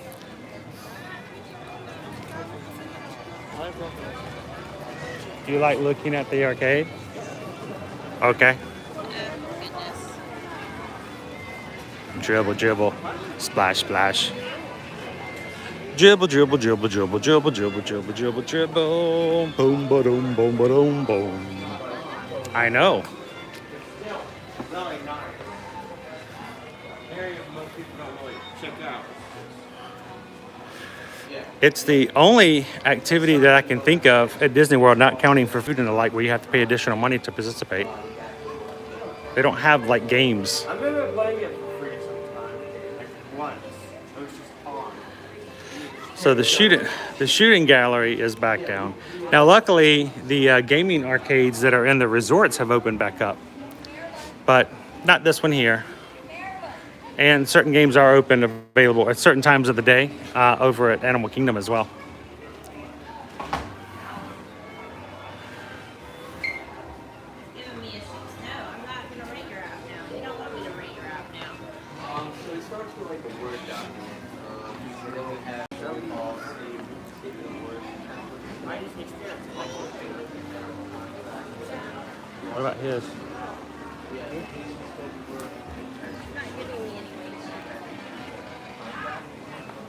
Do you like looking at the arcade? Okay. Oh, goodness. Dribble, dribble, splash, splash. Dribble, dribble, dribble, dribble, dribble, dribble, dribble, dribble, dribble. Boom, ba-doom, boom, ba-doom, boom. I know. It's the only activity that I can think of at Disney World, not counting for food and the like, where you have to pay additional money to participate. They don't have like games. I've been playing it for free sometime. Like once. It was just on. So the shooting gallery is back down. Now, luckily, the gaming arcades that are in the resorts have opened back up, but not this one here. And certain games are open, available at certain times of the day over at Animal Kingdom as well. Giving me issues. No, I'm not going to rate your app now. You don't want me to rate your app now. So it starts with like a Word document. So then we have some policy, Word. I just experience What about his? It's not giving me any rating.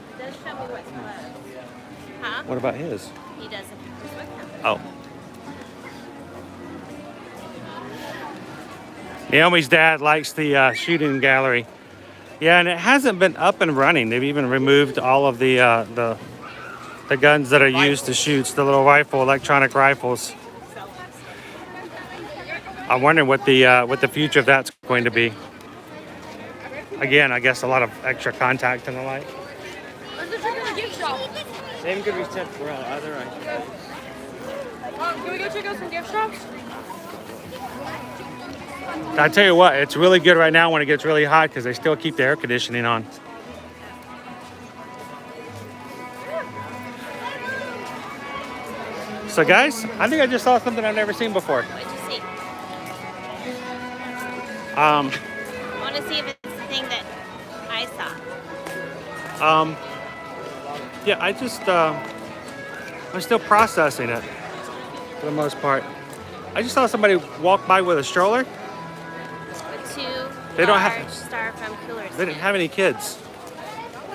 It does show me what's closed. Huh? What about his? He doesn't have his webcam. Oh. Naomi's dad likes the shooting gallery. Yeah, and it hasn't been up and running. They've even removed all of the guns that are used to shoot, the little electronic rifles. I'm wondering what the future of that's going to be. Again, I guess a lot of extra contact and the like. Same could be said for other items. Can we go check out some gift shops? I tell you what, it's really good right now when it gets really hot because they still keep the air conditioning on. So guys, I think I just saw something I've never seen before. What'd you see? Um, I want to see if it's the thing that I saw. Yeah, I'm still processing it for the most part. I just saw somebody walk by with a stroller. With two They don't have- large styrofoam coolers. They didn't have any kids.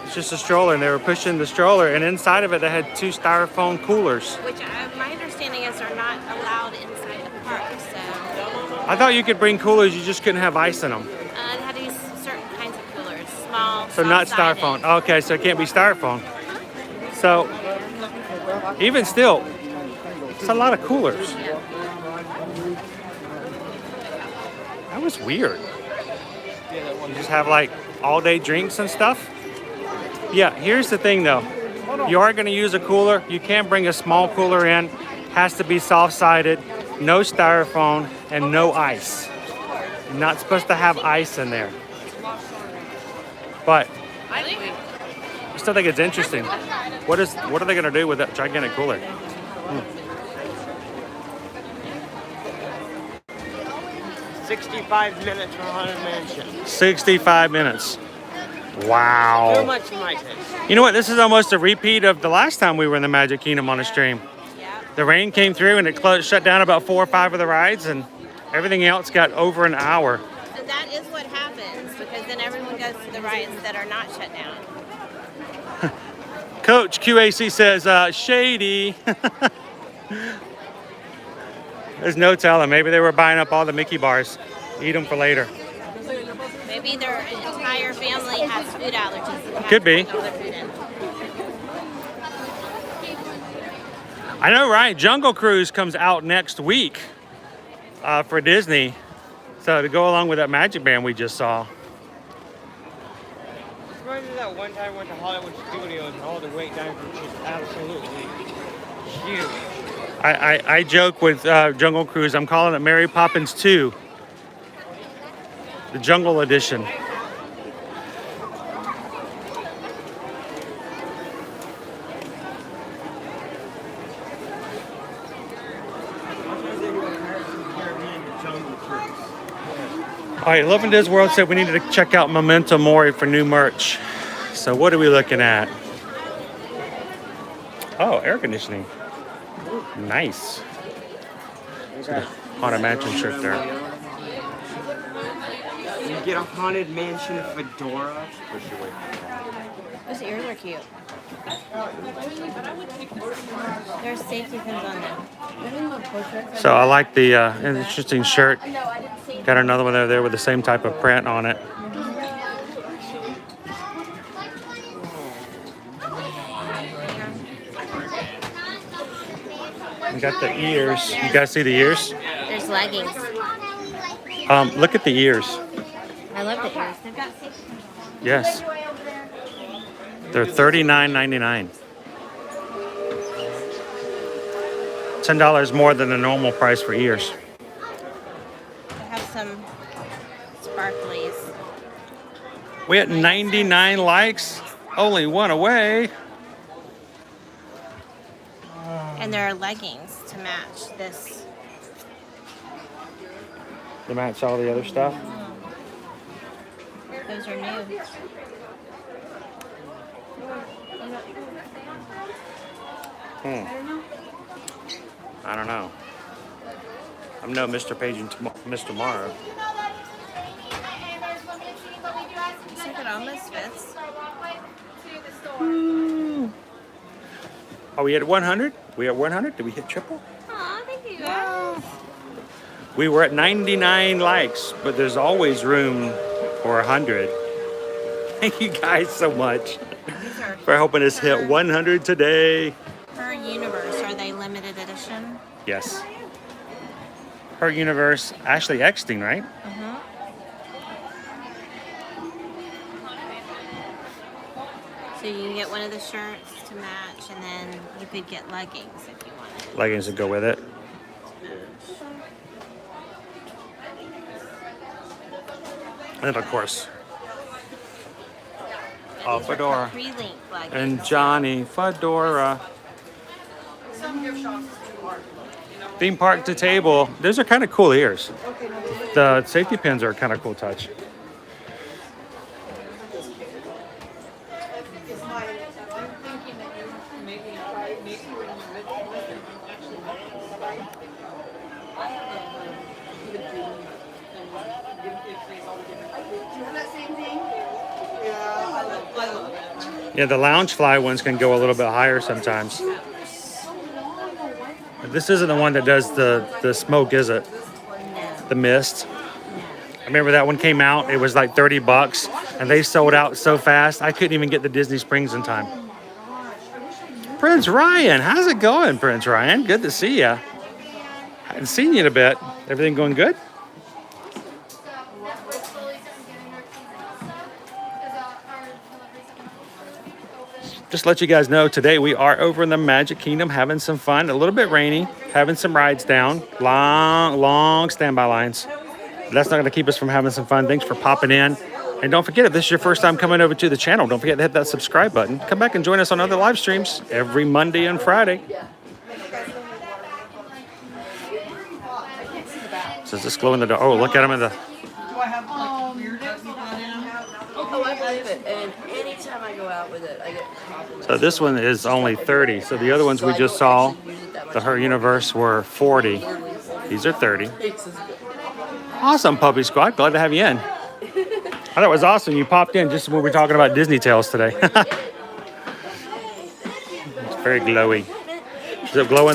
It's just a stroller, and they were pushing the stroller, and inside of it they had 2 styrofoam coolers. Which my understanding is are not allowed inside the park. So I thought you could bring coolers, you just couldn't have ice in them. it had to be certain kinds of coolers, small. So not soft-sided. styrofoam. Okay, so it can't be styrofoam. So even still, it's a lot of coolers. That was weird. You just have like all day drinks and stuff. Yeah, here's the thing though. You are going to use a cooler. You can bring a small cooler in. Has to be soft-sided, no styrofoam, and no ice. You're not supposed to have ice in there. But I still think it's interesting. What are they going to do with that gigantic cooler? 65 minutes for Haunted Mansion. 65 minutes. Too Wow. much for my taste. You know what? This is almost a repeat of the last time we were in the Magic Kingdom on a stream. The rain came through and it shut down about 4 or 5 of the rides, and everything else got over an hour. And that is what happens because then everyone goes to the rides that are not shut down. Coach QAC says, shady. There's no telling. Maybe they were buying up all the Mickey bars. Eat them for later. Maybe their entire family has food allergies. And have Could to be. bring all their food in. I know, right? Jungle Cruise comes out next week for Disney. So to go along with that Magic Band we just saw. Remember that one time I went to Hollywood Studios and all the wait times were just absolutely huge. I joke with Jungle Cruise. I'm calling it Mary Poppins 2. The Jungle Edition. All right, Love and Disney World said we needed to check out Memento Mori for new merch. So what are we looking at? Oh, air conditioning. Nice. Haunted Mansion shirt there. You get a Haunted Mansion fedora. Those ears are cute. There's safety pins on them. So I like the interesting shirt. Got another one there with the same type of print on it. We got the ears. You guys see the ears? There's leggings. Look at the ears. I love the ears. They've got safety pins. Yes. They're $39.99. $10 more than the normal price for ears. They have some sparklies. We had 99 likes. Only one away. And there are leggings to match this. To match all the other stuff. Those are new. I don't know. I'm no Mr. Page and Mr. Morrow. Looks like it almost fits. Are we at 100? We at 100? Did we hit triple? Aw, thank you. We were at 99 likes, but there's always room for 100. Thank you guys so much These are for helping us hit 100 today. per universe. Are they limited edition? Yes. Her universe, Ashley Eckstein, right? So you can get one of the shirts to match, and then you could get leggings if you wanted. Leggings to go with it. And of course, These are Fedora. capri-link leggings. And Johnny Fedora. Theme park to table. Those are kind of cool ears. The safety pins are a kind of cool touch. Yeah, the lounge fly ones can go a little bit higher sometimes. This isn't the one that does the smoke, is it? The mist. I remember that one came out. It was like $30, and they sold out so fast. I couldn't even get to Disney Springs in time. Prince Ryan, how's it going, Prince Ryan? Good to see you. I haven't seen you in a bit. Everything going good? Just to let you guys know, today we are over in the Magic Kingdom having some fun. A little bit rainy, having some rides down. Long standby lines. But that's not going to keep us from having some fun. Thanks for popping in. And don't forget, if this is your first time coming over to the channel, don't forget to hit that subscribe button. Come back and join us on other live streams every Monday and Friday. So just glow in the dark. Oh, look at them in the... Oh, I believe it. And anytime I go out with it, I get compliments. So this one is only 30. So the other ones we just saw, the Her Universe, were 40. These are 30. Awesome, Puppy Squad. Glad to have you in. I thought it was awesome. You popped in just when we were talking about Disney Tales today. It's very glowy. Does it glow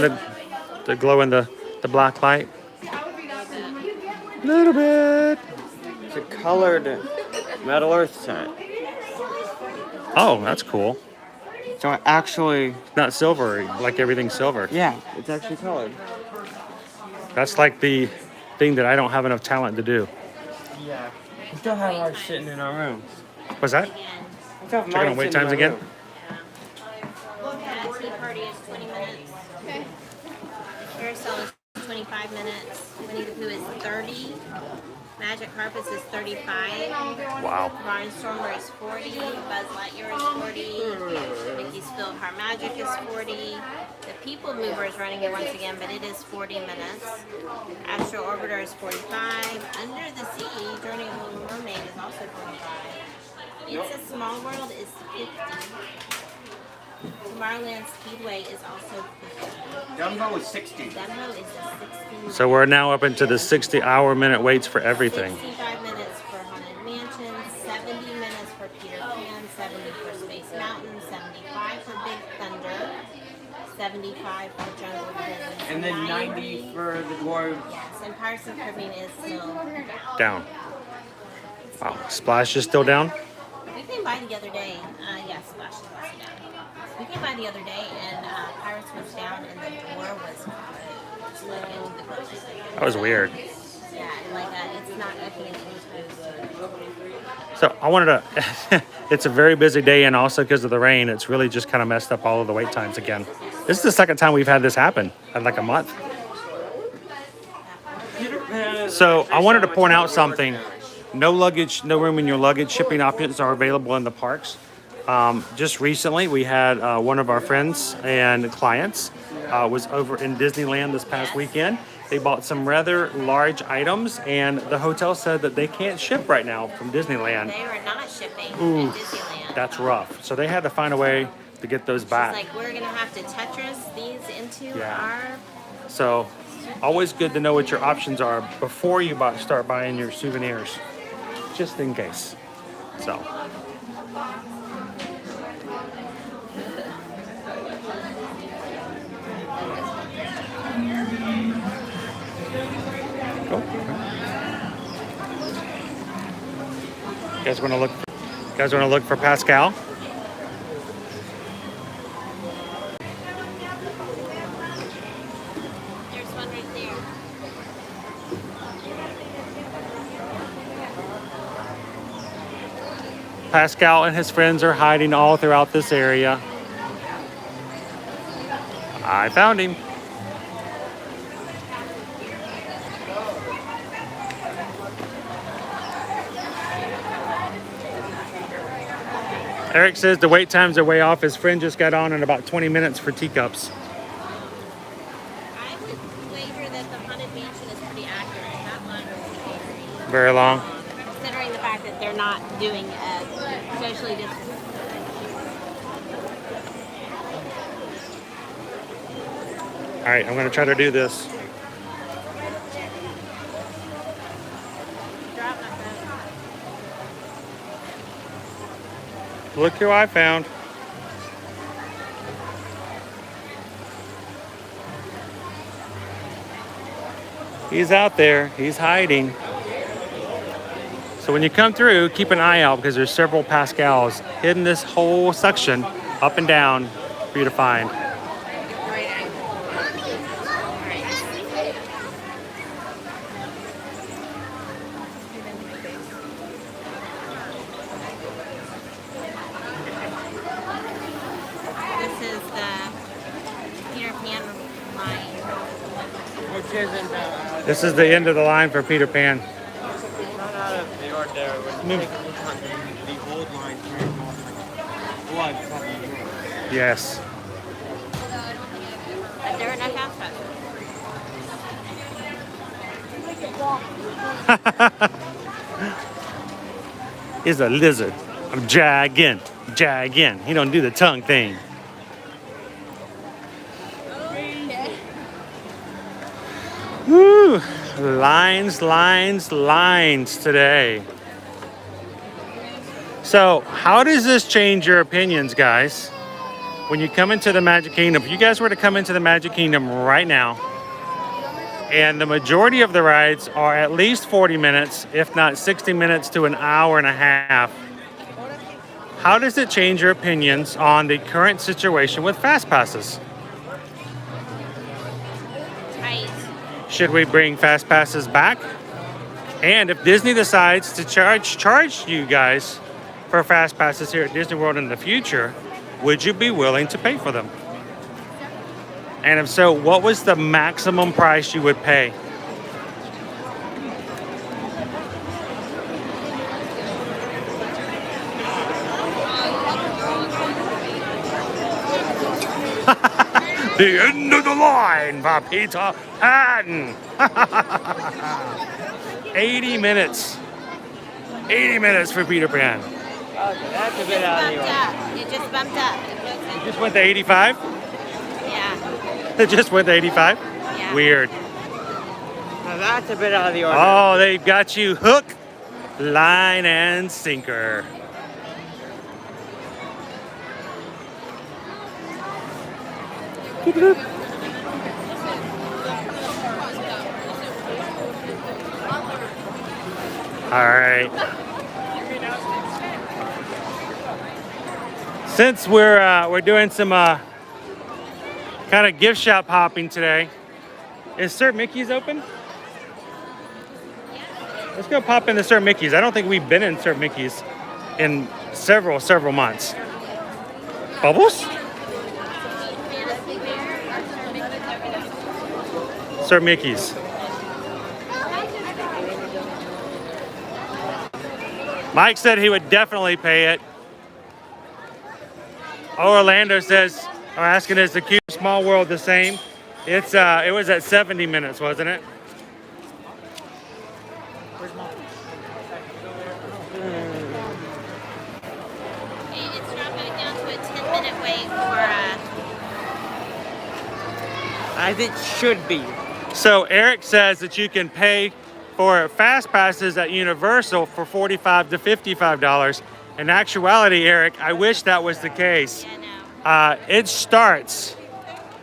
in the black light? A little bit. It's a colored Metal Earth set. Oh, that's cool. So actually, Not silvery, like everything's silver. yeah, it's actually colored. That's like the thing that I don't have enough talent to do. Yeah. We still have ours sitting in our rooms. What's that? We still have Checking on mine wait sitting in times my again? room. Yeah, tea party is 20 minutes. Okay. Carousel is 25 minutes. Winnie the Pooh is 30. Magic Carpets is 35. Wow. Barnstormer is 40. Buzz Lightyear is 40. Mickey's Philhar Magic is 40. The People Mover is running it once again, but it is 40 minutes. Astro Orbiter is 45. Under the Sea, Journey of the Little Mermaid is also 45. It's a Small World is 50. Tomorrowland Speedway is also 50. Dumbo is 60. Dumbo is a 60. So we're now up into the 60-hour minute waits for everything. 65 minutes for Haunted Mansion, 70 minutes for Peter Pan, 70 for Space Mountain, 75 for Big Thunder, 75 for Jungle Cruise, And then 90 for the dwarves. Yes, and Pirates of the Caribbean is still Down. Wow. Splash is still down? We came by the other day. Yes, Splash is also down. We came by the other day and Pirates was down and the door was closed. Like into the building. That was weird. Yeah, like it's not opening anytime soon. So I wanted to, it's a very busy day, and also because of the rain, it's really just kind of messed up all of the wait times again. This is the second time we've had this happen in like a month. So I wanted to point out something. No luggage, no room in your luggage. Shipping options are available in the parks. Just recently, we had one of our friends and clients was over in Disneyland this past weekend. They bought some rather large items, and the hotel said that they can't ship right now from Disneyland. They were not shipping Ooh, at Disneyland. that's rough. So they had to find a way to get those back. It's like we're gonna have to Tetris these into Yeah. our. So always good to know what your options are before you start buying your souvenirs, just in case. So. Cool. You guys want to look for Pascal? There's one right there. Pascal and his friends are hiding all throughout this area. I found him. Eric says the wait times are way off. His friend just got on in about 20 minutes for teacups. I would wager that the Haunted Mansion is pretty accurate. That line is Very long. considering the fact that they're not doing socially distanced. All right, I'm gonna try to do this. Drop my phone. Look who I found. He's out there, he's hiding. So when you come through, keep an eye out because there's several Pascals hidden this whole section, up and down, for you to find. Great angle. This is the Peter Pan line. Which isn't This is the end of the line for Peter Pan. not out of the ordinary. When you take a look on the old line here, blood coming in. Yes. But there are no half He's a lizard. I'm jagging. He don't do the tongue thing. Woo! Lines today. So, how does this change your opinions, guys? When you come into the Magic Kingdom, if you guys were to come into the Magic Kingdom right now, and the majority of the rides are at least 40 minutes, if not 60 minutes to an hour and a half, how does it change your opinions on the current situation with Fast Passes? tight. Should we bring Fast Passes back? And if Disney decides to charge you guys for Fast Passes here at Disney World in the future, would you be willing to pay for them? And if so, what was the maximum price you would pay? The end of the line for Peter Pan. 80 minutes. 80 minutes for Peter Pan. That's a bit out of the Bumped ordinary. up. It just bumped up. It just went to 85? Yeah. It just went to 85? Yeah. Weird. Now that's a bit out of the ordinary. Oh, they've got you hook, line, and sinker. All right. Since we're doing some kind of gift shop hopping today, is Sir Mickey's open? Let's go pop into Sir Mickey's. I don't think we've been in Sir Mickey's in several months. Bubbles? Sir Mickey's. Mike said he would definitely pay it. Orlando says, or asking, is the Cube Small World the same? It was at 70 minutes, wasn't it? It's dropped back down to a 10-minute wait for As it should be. So Eric says that you can pay for Fast Passes at Universal for $45 to $55. In actuality, Eric, I wish that was the case. It starts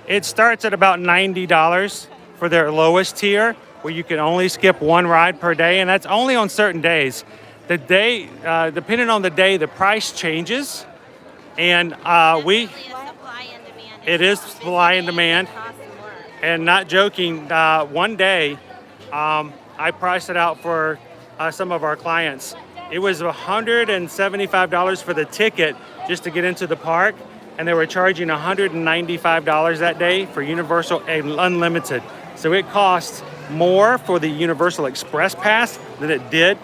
at about $90 for their lowest tier, where you can only skip one ride per day, and that's only on certain days. The day, depending on the day, the price changes, and it is supply and demand. And not joking, one day, I priced it out for some of our clients, It was $175 for the ticket just to get into the park, and they were charging $195 that day for Universal Unlimited. So it cost more for the Universal Express Pass than it did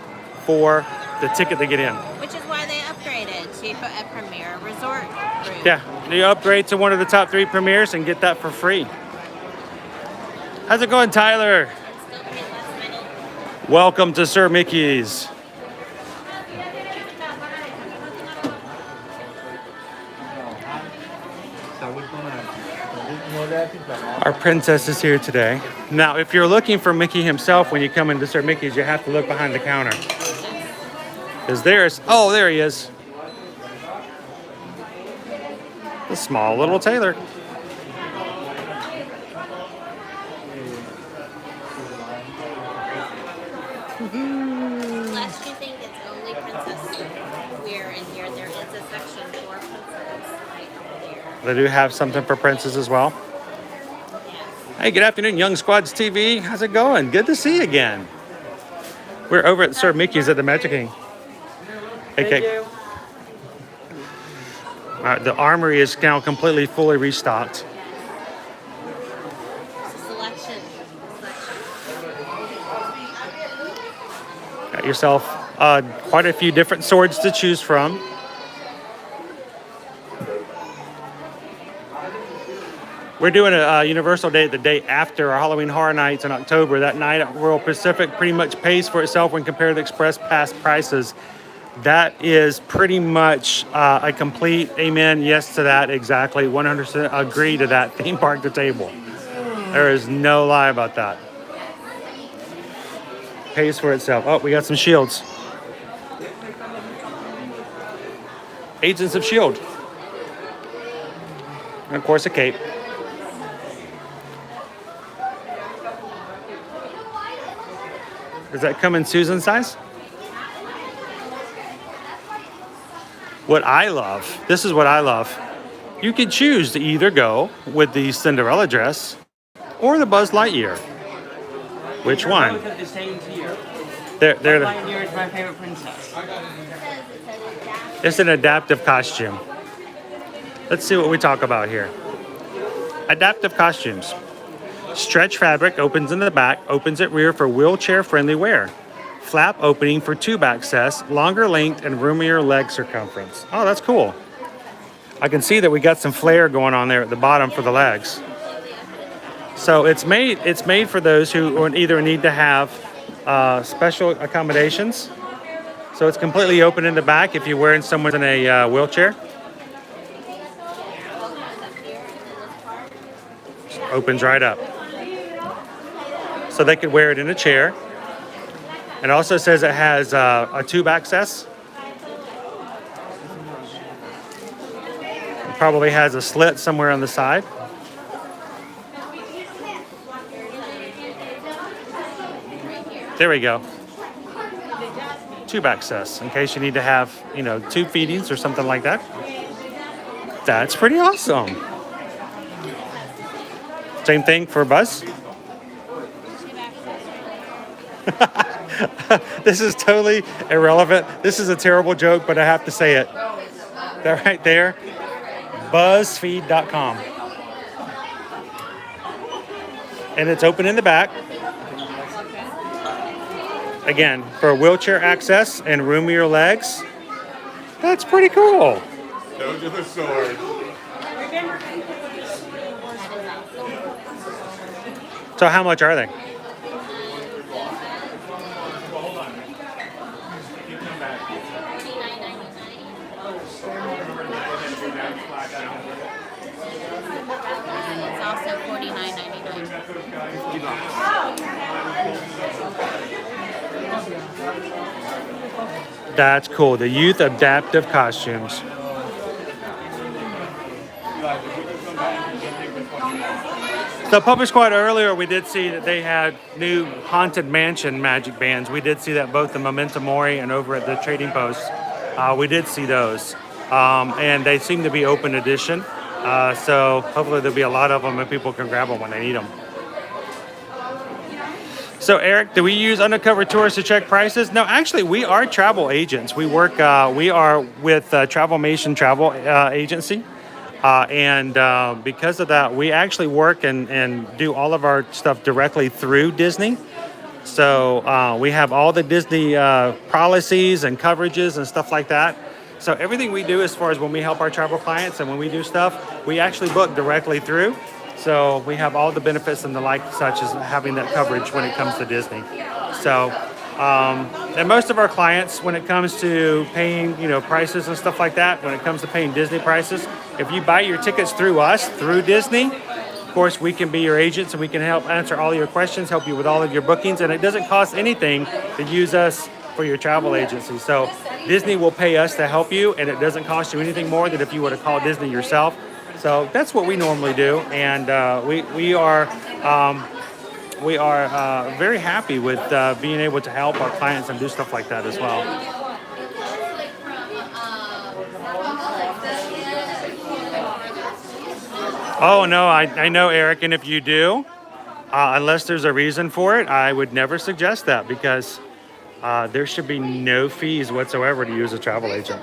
for the ticket to get in. Which is why they upgraded to a Premier Resort route. Yeah, you upgrade to one of the top 3 premieres and get that for free. How's it going, Tyler? Still pay less money. Welcome to Sir Mickey's. Our princess is here today. Now, if you're looking for Mickey himself when you come into Sir Mickey's, you have to look behind the counter. Because oh, there he is. The small little tailor. Unless you think it's only princess wear in here, there is a section for princess right over there. They do have something for princes as well. Hey, good afternoon, Young Squads TV. How's it going? Good to see you again. We're over at Sir Mickey's at the Magic King. Thank you. The armory is now completely fully restocked. Selection. Got yourself quite a few different swords to choose from. We're doing a Universal Day the day after our Halloween Horror Nights in October. That night at Royal Pacific pretty much pays for itself when compared to Express Pass prices. That is pretty much a complete amen, yes to that, exactly. 100% agree to that, theme park to table. There is no lie about that. Pays for itself. Oh, we got some shields. Agents of S.H.I.E.L.D. And of course a cape. Does that come in Susan size? What I love, this is what I love. You could choose to either go with the Cinderella dress or the Buzz Lightyear. Which one? Both of the same tier. They're Buzz the, Lightyear is my favorite princess. it's an adaptive costume. Let's see what we talk about here. Adaptive costumes. Stretch fabric opens in the back, opens at rear for wheelchair-friendly wear. Flap opening for tube access, longer length and roomier leg circumference. Oh, that's cool. I can see that we got some flare going on there at the bottom for the legs. So it's made for those who either need to have special accommodations. So it's completely open in the back if you're wearing someone in a wheelchair. Opens right up. So they could wear it in a chair. It also says it has a tube access. It probably has a slit somewhere on the side. There we go. Tube access in case you need to have, tube feedings or something like that. That's pretty awesome. Same thing for Buzz. This is totally irrelevant. This is a terrible joke, but I have to say it. That right there, BuzzFeed.com. And it's open in the back. Again, for wheelchair access and roomier legs. That's pretty cool. Those are the swords. So how much are they? It's also $49.99. That's cool. The youth adaptive costumes. So Puppet Squad earlier, we did see that they had new Haunted Mansion magic bands. We did see that both the Memento Mori and over at the Trading Post. We did see those. And they seem to be open edition. So hopefully there'll be a lot of them and people can grab them when they need them. So Eric, do we use undercover tours to check prices? No, actually, we are travel agents. We work. We are with Travelmation Travel Agency, and because of that, we actually work and do all of our stuff directly through Disney. So we have all the Disney policies and coverages and stuff like that. So everything we do as far as when we help our travel clients and when we do stuff, we actually book directly through. So we have all the benefits and the like, such as having that coverage when it comes to Disney. So, and most of our clients, when it comes to paying, you know, prices and stuff like that, when it comes to paying Disney prices, if you buy your tickets through us, through Disney, of course, we can be your agents and we can help answer all your questions, help you with all of your bookings, and it doesn't cost anything to use us for your travel agency. So Disney will pay us to help you, and it doesn't cost you anything more than if you were to call Disney yourself. So that's what we normally do, and we are very happy with being able to help our clients and do stuff like that as well. Oh no, I know, Eric, and if you do, unless there's a reason for it, I would never suggest that, because there should be no fees whatsoever to use a travel agent.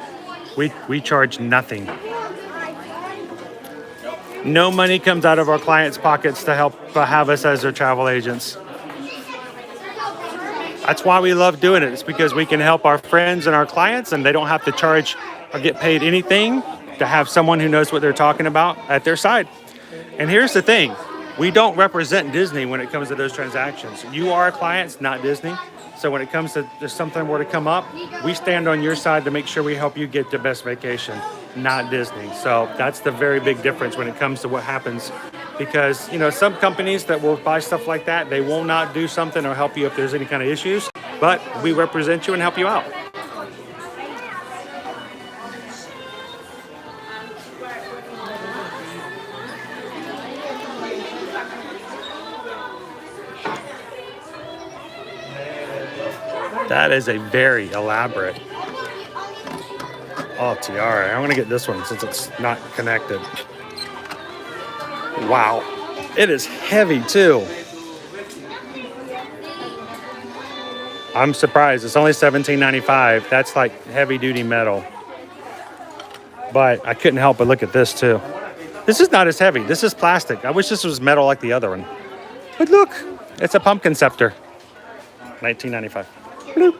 We charge nothing. No money comes out of our clients' pockets to help have us as their travel agents. That's why we love doing it. It's because we can help our friends and our clients, and they don't have to charge or get paid anything to have someone who knows what they're talking about at their side. And here's the thing. We don't represent Disney when it comes to those transactions. You are our clients, not Disney. So when it comes to if something were to come up, we stand on your side to make sure we help you get the best vacation, not Disney. So that's the very big difference when it comes to what happens. Because, you know, some companies that will buy stuff like that, they will not do something or help you if there's any kind of issues. But we represent you and help you out. That is a very elaborate tiara. I'm gonna get this one since it's not connected. Wow, it is heavy too. I'm surprised. It's only $17.95. That's like heavy duty metal. But I couldn't help but look at this too. This is not as heavy. This is plastic. I wish this was metal like the other one. But look, it's a pumpkin scepter. $19.95. Bloop.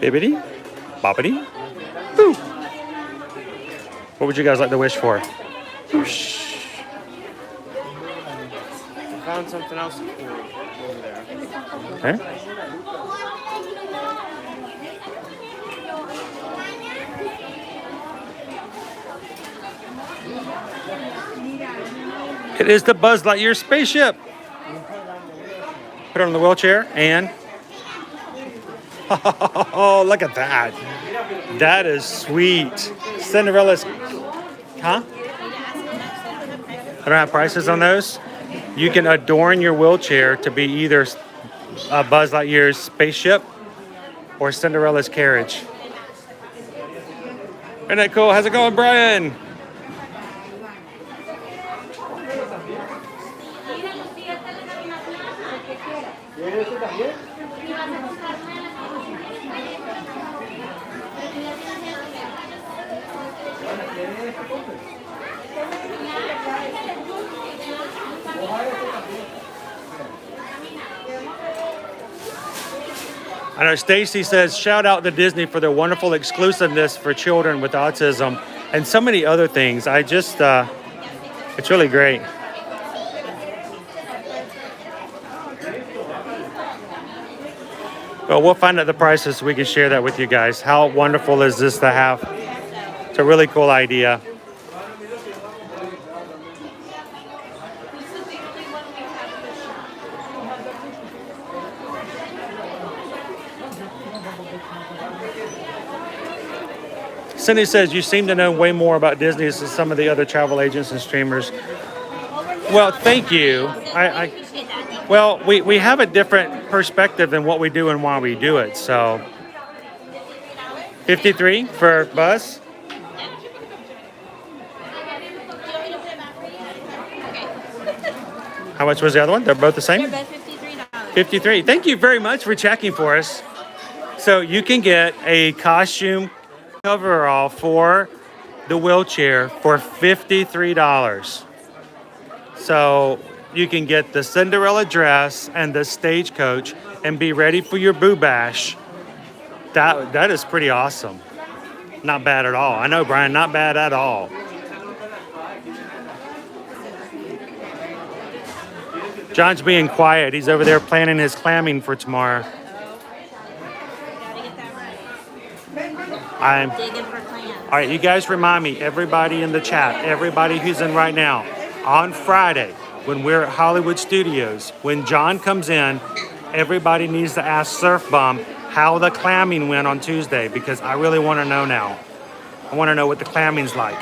Bibbidi, boppity, boo. What would you guys like to wish for? Whoosh. I found something else cool over there. Okay. It is the Buzz Lightyear spaceship. Put it on the wheelchair and oh, look at that. That is sweet. Cinderella's, huh? I don't have prices on those. You can adorn your wheelchair to be either Buzz Lightyear's spaceship or Cinderella's carriage. Isn't that cool? How's it going, Brian? I know Stacy says, shout out to Disney for their wonderful exclusiveness for children with autism and so many other things. I just, it's really great. Well, we'll find out the prices so we can share that with you guys. How wonderful is this to have? It's a really cool idea. Cindy says, you seem to know way more about Disney than some of the other travel agents and streamers. Well, thank you. Well, we have a different perspective than what we do and why we do it. So, 53 for Buzz. How much was the other one? They're both the same? They're both $53. 53. Thank you very much for checking for us. So you can get a costume coverall for the wheelchair for $53. So you can get the Cinderella dress and the stagecoach and be ready for your boo bash. That is pretty awesome. Not bad at all. I know, Brian, not bad at all. John's being quiet. He's over there planning his clamming for tomorrow. I'm Digging for clams. all right. You guys remind me, everybody in the chat, everybody who's in right now, on Friday when we're at Hollywood Studios, when John comes in, everybody needs to ask Surf Bomb how the clamming went on Tuesday, because I really want to know now. I want to know what the clamming's like.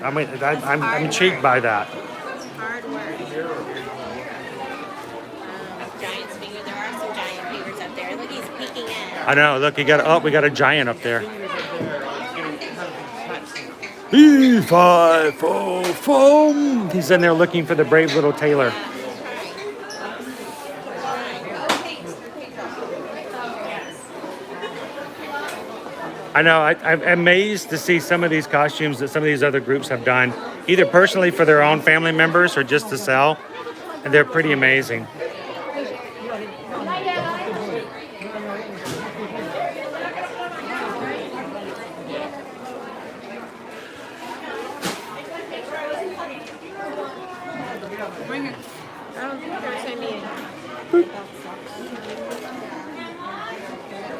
I mean, I'm intrigued by that. Hard work. Giant's finger. There are some giant fingers up there. Look, he's peeking in. I know. Look, we got a giant up there. E5 He's in there looking for the brave little tailor. I know. I'm amazed to see some of these costumes that some of these other groups have done, either personally for their own family members or just to sell, and they're pretty amazing.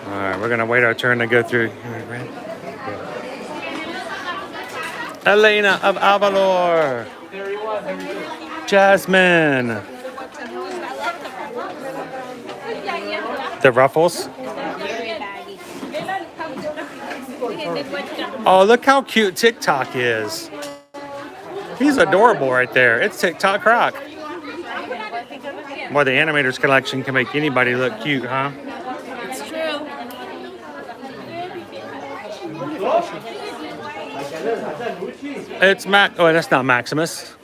All right, we're gonna wait our turn to go through. Elena of Avalor. Jasmine. The ruffles. Oh, look how cute TikTok is. He's adorable right there. It's TikTok Croc. Boy, the Animators Collection can make anybody look cute, huh? It's true. It's Oh, that's not Maximus.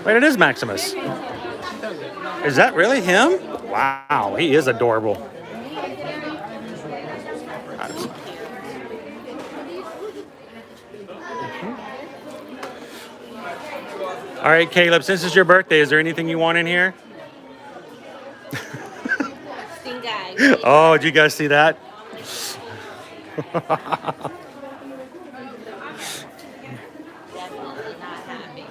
Wait, it is Maximus. Is that really him? Wow, he is adorable. All right, Caleb, since it's your birthday, is there anything you want in here? Sting guy. Oh, did you guys see that? Definitely not happy.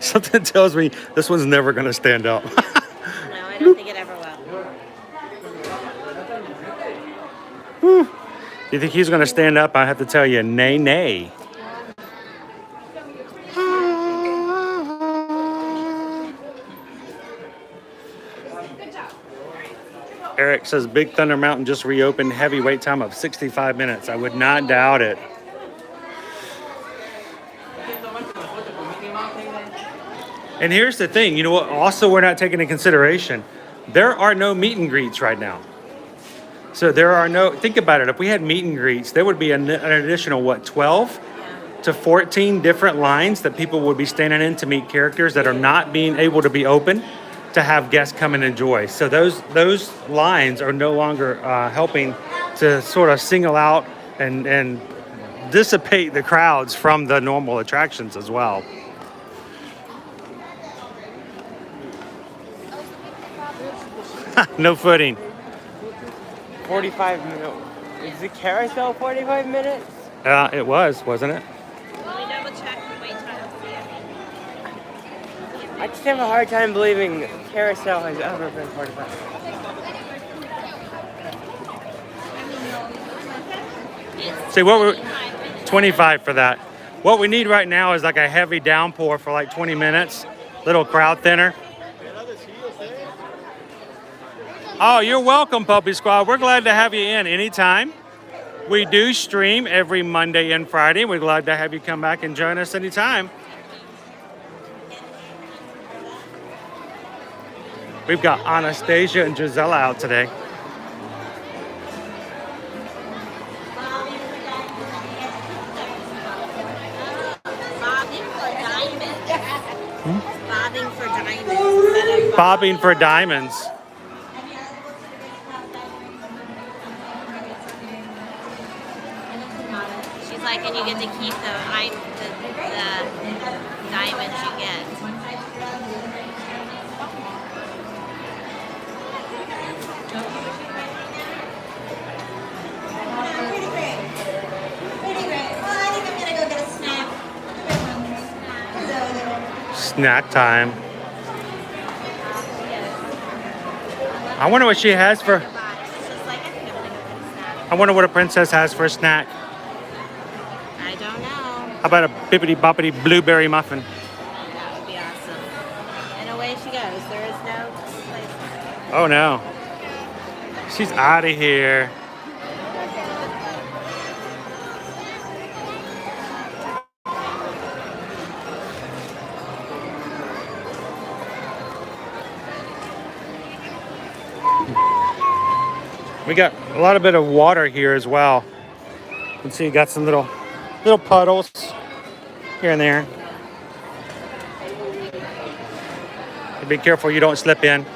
Something tells me this one's never going to stand up. No, I don't think it ever will. Do you think he's going to stand up? I have to tell you, nay, nay. Eric says Big Thunder Mountain just reopened, heavy wait time of 65 minutes. I would not doubt it. And here's the thing, you know what? Also, we're not taking into consideration. There are no meet and greets right now. So there are no, think about it. If we had meet and greets, there would be an additional, 12 to 14 different lines that people would be standing in to meet characters that are not being able to be open to have guests come and enjoy. So those lines are no longer helping to sort of single out and dissipate the crowds from the normal attractions as well. No footing. 45 minutes. Is the carousel 45 minutes? It was, wasn't it? Let me double check the wait time. I just have a hard time believing carousel has ever been 45. See, what we're 25 for that. What we need right now is like a heavy downpour for like 20 minutes, little crowd thinner. Oh, you're welcome, Puppy Squad. We're glad to have you in anytime. We do stream every Monday and Friday. We're glad to have you come back and join us anytime. We've got Anastasia and Gisela out today. Bobbing for diamonds instead of Bobbing for diamonds. She's like, and you get to keep the diamonds you get. Snack time. I wonder what she has for. I wonder what a princess has for a snack. I don't know. How about a bippity boppity blueberry muffin? That would be awesome. And away she goes. There is no place. Oh no. She's out of here. We got a lot of bit of water here as well. You can see you got some little puddles here and there. Be careful you don't slip in.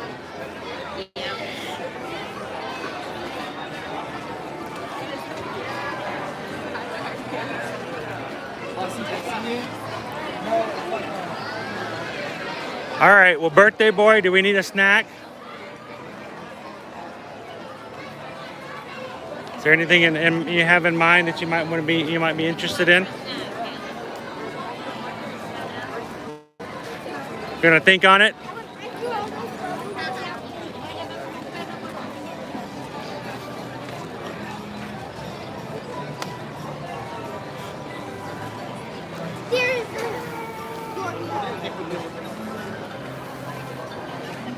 All right, well, birthday boy, do we need a snack? Is there anything you have in mind that you might be interested in? You're gonna think on it?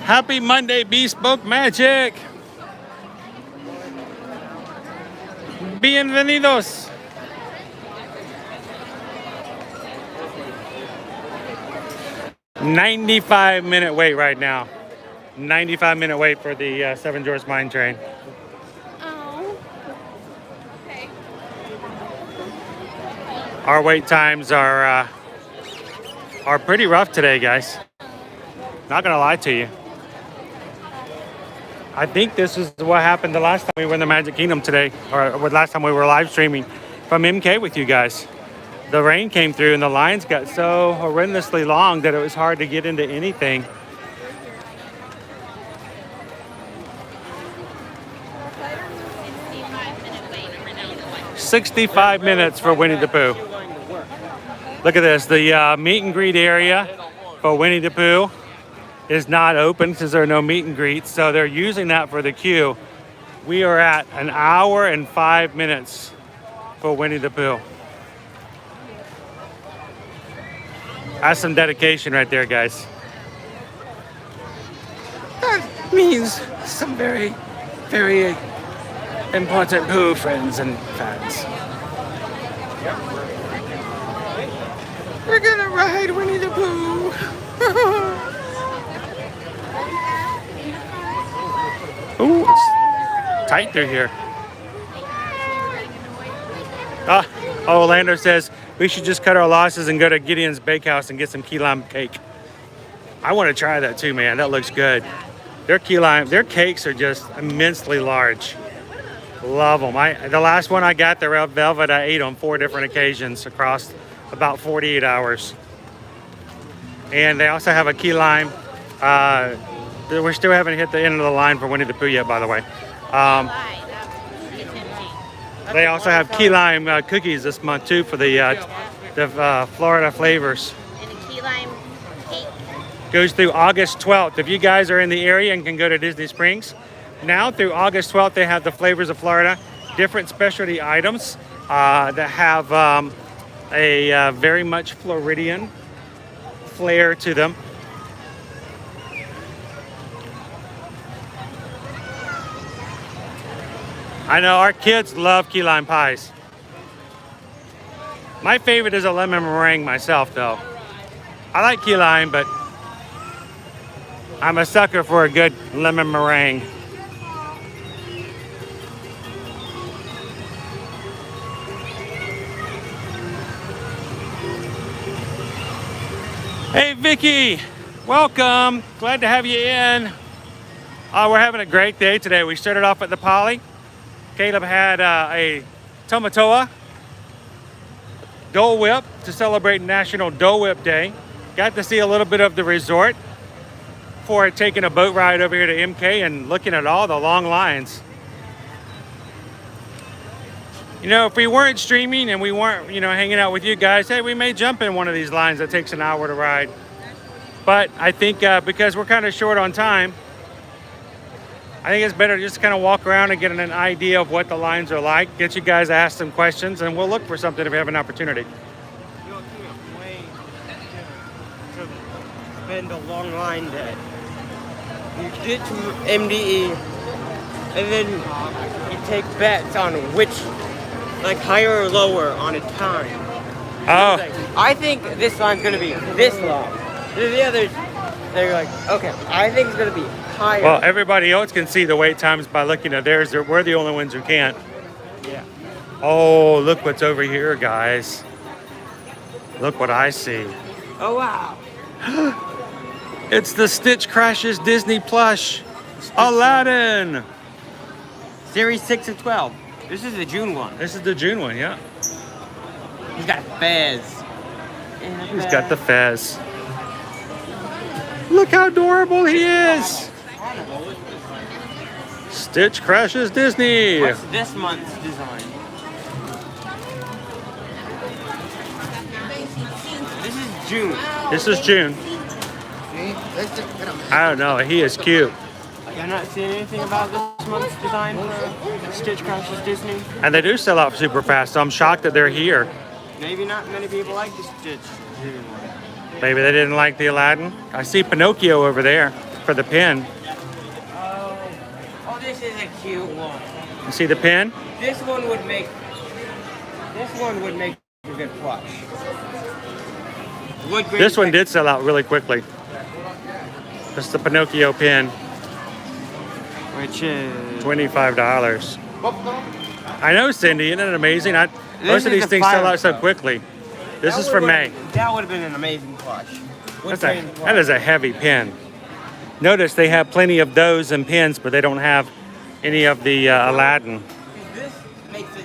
Happy Monday, Bespoke Magic! Bienvenidos! "95-minute wait right now. 95-minute wait for the Seven Dwarfs Mine Train. Oh. Okay. Our wait times are pretty rough today, guys. Not gonna lie to you. I think this is what happened the last time we were in the Magic Kingdom today, or last time we were live streaming from MK with you guys. The rain came through and the lines got so horrendously long that it was hard to get into anything. $65 65 minutes for Winnie the Pooh. Look at this. The meet and greet area for Winnie the Pooh is not open because there are no meet and greets, so they're using that for the queue. We are at 1 hour and 5 minutes for Winnie the Pooh. That's some dedication right there, guys. That means some very, very important Pooh friends and fans. We're gonna ride Winnie the Pooh. Ooh, it's tight through here. Orlando says we should just cut our losses and go to Gideon's Bakehouse and get some key lime cake. I want to try that too, man. That looks good. Their cakes are just immensely large. Love them. The last one I got, the red velvet, I ate on 4 different occasions across about 48 hours. And they also have a key lime. We still haven't hit the end of the line for Winnie the Pooh yet, by the way. They also have key lime cookies this month too for the Florida flavors. And a key lime cake. Goes through August 12th. If you guys are in the area and can go to Disney Springs, now through August 12th they have the flavors of Florida, different specialty items that have a very much Floridian flair to them. I know our kids love key lime pies. My favorite is a lemon meringue myself, though. I like key lime, but I'm a sucker for a good lemon meringue. Hey, Vicky, welcome. Glad to have you in. We're having a great day today. We started off at the Poly. Caleb had a Tomatoa Dole Whip to celebrate National Dole Whip Day. Got to see a little bit of the resort before taking a boat ride over here to MK and looking at all the long lines. You know, if we weren't streaming and we weren't, you know, hanging out with you guys, hey, we may jump in one of these lines that takes an hour to ride. But I think because we're kind of short on time, I think it's better just to kind of walk around and get an idea of what the lines are like, get you guys to ask some questions, and we'll look for something if we have an opportunity. You can't wait to spend a long line day. You get to MDE, and then you take bets on which, like higher or lower on a time. Oh, Like, I think this line's gonna be this long. The others, they're like, okay, I think it's gonna be higher. well, everybody else can see the wait times by looking at theirs. We're the only ones who can't. Yeah. Oh, look what's over here, guys. Look what I see. Oh wow. It's the Stitch Crashes Disney plush. Aladdin. Series 6 of 12. This is the June one. This is the June one, yeah. He's got Fez. He's got the fez. Look how adorable he is. Stitch Crashes Disney. What's this month's design? This is June. This is June. I don't know. He is cute. You're not seeing anything about this month's design for Stitch Crashes Disney? And they do sell out super fast, so I'm shocked that they're here. Maybe not many people like the Stitch June one. Maybe they didn't like the Aladdin. I see Pinocchio over there for the pin. Oh, this is a cute one. You see the pin? This one would make a good plush. Wood grain This one tech- did sell out really quickly. It's the Pinocchio pin, Which is $25. I know, Cindy, isn't it amazing? Most is of these the things sell fire out so coat. quickly. This is for May. That would have been an amazing plush. Wood That grain is a heavy pin. Notice they have plenty of those and pins, but they don't have any of the Aladdin. This makes it.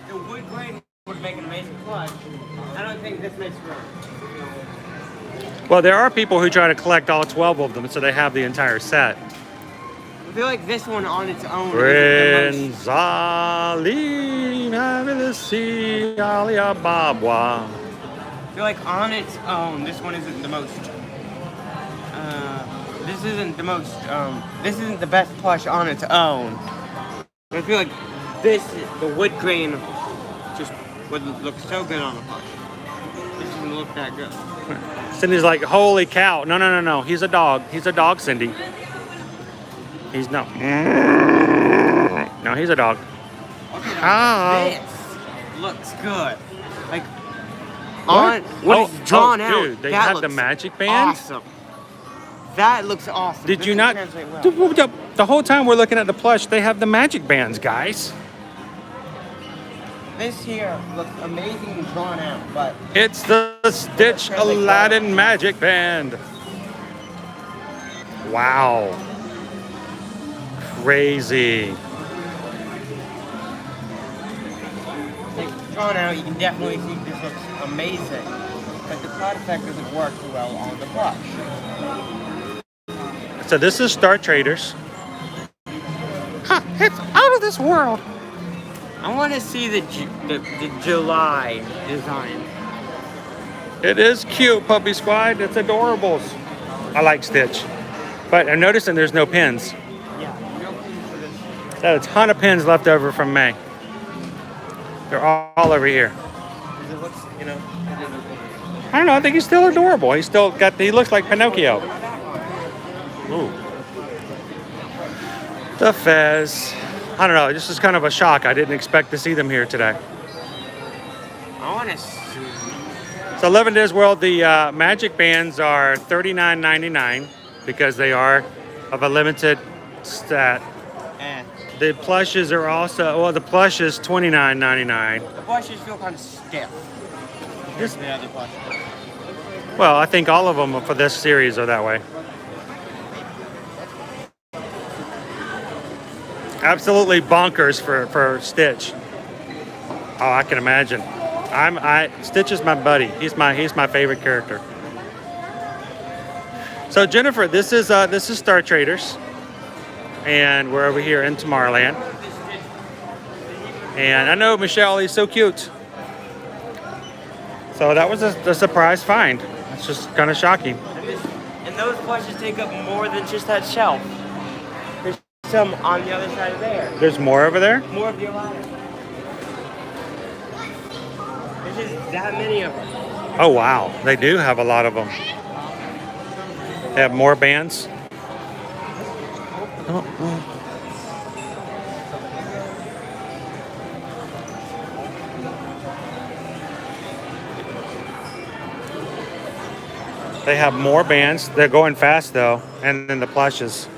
The wood grain would make an amazing plush. I don't think this makes room. Well, there are people who try to collect all 12 of them, so they have the entire set. I feel like this one on its own. isn't the most- Prince Ali, Navilisi, Alibaba. I feel like on its own, this one isn't the most. This isn't the most. This isn't the best plush on its own. But I feel like the wood grain, just would look so good on a plush. This doesn't look that good. Cindy's like, holy cow. No. He's a dog. He's a dog, Cindy. He's no. No, he's a dog. Okay, Oh. this looks good. Like What? on when Oh, it's drawn oh, out. dude, they that have the looks magic bands? Awesome. That looks awesome. Did This you would not? translate well. The whole time we're looking at the plush, they have the magic bands, guys. This here looks amazing and drawn out, but It's the Stitch Aladdin Magic Band. Wow. Crazy. like drawn out, you can definitely see this looks amazing. But the cloud effect doesn't work too well on the plush. So this is Star Traders. Huh, it's out of this world. I want to see the July design. It is cute, Puppy Squad. It's adorables. I like Stitch. But I'm noticing there's no pins. Yeah, no pins for this. There's a ton of pins left over from May. They're all over here. Because it looks, you know, I don't know. I think he's still adorable. He's still got. He looks like Pinocchio. Ooh. The Fez. I don't know. This is kind of a shock. I didn't expect to see them here today. I want to see. So 11 Days World, the magic bands are $39.99 because they are of a limited stat. The plushes are also, well, the plush is $29.99. The plushes feel kind of stiff. This- The other plushes. Well, I think all of them for this series are that way. Absolutely bonkers for Stitch. Oh, I can imagine. Stitch is my buddy. He's my favorite character. So Jennifer, this is Star Traders, and we're over here in Tomorrowland. And I know Michelle, he's so cute. So that was a surprise find. It's just kind of shocking. And those plushes take up more than just that shelf. There's some on the other side of there. There's more over there? More of your ladder. There's just that many of them. Oh wow, they do have a lot of them. They have more bands. They have more bands. They're going fast though, and then the plushes.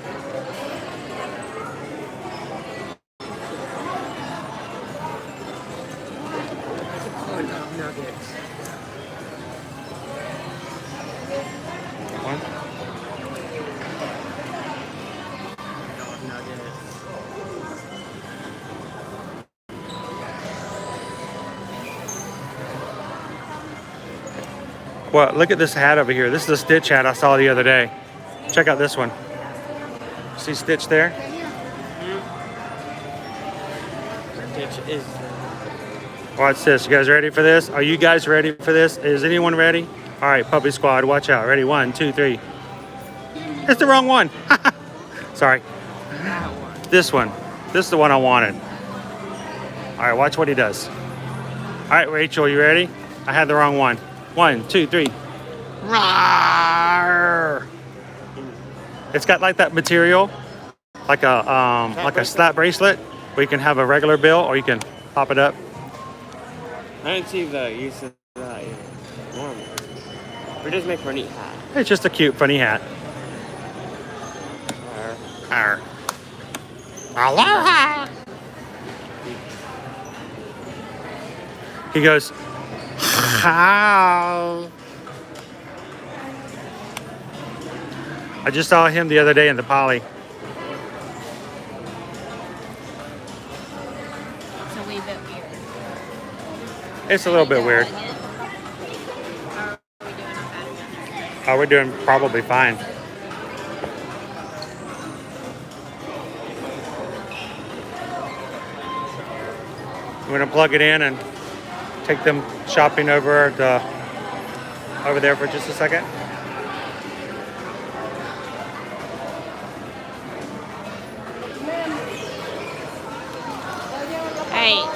Well, look at this hat over here. This is a Stitch hat I saw the other day. Check out this one. See Stitch there? Stitch is. Watch this. You guys ready for this? Are you guys ready for this? Is anyone ready? All right, Puppy Squad, watch out. Ready? 1, 2, 3. It's the wrong one. Sorry. This one. This is the one I wanted. All right, watch what he does. All right, Rachel, you ready? I had the wrong one. 1, 2, 3. Rawr! It's got like that material, like a slap bracelet, where you can have a regular bill or you can pop it up. I didn't see the use of that normal. It does make for a neat hat. It's just a cute, funny hat. Arr. Aloha! He goes, how? I just saw him the other day in the Poly. It's a wee bit weird. It's a little bit weird. Oh, we're doing probably fine. We're gonna plug it in and take them shopping over there for just a second. Alright,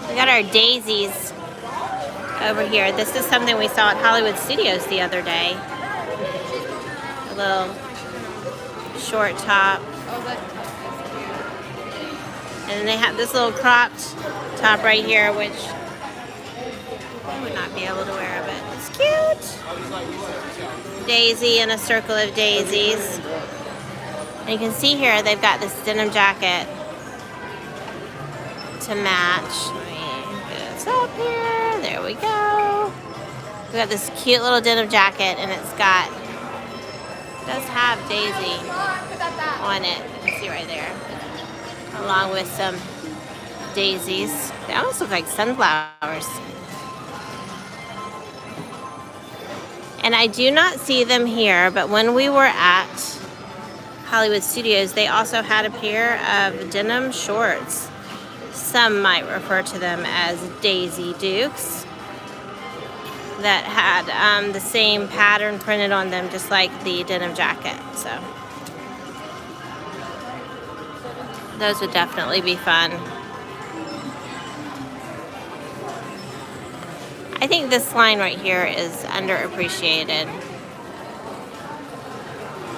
we got our daisies over here. This is something we saw at Hollywood Studios the other day. A little short top. And they have this little cropped top right here, which I would not be able to wear, but it's cute. Daisy and a circle of daisies. And you can see here they've got this denim jacket to match. Let me get this up here. There we go. We got this cute little denim jacket, and it does have Daisy on it. You can see right there, along with some daisies. They almost look like sunflowers. And I do not see them here, but when we were at Hollywood Studios, they also had a pair of denim shorts. Some might refer to them as Daisy Dukes, that had the same pattern printed on them, just like the denim jacket. So those would definitely be fun. I think this line right here is underappreciated.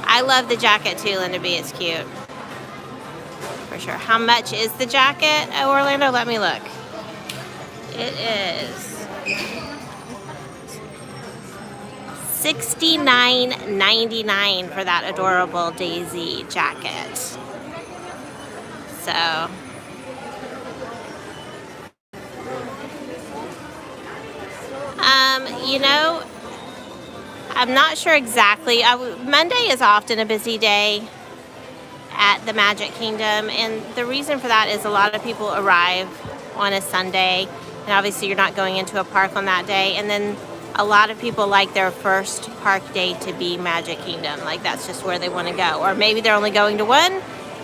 I love the jacket too, Linda B. It's cute. For sure. How much is the jacket, Orlando? Let me look. It is $69.99 for that adorable Daisy jacket. So you know, I'm not sure exactly. Monday is often a busy day at the Magic Kingdom, and the reason for that is a lot of people arrive on a Sunday, and obviously you're not going into a park on that day, and then a lot of people like their first park day to be Magic Kingdom. Like, that's just where they want to go. Or maybe they're only going to one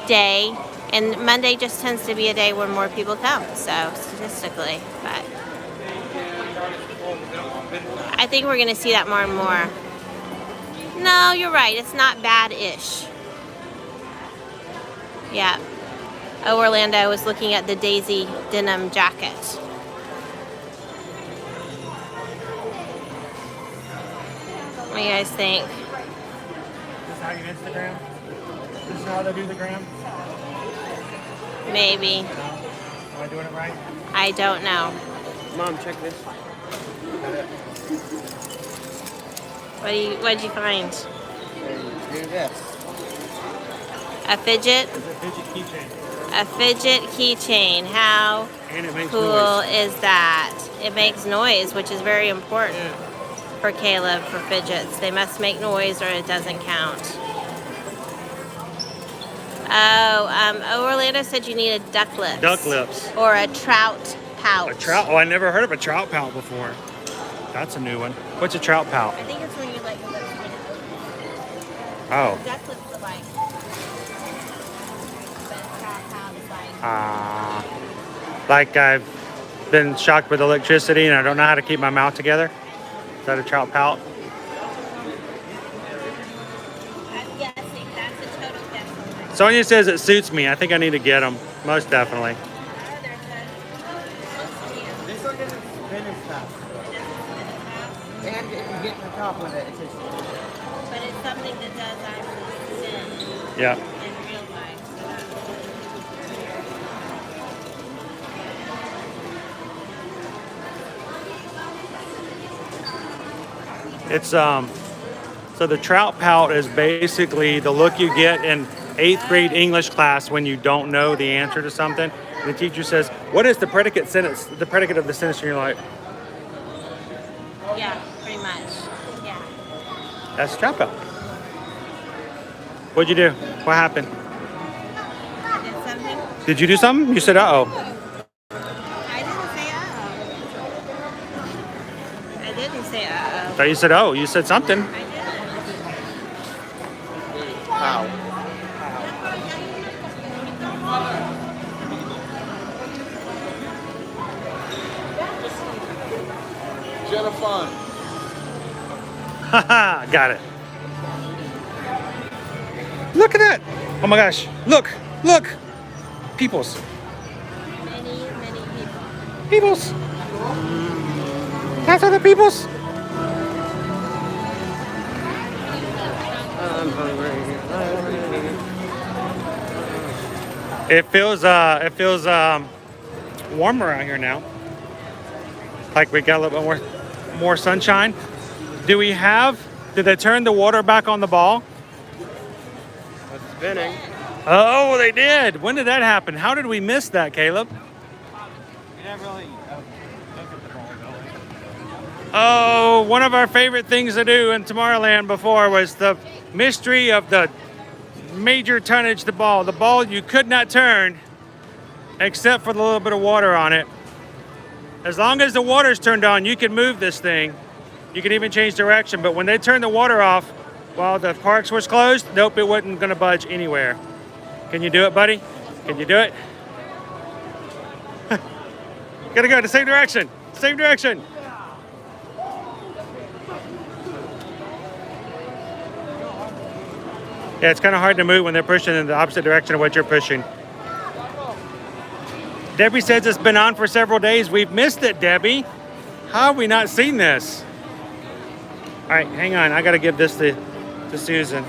day, and Monday just tends to be a day where more people come, so statistically. But I think we're going to see that more and more. No, you're right. It's not bad-ish. Yeah. Oh, Orlando was looking at the Daisy denim jacket. What do you guys think? Is this how you Instagram? This is how they do the gram? Maybe. No? Am I doing it right? I don't know. Mom, check this. What'd you find? Do this. A fidget? It's a fidget keychain. A fidget keychain. How And it makes cool noise. is that? It makes noise, which is very important for Caleb for fidgets. They must make noise or it doesn't count. Oh, Orlando said you needed duck lips. Duck lips. Or a trout pouch. A trout? Oh, I never heard of a trout pout before. That's a new one. What's a trout pout? I think it's when you let your lips get open. Oh. Duck lips are like. But a trout pout is like. Like I've been shocked with electricity and I don't know how to keep my mouth together. Is that a trout pout? I'm guessing that's a total guess. Sonia says it suits me. I think I need to get them. Most definitely. This one doesn't spin as fast. And if you get to the top with it, it's just... But it's something that does actually spin Yeah. in real life. It's so the trout pout is basically the look you get in 8th grade English class when you don't know the answer to something. And the teacher says, "What is the predicate sentence? The predicate of the sentence?" And you're like, Yeah, pretty much. Yeah. "That's a trout pout." What'd you do? What happened? I did something. Did you do something? You said, "Uh-oh." I didn't say uh-oh. I didn't say uh-oh. Thought you said, "Oh." You said something. I did. Wow. Jennifer. Haha, got it. Look at that. Oh my gosh. Look. Look. Peoples. Many, many people. Peoples. That's other peoples. I'm hungry. It feels warmer out here now. Like we got a little bit more sunshine. Did they turn the water back on the ball? It's spinning. Oh, they did. When did that happen? How did we miss that, Caleb? You never really look at the ball going. Oh, one of our favorite things to do in Tomorrowland before was the mystery of the major tonnage, the ball you could not turn except for the little bit of water on it. As long as the water's turned on, you can move this thing. You can even change direction, but when they turned the water off while the parks was closed, nope, it wasn't gonna budge anywhere. Can you do it, buddy? Can you do it? Gotta go the same direction. Same direction. Yeah, it's kind of hard to move when they're pushing in the opposite direction of what you're pushing. Debbie says it's been on for several days. We've missed it, Debbie. How have we not seen this? All right, hang on. I got to give this to Susan.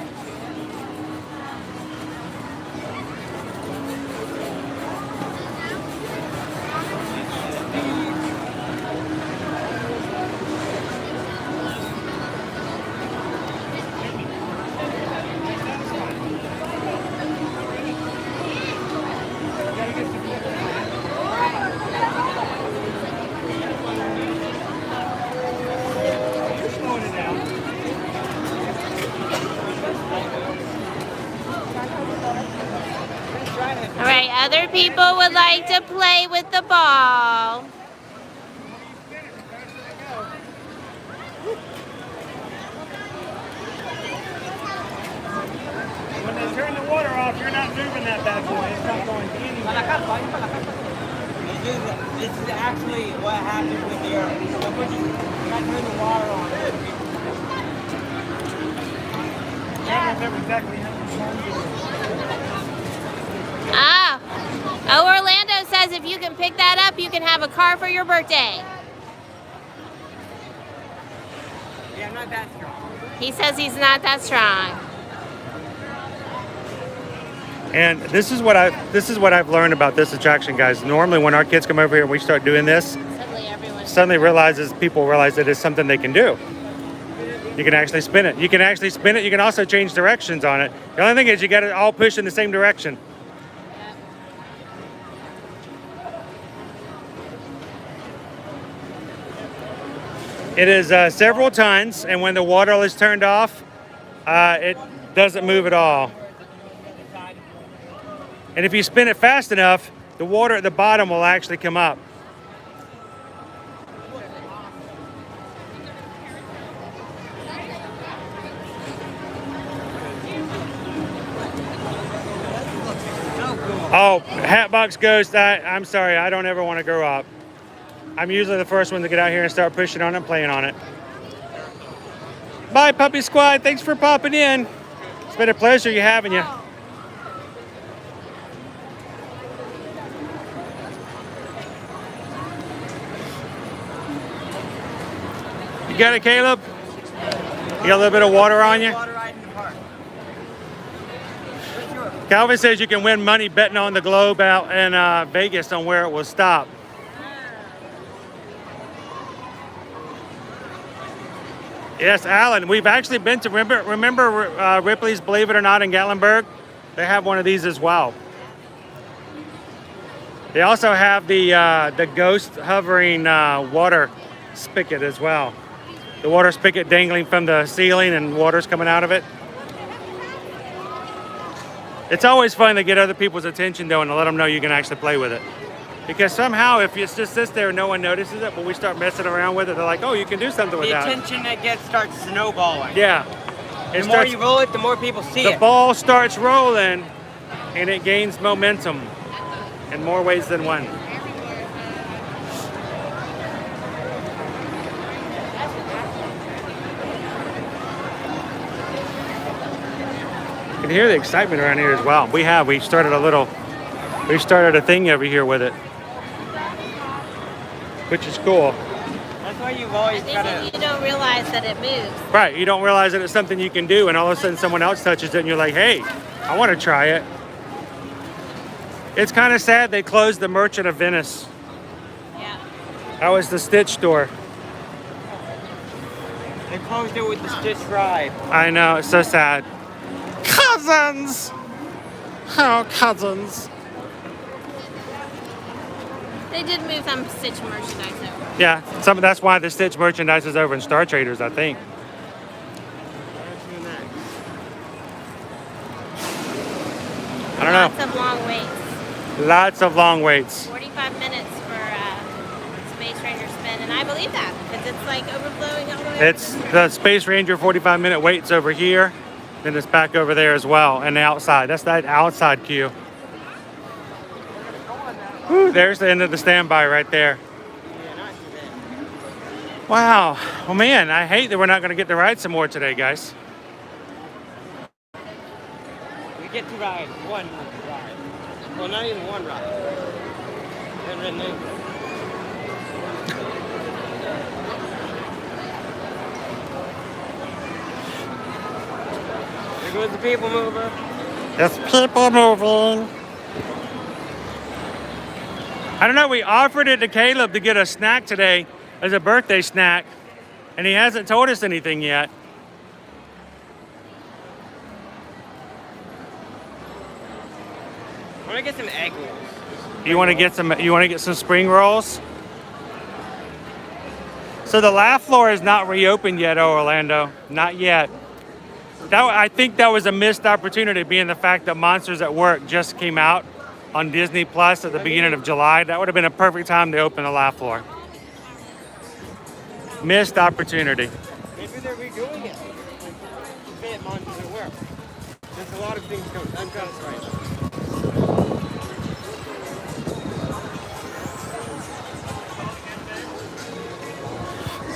Other people would like to play with the ball. When they turn the water off, you're not moving that bad boy. It's not going anywhere. This is actually what happens with your. When you turn the water on. I don't remember exactly how many times it is. Ah. Oh, Orlando says if you can pick that up, you can have a car for your birthday. Yeah, I'm not that strong. He says he's not that strong. And this is what I've learned about this attraction, guys. Normally, when our kids come over here and we start doing this, people realize that it's something they can do. You can actually spin it. You can also change directions on it. The only thing is you got to all push in the same direction. It is several tons, and when the water is turned off, it doesn't move at all. And if you spin it fast enough, the water at the bottom will actually come up. Oh, Hatbox Ghost, I'm sorry, I don't ever want to grow up. I'm usually the first one to get out here and start pushing on it and playing on it. Bye, Puppy Squad. Thanks for popping in. It's been a pleasure having you. You got it, Caleb? You got a little bit of water on you? Calvin says you can win money betting on the globe out in Vegas on where it will stop. Yes, Alan, we've actually been to, remember Ripley's Believe It or Not in Gatlinburg? They have one of these as well. They also have the ghost hovering water spigot as well. The water spigot dangling from the ceiling and water's coming out of it. It's always fun to get other people's attention though and to let them know you can actually play with it. Because somehow if it just sits there and no one notices it, but we start messing around with it, they're like, oh, you can do something with that. The attention that gets starts snowballing. Yeah. The more you roll it, the more people see it. The ball starts rolling and it gains momentum in more ways than one. You can hear the excitement around here as well. We started a thing over here with it, which is cool. That's why you've always got to. You don't realize that it moves. Right, you don't realize that it's something you can do, and all of a sudden someone else touches it, and you're like, hey, I want to try it. It's kind of sad they closed the Merchant of Venice. Yeah. That was the Stitch store. They closed it with the Stitch ride. I know, it's so sad. Cousins! Oh, cousins. They did move some Stitch merchandise over. Yeah, that's why the Stitch merchandise is over in Star Traders, I think. I don't know. Lots of long waits. Lots of long waits. 45 minutes for Space Ranger spin, and I believe that because it's like overflowing all the way. It's the Space Ranger 45-minute waits over here, then it's back over there as well, and the outside. That's that outside queue. Whew, there's the end of the standby right there. Wow. Well, man, I hate that we're not going to get to ride some more today, guys. We get to ride one ride. Well, not even one ride. And then there goes the people mover. There's people moving. I don't know, we offered it to Caleb to get a snack today as a birthday snack, and he hasn't told us anything yet. I want to get some egg rolls. You want to get some spring rolls? So the laugh floor is not reopened yet, Orlando. Not yet. I think that was a missed opportunity, being the fact that Monsters at Work just came out on Disney Plus at the beginning of July, that would have been a perfect time to open the laugh floor. Missed opportunity. Maybe they're redoing it. Fit monsters at work. There's a lot of things going on. I'm sorry.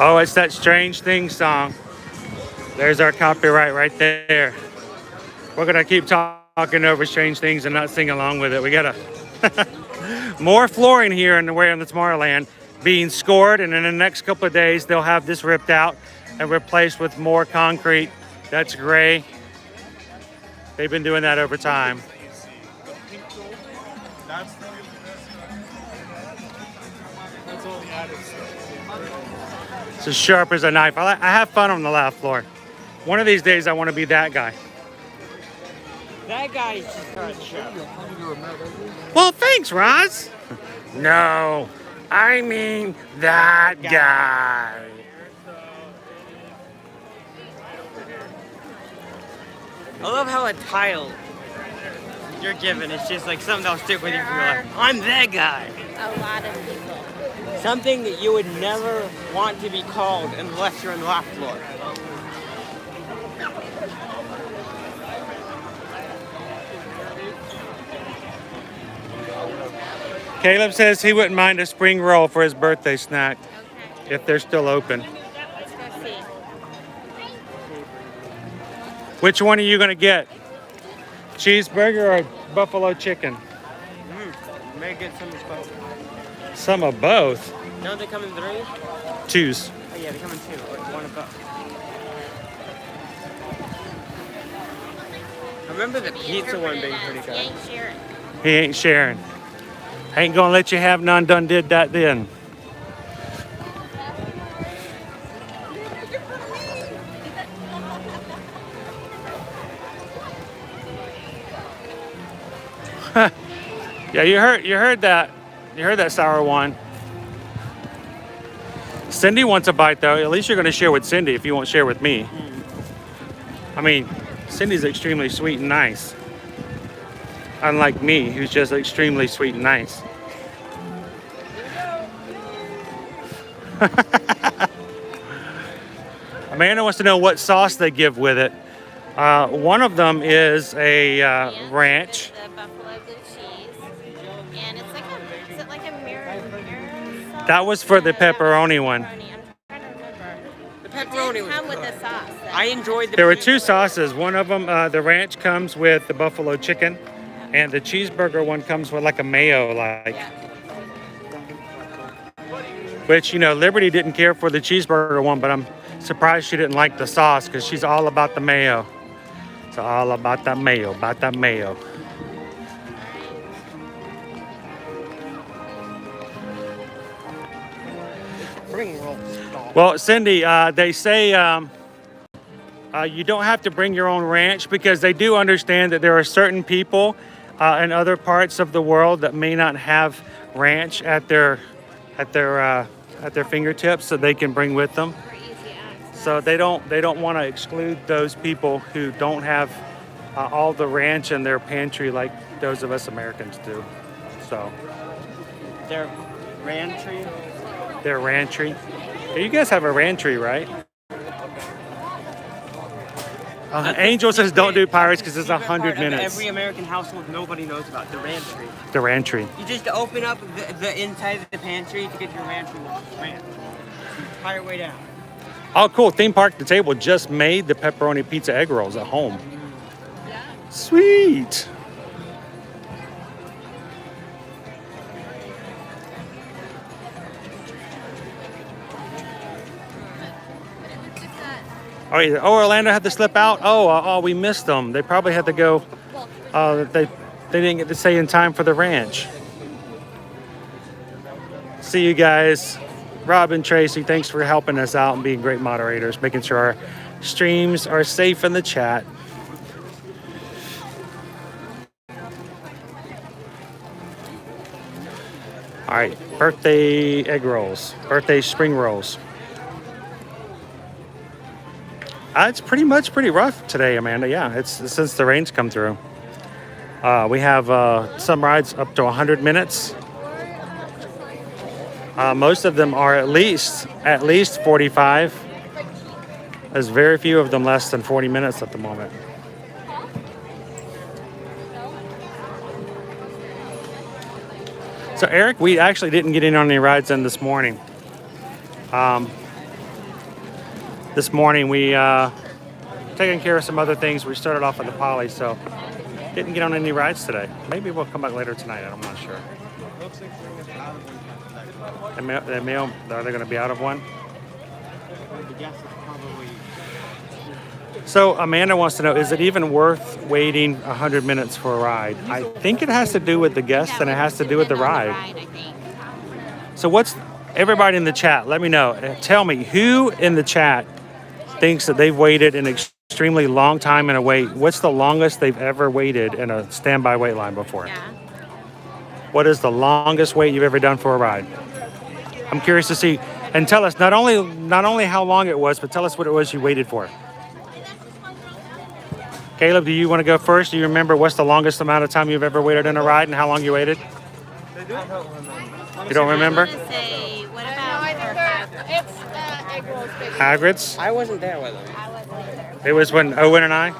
Oh, it's that Strange Things song. There's our copyright right there. We're gonna keep talking over Strange Things and not sing along with it. We gotta more flooring here in the way on the Tomorrowland being scored, and in the next couple of days they'll have this ripped out and replaced with more concrete that's gray. They've been doing that over time. That's all the added stuff. It's as sharp as a knife. I have fun on the laugh floor. One of these days I want to be that guy. That guy's just trying to show. Well, thanks, Roz. No, I mean that guy. I love how a title you're given is just like something that'll stick with you for your life. I'm that guy. A lot of people. Something that you would never want to be called unless you're on the laugh floor. Caleb says he wouldn't mind a spring roll for his birthday snack Okay. if they're still open. Let's go see. Which one are you gonna get? Cheeseburger or buffalo chicken? May get some of both. Some of both. Don't they come in 3? Choose. Oh yeah, they come in 2. Like 1 of both. I remember the pizza one being pretty He good. ain't sharing. He ain't sharing. Ain't gonna let you have none. Done did that then. Yeah, you heard that. You heard that sour one. Cindy wants a bite though. At least you're gonna share with Cindy if you won't share with me. I mean, Cindy's extremely sweet and nice. Unlike me, who's just extremely sweet and nice. Amanda wants to know what sauce they give with it. One of them is a ranch. The buffalo blue cheese. And it's like is it like a mirror sauce? That was for the pepperoni one. I'm trying to remember. The It pepperoni did was come with good. the sauce. though. I enjoyed the There were pizza. 2 sauces. One of them, the ranch comes with the buffalo chicken, and the cheeseburger one comes with like a mayo like. Which, you know, Liberty didn't care for the cheeseburger one, but I'm surprised she didn't like the sauce because she's all about the mayo. It's all about that mayo, about that mayo. Spring roll. Well, Cindy, they say you don't have to bring your own ranch because they do understand that there are certain people in other parts of the world that may not have ranch at their fingertips, so they can bring with them. For easy access. So they don't want to exclude those people who don't have all the ranch in their pantry like those of us Americans do. So Their rantry. their rantry. Yeah, you guys have a rantry, right? Angel says don't do pirates because it's 100 minutes. Every American household nobody knows about the rantry. The rantry. You just open up the inside of the pantry to get your rantry ranch. Entire way down. Oh, cool. Theme Park The Table just made the pepperoni pizza egg rolls at home. Sweet. Oh, yeah. Oh, Orlando had to slip out. Oh, we missed them. They probably had to go. They didn't get to stay in time for the ranch. See you guys. Rob and Tracy, thanks for helping us out and being great moderators, making sure our streams are safe in the chat. All right, birthday egg rolls, birthday spring rolls. It's pretty rough today, Amanda. Yeah, it's since the rains come through. We have some rides up to 100 minutes. Most of them are at least 45. There's very few of them less than 40 minutes at the moment. So Eric, we actually didn't get in on any rides in this morning. This morning we taking care of some other things. We started off with the Poly, so didn't get on any rides today. Maybe we'll come back later tonight. I'm not sure. Are they going to be out of one? So Amanda wants to know, is it even worth waiting 100 minutes for a ride? I think it has to do with the guests and it has to do with the ride. So what's everybody in the chat? Let me know. Tell me who in the chat thinks that they've waited an extremely long time in a wait. What's the longest they've ever waited in a standby wait line before? Yeah. What is the longest wait you've ever done for a ride? I'm curious to see, and tell us not only how long it was, but tell us what it was you waited for. Caleb, do you want to go first? Do you remember what's the longest amount of time you've ever waited in a ride and how long you waited? I don't remember. You don't remember? I want to say, what about It's egg rolls. Hagrid's? I wasn't there with them. It was when Owen and I?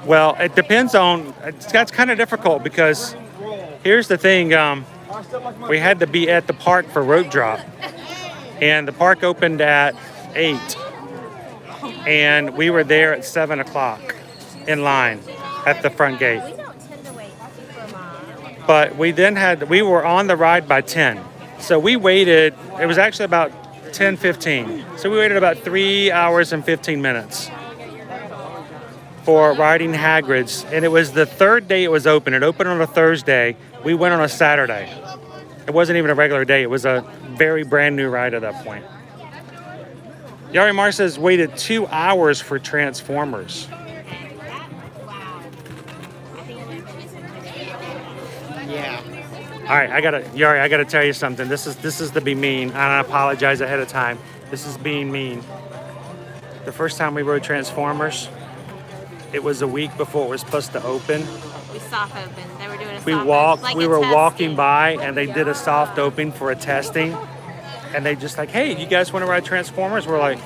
Well, it depends on, that's kind of difficult because here's the thing. We had to be at the park for rope drop. And the park opened at 8. And we were there at 7 o'clock in line at the front gate. We don't tend to wait super long. But we were on the ride by 10. So we waited, it was actually about 10:15. So we waited about 3 hours and 15 minutes for riding Hagrid's. And it was the third day it was open. It opened on a Thursday. We went on a Saturday. It wasn't even a regular day. It was a very brand new ride at that point. Yari Mar says waited 2 hours for Transformers. Yeah. All right, Yari, I gotta tell you something. This is the be mean, and I apologize ahead of time. This is being mean. The first time we rode Transformers, it was a week before it was supposed to open. We soft opened. They were doing a soft We open, walked. like We a were testing. walking by, and they did a soft open for a testing. And they just like, hey, you guys want to ride Transformers? We're like,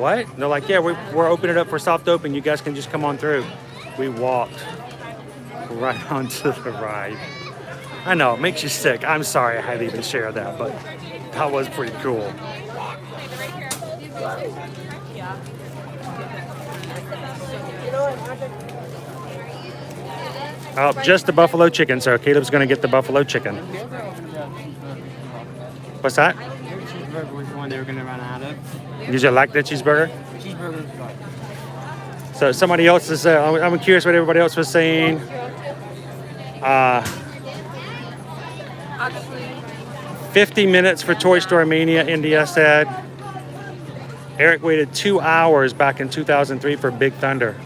what? And they're like, yeah, we're opening it up for soft open. You guys can just come on through. We walked right onto the ride. I know, it makes you sick. I'm sorry I had to even share that, but that was pretty cool. Oh, just the buffalo chicken. So Caleb's going to get the buffalo chicken. What's that? Cheeseburger was the one they were going to run out of. Did you like the cheeseburger? Cheeseburger was good. So somebody else is, I'm curious what everybody else was saying. 50 minutes for Toy Story Mania, India said. Eric waited 2 hours back in 2003 for Big Thunder.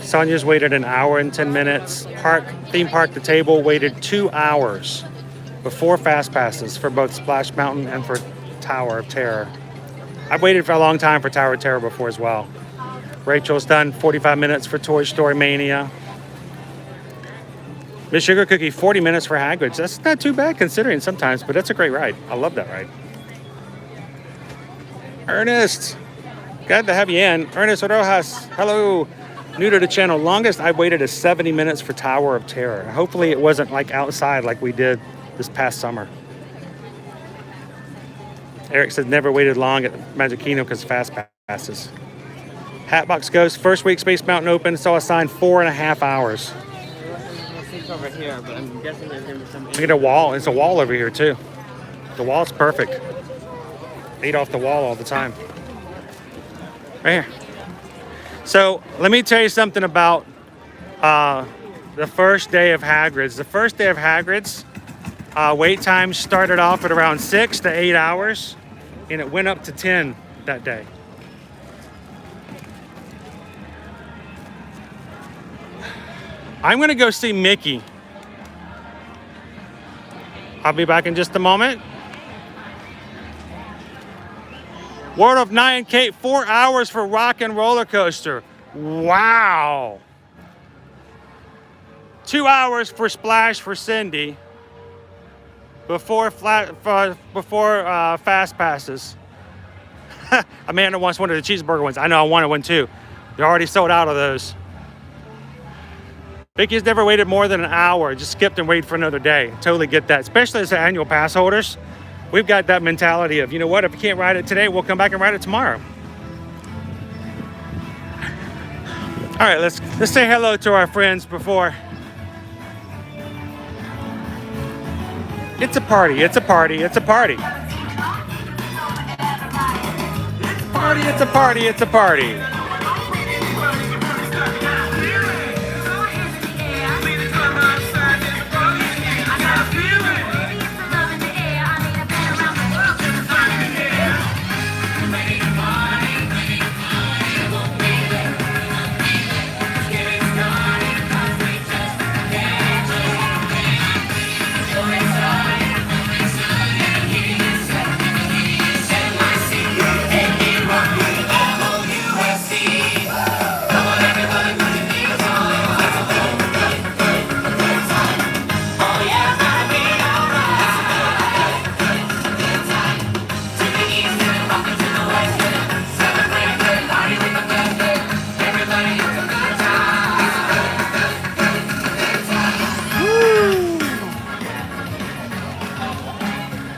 Sonia's waited an hour and 10 minutes. Theme Park The Table waited 2 hours before Fast Passes for both Splash Mountain and for Tower of Terror. I've waited for a long time for Tower of Terror before as well. Rachel's done 45 minutes for Toy Story Mania. Miss Sugar Cookie, 40 minutes for Hagrid's. That's not too bad considering sometimes, but that's a great ride. I love that ride. Ernest, glad to have you in. Ernest Orojas, hello. New to the channel. Longest I waited is 70 minutes for Tower of Terror. Hopefully it wasn't like outside like we did this past summer. Eric said never waited long at Magic Kingdom because Fast Passes. Hatbox Ghost, first week Space Mountain open, saw a sign 4.5 hours. It's over here, but I'm guessing there's going to be some... Look at a wall. It's a wall over here too. The wall's perfect. Eat off the wall all the time. Right here. So let me tell you something about the first day of Hagrid's. The first day of Hagrid's, wait times started off at around 6 to 8 hours, and it went up to 10 that day. I'm gonna go see Mickey. I'll be back in just a moment. World of Nye and Kate, 4 hours for Rock and Roller Coaster. Wow. 2 hours for Splash for Cindy before fast passes. Amanda wants one of the cheeseburger ones. I know, I wanted one too. They're already sold out of those. Vicky's never waited more than an hour. Just skipped and waited for another day. Totally get that. Especially as annual pass holders. We've got that mentality of, you know what, if you can't ride it today, we'll come back and ride it tomorrow. All right, let's say hello to our friends before. It's a party, it's a party, it's a party. It's a party, it's a party.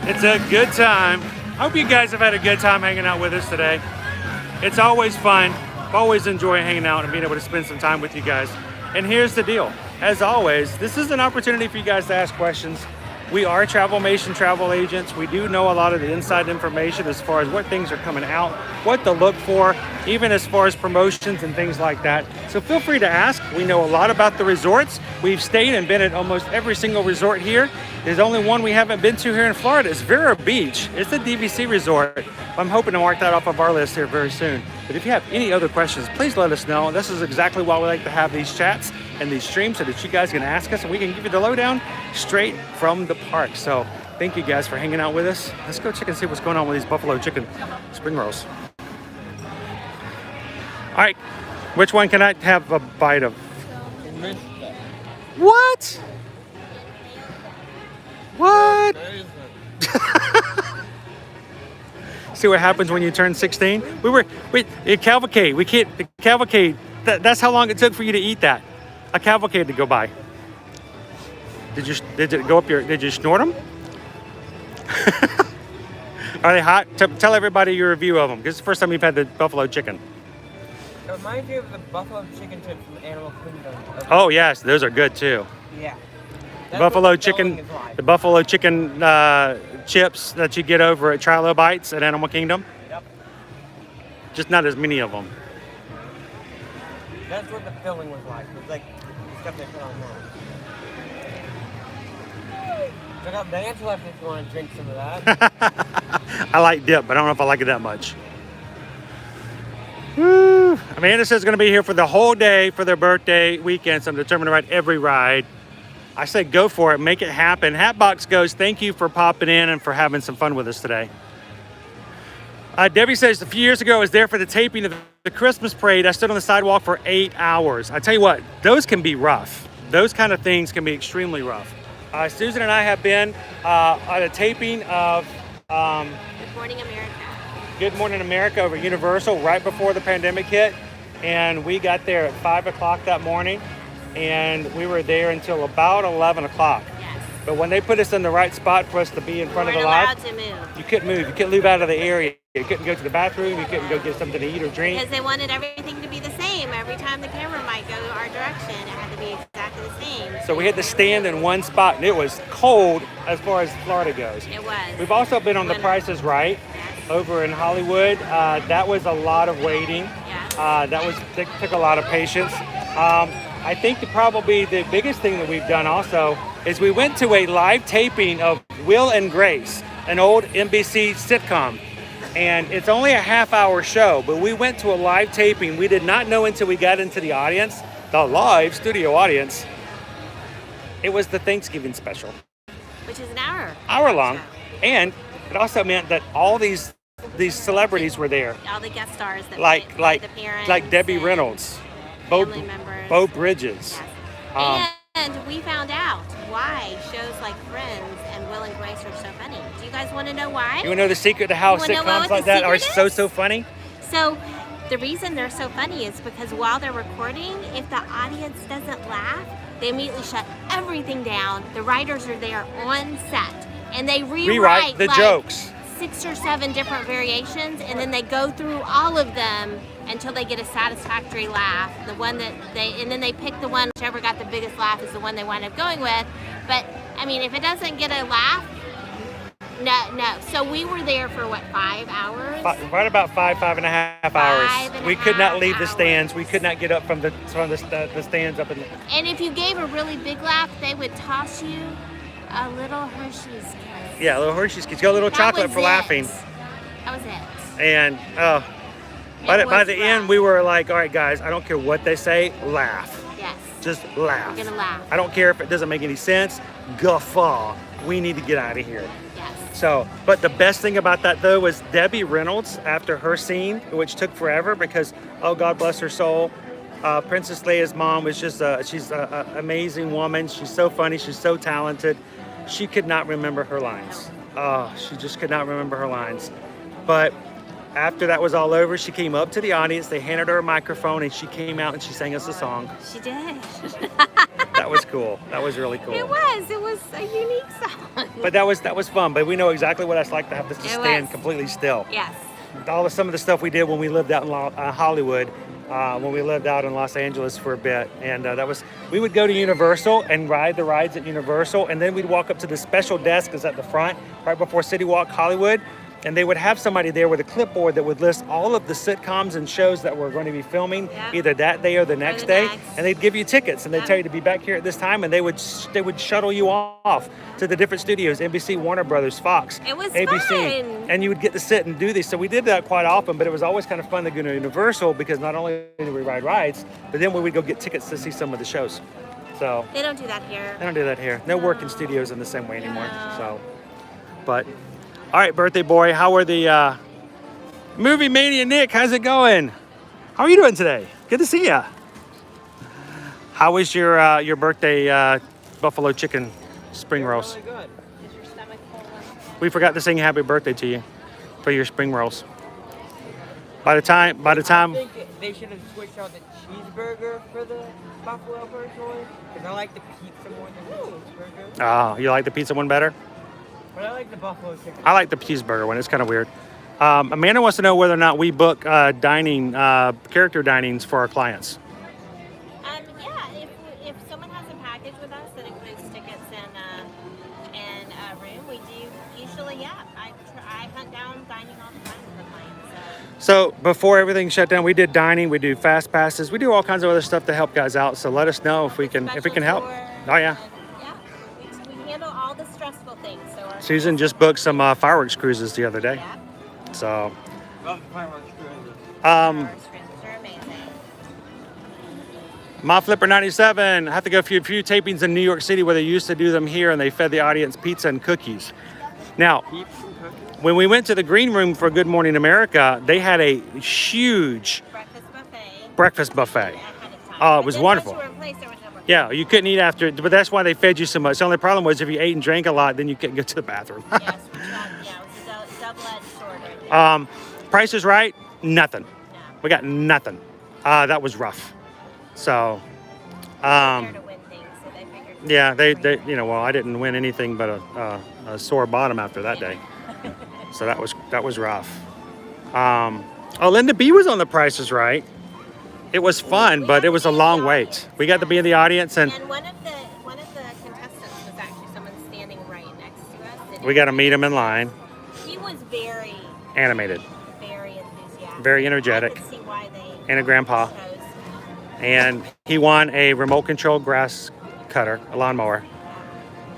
It's a good time. I hope you guys have had a good time hanging out with us today. It's always fun. I always enjoy hanging out and being able to spend some time with you guys. And here's the deal. As always, this is an opportunity for you guys to ask questions. We are Travelmation travel agents. We do know a lot of the inside information as far as what things are coming out, what to look for, even as far as promotions and things like that. So feel free to ask. We know a lot about the resorts. We've stayed and been at almost every single resort here. There's only one we haven't been to here in Florida. It's Vero Beach. It's a DVC resort. I'm hoping to mark that off of our list here very soon. But if you have any other questions, please let us know. This is exactly why we like to have these chats and these streams so that you guys can ask us and we can give you the lowdown straight from the park. So thank you guys for hanging out with us. Let's go check and see what's going on with these buffalo chicken spring rolls. All right, which one can I have a bite of? What? What? See what happens when you turn 16? A cavalcade. We can't, the cavalcade, that's how long it took for you to eat that. A cavalcade to go by. Did it go up your, did you snort them? Are they hot? Tell everybody your review of them, because it's the first time you've had the buffalo chicken. It reminds me of the buffalo chicken tips from Animal Kingdom. Oh yes, those are good too. Yeah. The buffalo chicken chips that you get over at Trilo Bites at Animal Kingdom. Yep. Just not as many of them. That's what the filling was like. It was like the stuff they put on there. Check out Dance left if you want to drink some of that. I like dip, but I don't know if I like it that much. Woo. Amanda says going to be here for the whole day for their birthday weekend, so I'm determined to ride every ride. I say go for it, make it happen. Hatbox goes, thank you for popping in and for having some fun with us today. Debbie says a few years ago I was there for the taping of the Christmas parade. I stood on the sidewalk for 8 hours. I tell you what, those can be rough. Those kind of things can be extremely rough. Susan and I have been at a taping of Good Morning America. Good Morning America over at Universal right before the pandemic hit. And we got there at 5 o'clock that morning. And we were there until about 11 o'clock. Yes. But when they put us in the right spot for us to be in front of the live, to move. you couldn't move. You couldn't move out of the area. You couldn't go to the bathroom. You couldn't go get something to eat or drink. Because they wanted everything to be the same. Every time the camera might go our direction, it had to be exactly the same. So we had to stand in one spot, and it was cold as far as Florida goes. It was. We've also been on The Price is Right over in Hollywood. That was a lot of waiting. That took a lot of patience. I think probably the biggest thing that we've done also is we went to a live taping of Will and Grace, an old NBC sitcom. And it's only a half-hour show, but we went to a live taping. We did not know until we got into the audience, the live studio audience, it was the Thanksgiving special. Which is an hour. Hour long. And it also meant that all these these celebrities were there, All the guest stars that like made the parents like Debbie and Reynolds, family members. Bo Bridges. Yes. And we found out why shows like Friends and Will and Grace are so funny. Do you guys want to know why? You want to know the secret to how You wanna know sitcoms what like the that are secret so is? funny? So the reason they're so funny is because while they're recording, if the audience doesn't laugh, they immediately shut everything down. The writers are there on set and they rewrite the like jokes. 6 or 7 different variations, and then they go through all of them until they get a satisfactory laugh. The one that and then they pick the one, whichever got the biggest laugh is the one they wind up going with. But I mean, if it doesn't get a laugh, no. So we were there for what, 5 hours? Right about 5.5 hours. We could not leave the hours. stands. We could not get up from the stands up in the. And if you gave a really big laugh, they would toss you a little Hershey's kiss. Yeah, a little Hershey's Kiss. Got a little That chocolate was for it. laughing. That was it. And by the end, we were like, all right, guys, I don't care what they say, laugh. Yes. Just laugh. We're gonna laugh. I don't care if it doesn't make any sense. Guffaw. We need to get out of here. Yes. So, but the best thing about that though was Debbie Reynolds, after her scene, which took forever because, oh, God bless her soul, Princess Leia's mom was just, she's an amazing woman. She's so funny. She's so talented. She could not remember her lines. She just could not remember her lines. But after that was all over, she came up to the audience. They handed her a microphone and she came out and she sang us a song. She did. That was cool. That was really cool. It was a unique song. But that was fun. But we know exactly what it's like to have to stand completely still. Yes. Some of the stuff we did when we lived out in Hollywood, when we lived out in Los Angeles for a bit, and we would go to Universal and ride the rides at Universal, and then we'd walk up to the special desk that's at the front, right before City Walk Hollywood, and they would have somebody there with a clipboard that would list all of the sitcoms and shows that we're going to be filming either that day or the next day, and they'd give you tickets, and they'd tell you to be back here at this time, and they would shuttle you off to the different studios, NBC, Warner Brothers, Fox, It was ABC, fun. and you would get to sit and do these. So we did that quite often, but it was always kind of fun to go to Universal because not only did we ride rides, but then we would go get tickets to see some of the shows. So They don't do that here. they don't do that here. No working studios in the same way anymore. So, but all right, birthday boy, how are the Movie Mania Nick? How's it going? How are you doing today? Good to see ya. How was your birthday buffalo chicken spring rolls? Really good. Is your stomach full? We forgot to sing happy birthday to you for your spring rolls. By the time I think they should have switched out the cheeseburger for the buffalo personally, because I like the pizza more than the cheeseburger. oh, you like the pizza one better? But I like the buffalo chicken. I like the cheeseburger one. It's kind of weird. Amanda wants to know whether or not we book dining, character dinings for our clients. Yeah, if someone has a package with us that includes tickets and a room, we do usually, I hunt down dining all the time for clients. So before everything shut down, we did dining, we do fast passes, we do all kinds of other stuff to help guys out. So let us know if we can help. Oh yeah. We handle all the stressful things. So our Susan just booked some fireworks cruises the other day. Yeah. So Love the fireworks cruises. fireworks cruises are amazing. My Flipper 97. I have to go to a few tapings in New York City where they used to do them here, and they fed the audience pizza and cookies. Now, when we went to the green room for Good Morning America, they had a huge breakfast buffet. Oh, it was wonderful. Yeah, you couldn't eat after, but that's why they fed you so much. The only problem was if you ate and drank a lot, then you couldn't get to the bathroom. Yes, it was a double-edged sword right there. Price is Right, nothing. No. We got nothing. That was rough. So, There to win things, so they figured. yeah, they well, I didn't win anything but a sore bottom after that day. So that was rough. Linda B was on The Price is Right. It was fun, but it was a long wait. We got to be in the audience, and one of the contestants was actually someone standing right next to us. we got to meet him in line. He was very Animated, very enthusiastic. very energetic, I could see why they and a grandpa. chose. And he won a remote-controlled grass cutter, a lawnmower.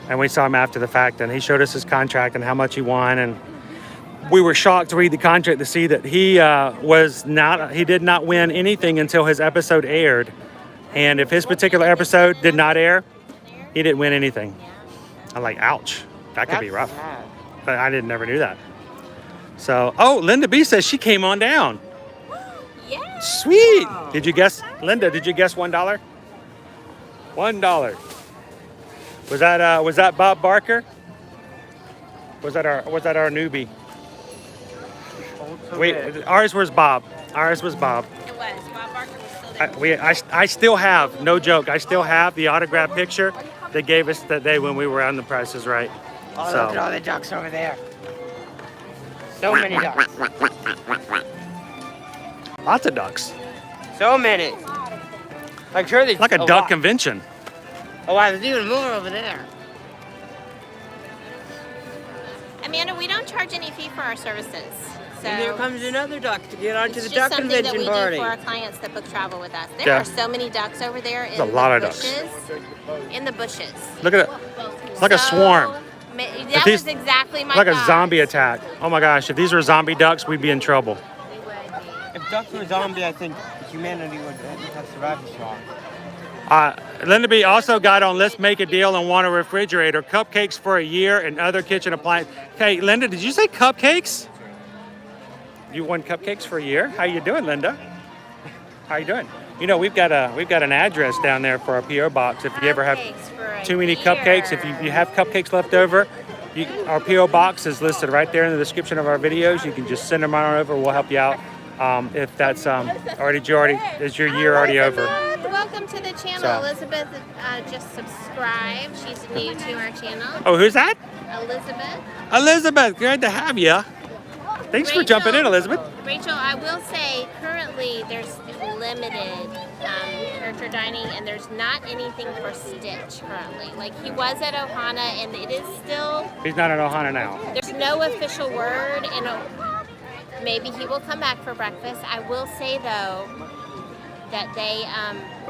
And we saw him after the fact, and he showed us his contract and how much he won. And we were shocked to read the contract to see that he did not win anything until his episode aired. And if his particular episode did not air, he didn't win anything. I'm like, ouch, that could be rough. Sad. But I never knew that. So, oh, Linda B says she came on down. Yeah. Sweet. Did you guess, Linda? Did you guess $1? $1. Was that Bob Barker? Was that our newbie? Wait, ours was Bob. Ours was Bob. It was. Bob Barker was still there. I still have, no joke, I still have the autograph picture they gave us that day when we were on The Price is Right. Oh, look at all the ducks over there. So many ducks. Lots of ducks. So many. Like sure there's Like a duck lot. convention. Oh wow, there's even more over there. Amanda, we don't charge any fee for our services. So And here comes another duck to get onto it's the just duck something that convention we party. do for our clients that book travel with us. There Yeah. are so many ducks over there in a lot the of ducks. bushes. In the bushes. Look at it. It's like a swarm. That these- was exactly my Like a thought. zombie attack. Oh my gosh, if these were zombie ducks, we'd be in trouble. If ducks were zombie, I think humanity would have survived this long. Linda B also got on Let's Make a Deal and want a refrigerator, cupcakes for a year, and other kitchen appliances. Hey, Linda, did you say cupcakes? You won cupcakes for a year? How you doing, Linda? How you doing? You know, we've got an address down there for our PO box. If you ever have Cupcakes for a too many year. cupcakes, if you have cupcakes left over, our PO box is listed right there in the description of our videos. You can just send them on over. We'll help you out. If that's is your year already over. Welcome to the channel. So. Elizabeth just subscribed. She's new to our channel. Oh, who's that? Elizabeth. Elizabeth, good to have you. Thanks for jumping in, Elizabeth. Rachel, I will say currently there's limited character dining and there's not anything for Stitch currently. Like he was at Ohana and it is still, He's not in Ohana now. there's no official word and maybe he will come back for breakfast. I will say though that they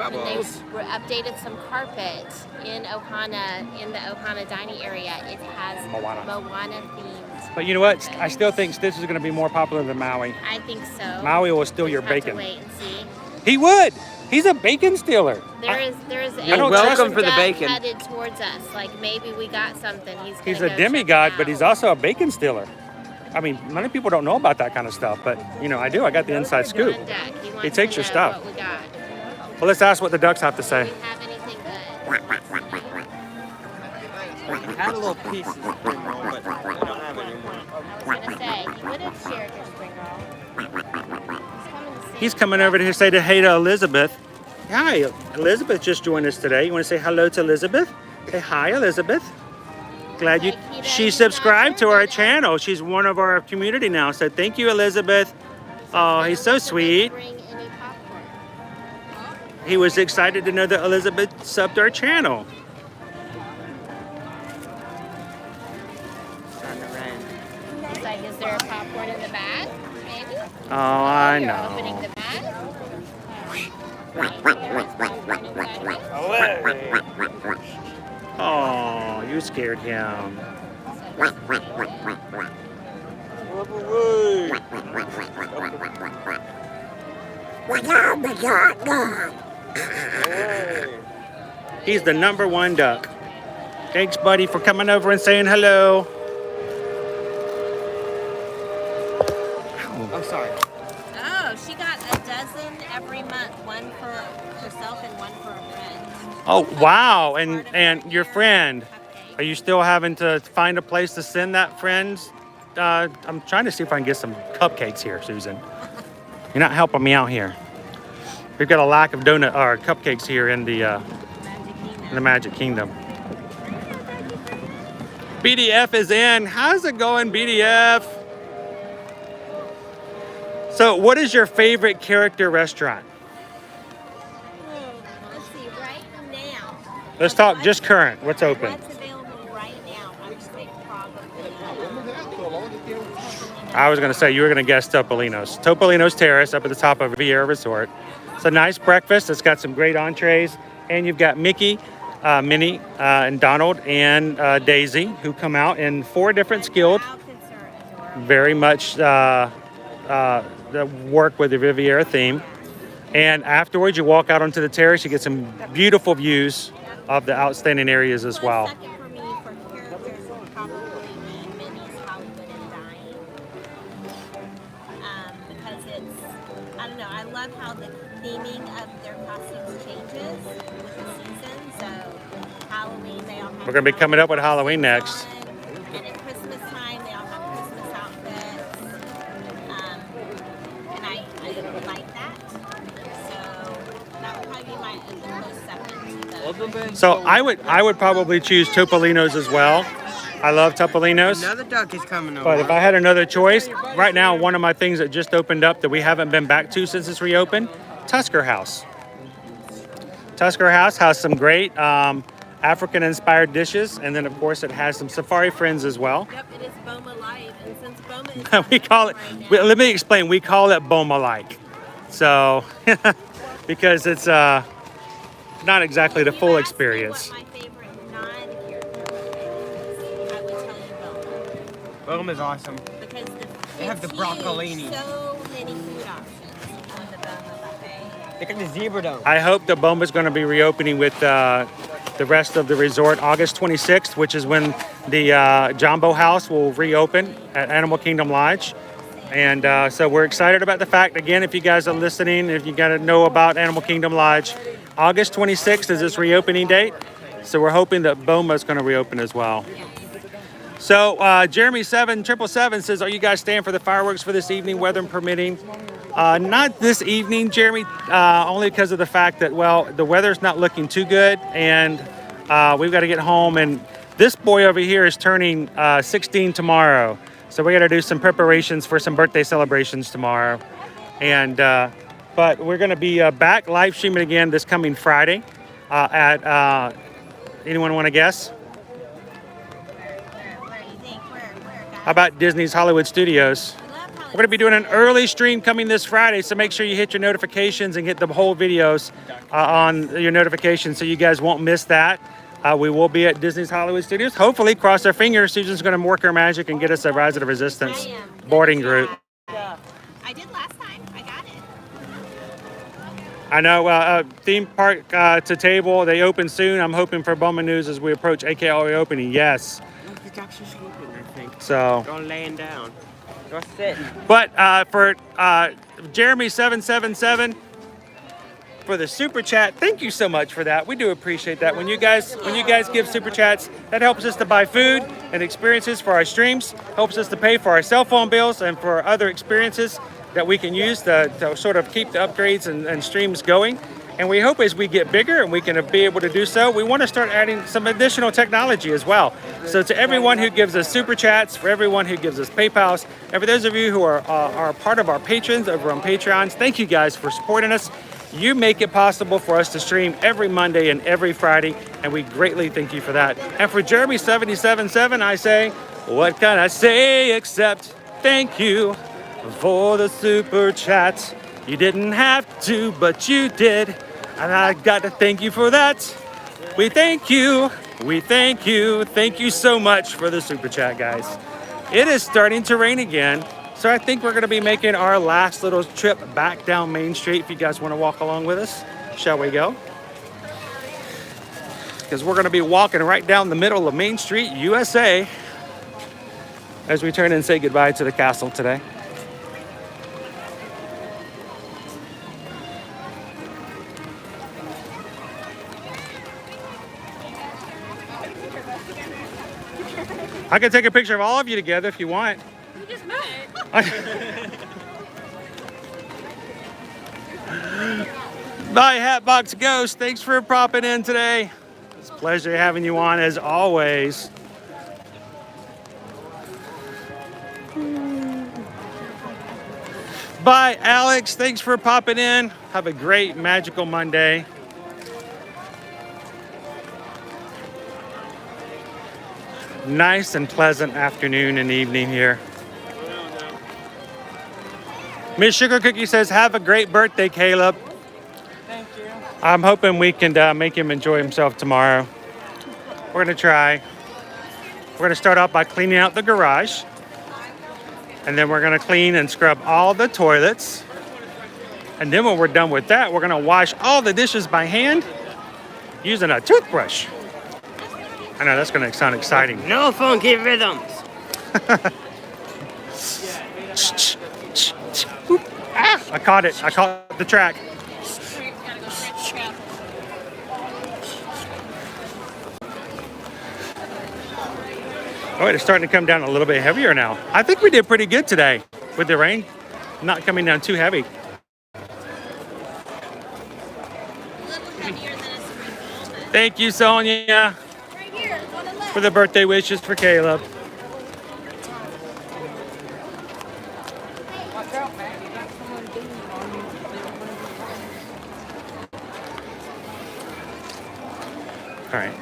updated some carpet in Ohana, in the Ohana dining area. It has Moana themed. But you know what? I still think Stitch is going to be more popular than Maui. I think so. Maui will steal your Just have to bacon. wait and see. He would. He's a bacon stealer. There is I don't trust him for the duck bacon. headed towards us. Like maybe we got something. He's gonna a go demigod, check it but he's out. also a bacon stealer. I mean, many people don't know about that kind of stuff, but you know, I do. I got the inside scoop. On deck. He wants He takes to your know stuff. What we got. Well, let's ask what the ducks have to say. Do we have anything good? I had a little piece of spring roll, but I don't have it anymore. I was gonna say you would have shared your spring roll. He's coming over to say hey to Elizabeth. Hi, Elizabeth just joined us today. You want to say hello to Elizabeth? Say hi, Elizabeth. Glad she subscribed to our channel. She's one of our community now. So thank you, Elizabeth. Oh, he's so sweet. Bring any popcorn. He was excited to know that Elizabeth subbed our channel. He's like, is there a popcorn in the bag? Maybe. Oh, I You're know. opening the bag. Oh, you scared him. He's the #1 duck. Thanks, buddy, for coming over and saying hello. Oh, sorry. Oh, she got a dozen every month. One for herself and one for a friend. Oh, wow. And your friend, are you still having to find a place to send that friend? I'm trying to see if I can get some cupcakes here, Susan. You're not helping me out here. We've got a lack of cupcakes here in the Magic Kingdom. BDF is in. How's it going, BDF? So, what is your favorite character restaurant? Let's see, right now. Let's talk just current. What's open? What's available right now? I would say probably. I was going to say you were going to guess Topolino's. Topolino's Terrace up at the top of Riviera Resort. It's a nice breakfast. It's got some great entrees. And you've got Mickey, Minnie, and Donald, and Daisy, who come out in 4 different skilled. Very much work with the Riviera theme. And afterwards, you walk out onto the terrace. You get some beautiful views of the outstanding areas as well. Second for me for characters would probably be Minnie's Hollywood and Dine. don't know. I love how the theming of their costumes changes with the season. So Halloween, they all have. We're gonna be coming up with Halloween next. And at Christmas time, they all have Christmas outfits. And I like that. So that would probably be my close second. So I would probably choose Topolino's as well. I love Topolino's. Another duck is coming over. But if I had another choice, right now one of my things that just opened up that we haven't been back to since it's reopened, Tusker House. Tusker House has some great African-inspired dishes, and then of course it has some safari friends as well. Yep, it is Boma Light, and since Boma is We call it. Let me explain. We call it Boma-like. So because it's not exactly the full experience. What my favorite non-character is, I would tell you Boma. Boom is awesome. Because They have the it's broccolini. huge, so many food options on the Boma buffet. They got the zebra dome. I hope the Boma is going to be reopening with the rest of the resort August 26th, which is when the Jumbo House will reopen at Animal Kingdom Lodge. And so we're excited about the fact, again, if you guys are listening, if you got to know about Animal Kingdom Lodge, August 26th is its reopening date. So we're hoping that Boma is going to reopen as well. So Jeremy 7777 says, are you guys staying for the fireworks for this evening, weather permitting? Not this evening, Jeremy, only because of the fact that, well, the weather's not looking too good, and we've got to get home. And this boy over here is turning 16 tomorrow. So we got to do some preparations for some birthday celebrations tomorrow. And but we're going to be back live streaming again this coming Friday at, anyone want to guess? Where do you think? Where, guys? How about Disney's Hollywood Studios? We're going to be doing an early stream coming this Friday, so make sure you hit your notifications and get the whole videos on your notifications so you guys won't miss that. We will be at Disney's Hollywood Studios. Hopefully, cross our fingers, Susan's going to work her magic and get us a Rise of the Resistance boarding group. I did last time. I got it. I know theme park to table, they open soon. I'm hoping for Boma News as we approach AKL opening. Yes. Look, the ducks are sleeping, I think. So. They're all laying down. They're sitting. But for Jeremy 777 for the super chat, thank you so much for that. We do appreciate that. When you guys give super chats, that helps us to buy food and experiences for our streams, helps us to pay for our cell phone bills and for other experiences that we can use to sort of keep the upgrades and streams going. And we hope as we get bigger and we can be able to do so, we want to start adding some additional technology as well. So to everyone who gives us super chats, for everyone who gives us PayPals, and for those of you who are part of our patrons over on Patreons, thank you guys for supporting us. You make it possible for us to stream every Monday and every Friday, and we greatly thank you for that. And for Jeremy 777, I say, what can I say except thank you for the super chat. You didn't have to, but you did. And I got to thank you for that. We thank you. We thank you. Thank you so much for the super chat, guys. It is starting to rain again. So I think we're going to be making our last little trip back down Main Street. If you guys want to walk along with us, shall we go? Because we're going to be walking right down the middle of Main Street, USA, as we turn and say goodbye to the castle today. I can take a picture of all of you together if you want. We just met. Bye, Hatbox Ghost. Thanks for popping in today. It's a pleasure having you on as always. Bye, Alex. Thanks for popping in. Have a great magical Monday. Nice and pleasant afternoon and evening here. Miss Sugar Cookie says, have a great birthday, Caleb. Thank you. I'm hoping we can make him enjoy himself tomorrow. We're going to try. We're going to start off by cleaning out the garage. And then we're going to clean and scrub all the toilets. And then when we're done with that, we're going to wash all the dishes by hand using a toothbrush. I know that's going to sound exciting. No funky rhythms. Ah, I caught it. I caught the track. Oh, it's starting to come down a little bit heavier now. I think we did pretty good today with the rain not coming down too heavy. Thank you, Sonia, for the birthday wishes for Caleb. All right.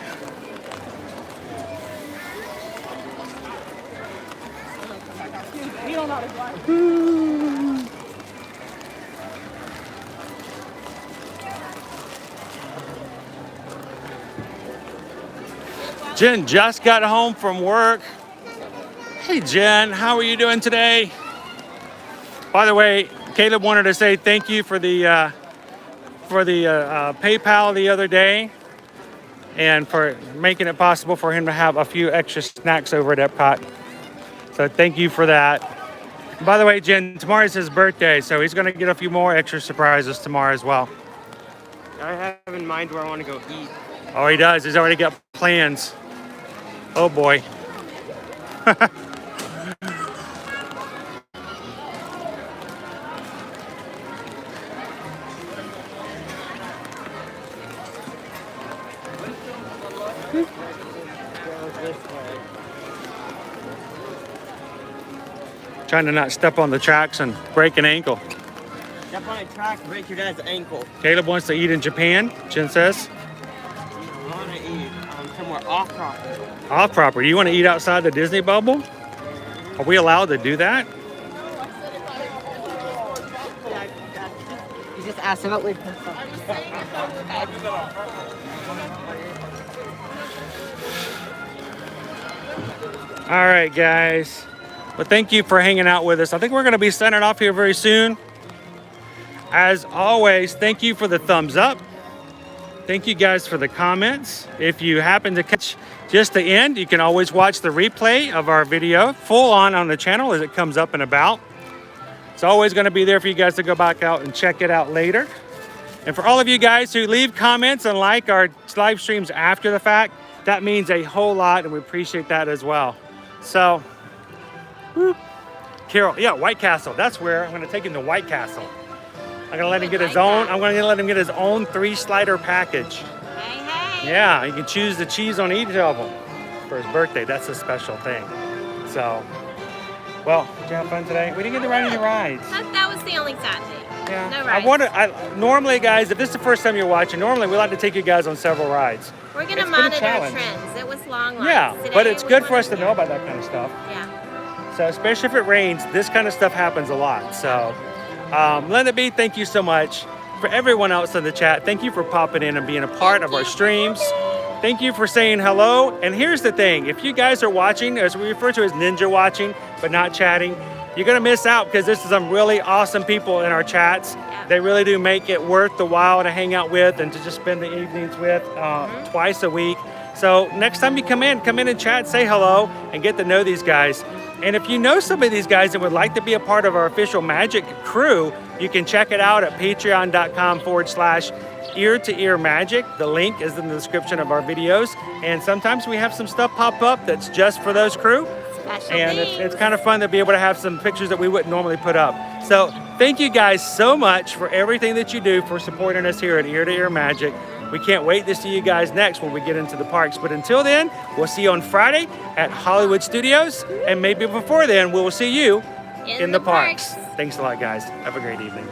Jen just got home from work. Hey Jen, how are you doing today? By the way, Caleb wanted to say thank you for the PayPal the other day and for making it possible for him to have a few extra snacks over at Epcot. So thank you for that. By the way, Jen, tomorrow's his birthday, so he's gonna get a few more extra surprises tomorrow as well. I have in mind where I want to go eat. Oh, he does. He's already got plans. Oh boy. Trying to not step on the tracks and break an ankle. Step on a track, break your dad's ankle. Caleb wants to eat in Japan, Jen says. I want to eat somewhere off property. Off property. You want to eat outside the Disney bubble? Are we allowed to do that? You just asked him what we'd All right, guys. Well, thank you for hanging out with us. I think we're going to be signing off here very soon. As always, thank you for the thumbs up. Thank you guys for the comments. If you happen to catch just the end, you can always watch the replay of our video full on the channel as it comes up and about. It's always going to be there for you guys to go back out and check it out later. And for all of you guys who leave comments and like our live streams after the fact, that means a whole lot, and we appreciate that as well. So, Carol, yeah, White Castle. That's where I'm going to take him to White Castle. I'm going to let him get his own. I'm going to let him get his own 3-slider package. Hey, hey. Yeah, he can choose the cheese on each of them for his birthday. That's a special thing. So, well, did you have fun today? We didn't get to ride any rides. That was the only sad thing. Yeah. No rides. Normally, guys, if this is the first time you're watching, normally we like to take you guys on several rides. We're going to It's been a monitor challenge. trends. It was long lines. Yeah, Today but it's we good for wanted us to know about that kind of stuff. Yeah. So especially if it rains, this kind of stuff happens a lot. So let it be. Thank you so much. For everyone else in the chat, thank you for popping in and being a part of our streams. Thank you for saying hello. And here's the thing. If you guys are watching, as we refer to as ninja watching, but not chatting, you're going to miss out because this is some really awesome people in our chats. Yeah. They really do make it worth the while to hang out with and to just spend the evenings with twice a week. So next time you come in and chat, say hello, and get to know these guys. And if you know some of these guys and would like to be a part of our official Magic crew, you can check it out at patreon.com/ear-to-ear magic. The link is in the description of our videos. And sometimes we have some stuff pop up that's just for those crew. And it's kind of fun to be able to have some pictures that we wouldn't normally put up. So thank you guys so much for everything that you do for supporting us here at Ear to Ear Magic. We can't wait to see you guys next when we get into the parks. But until then, we'll see you on Friday at Hollywood Studios. And maybe before then, we will see you in the parks. Thanks a lot, guys. Have a great evening.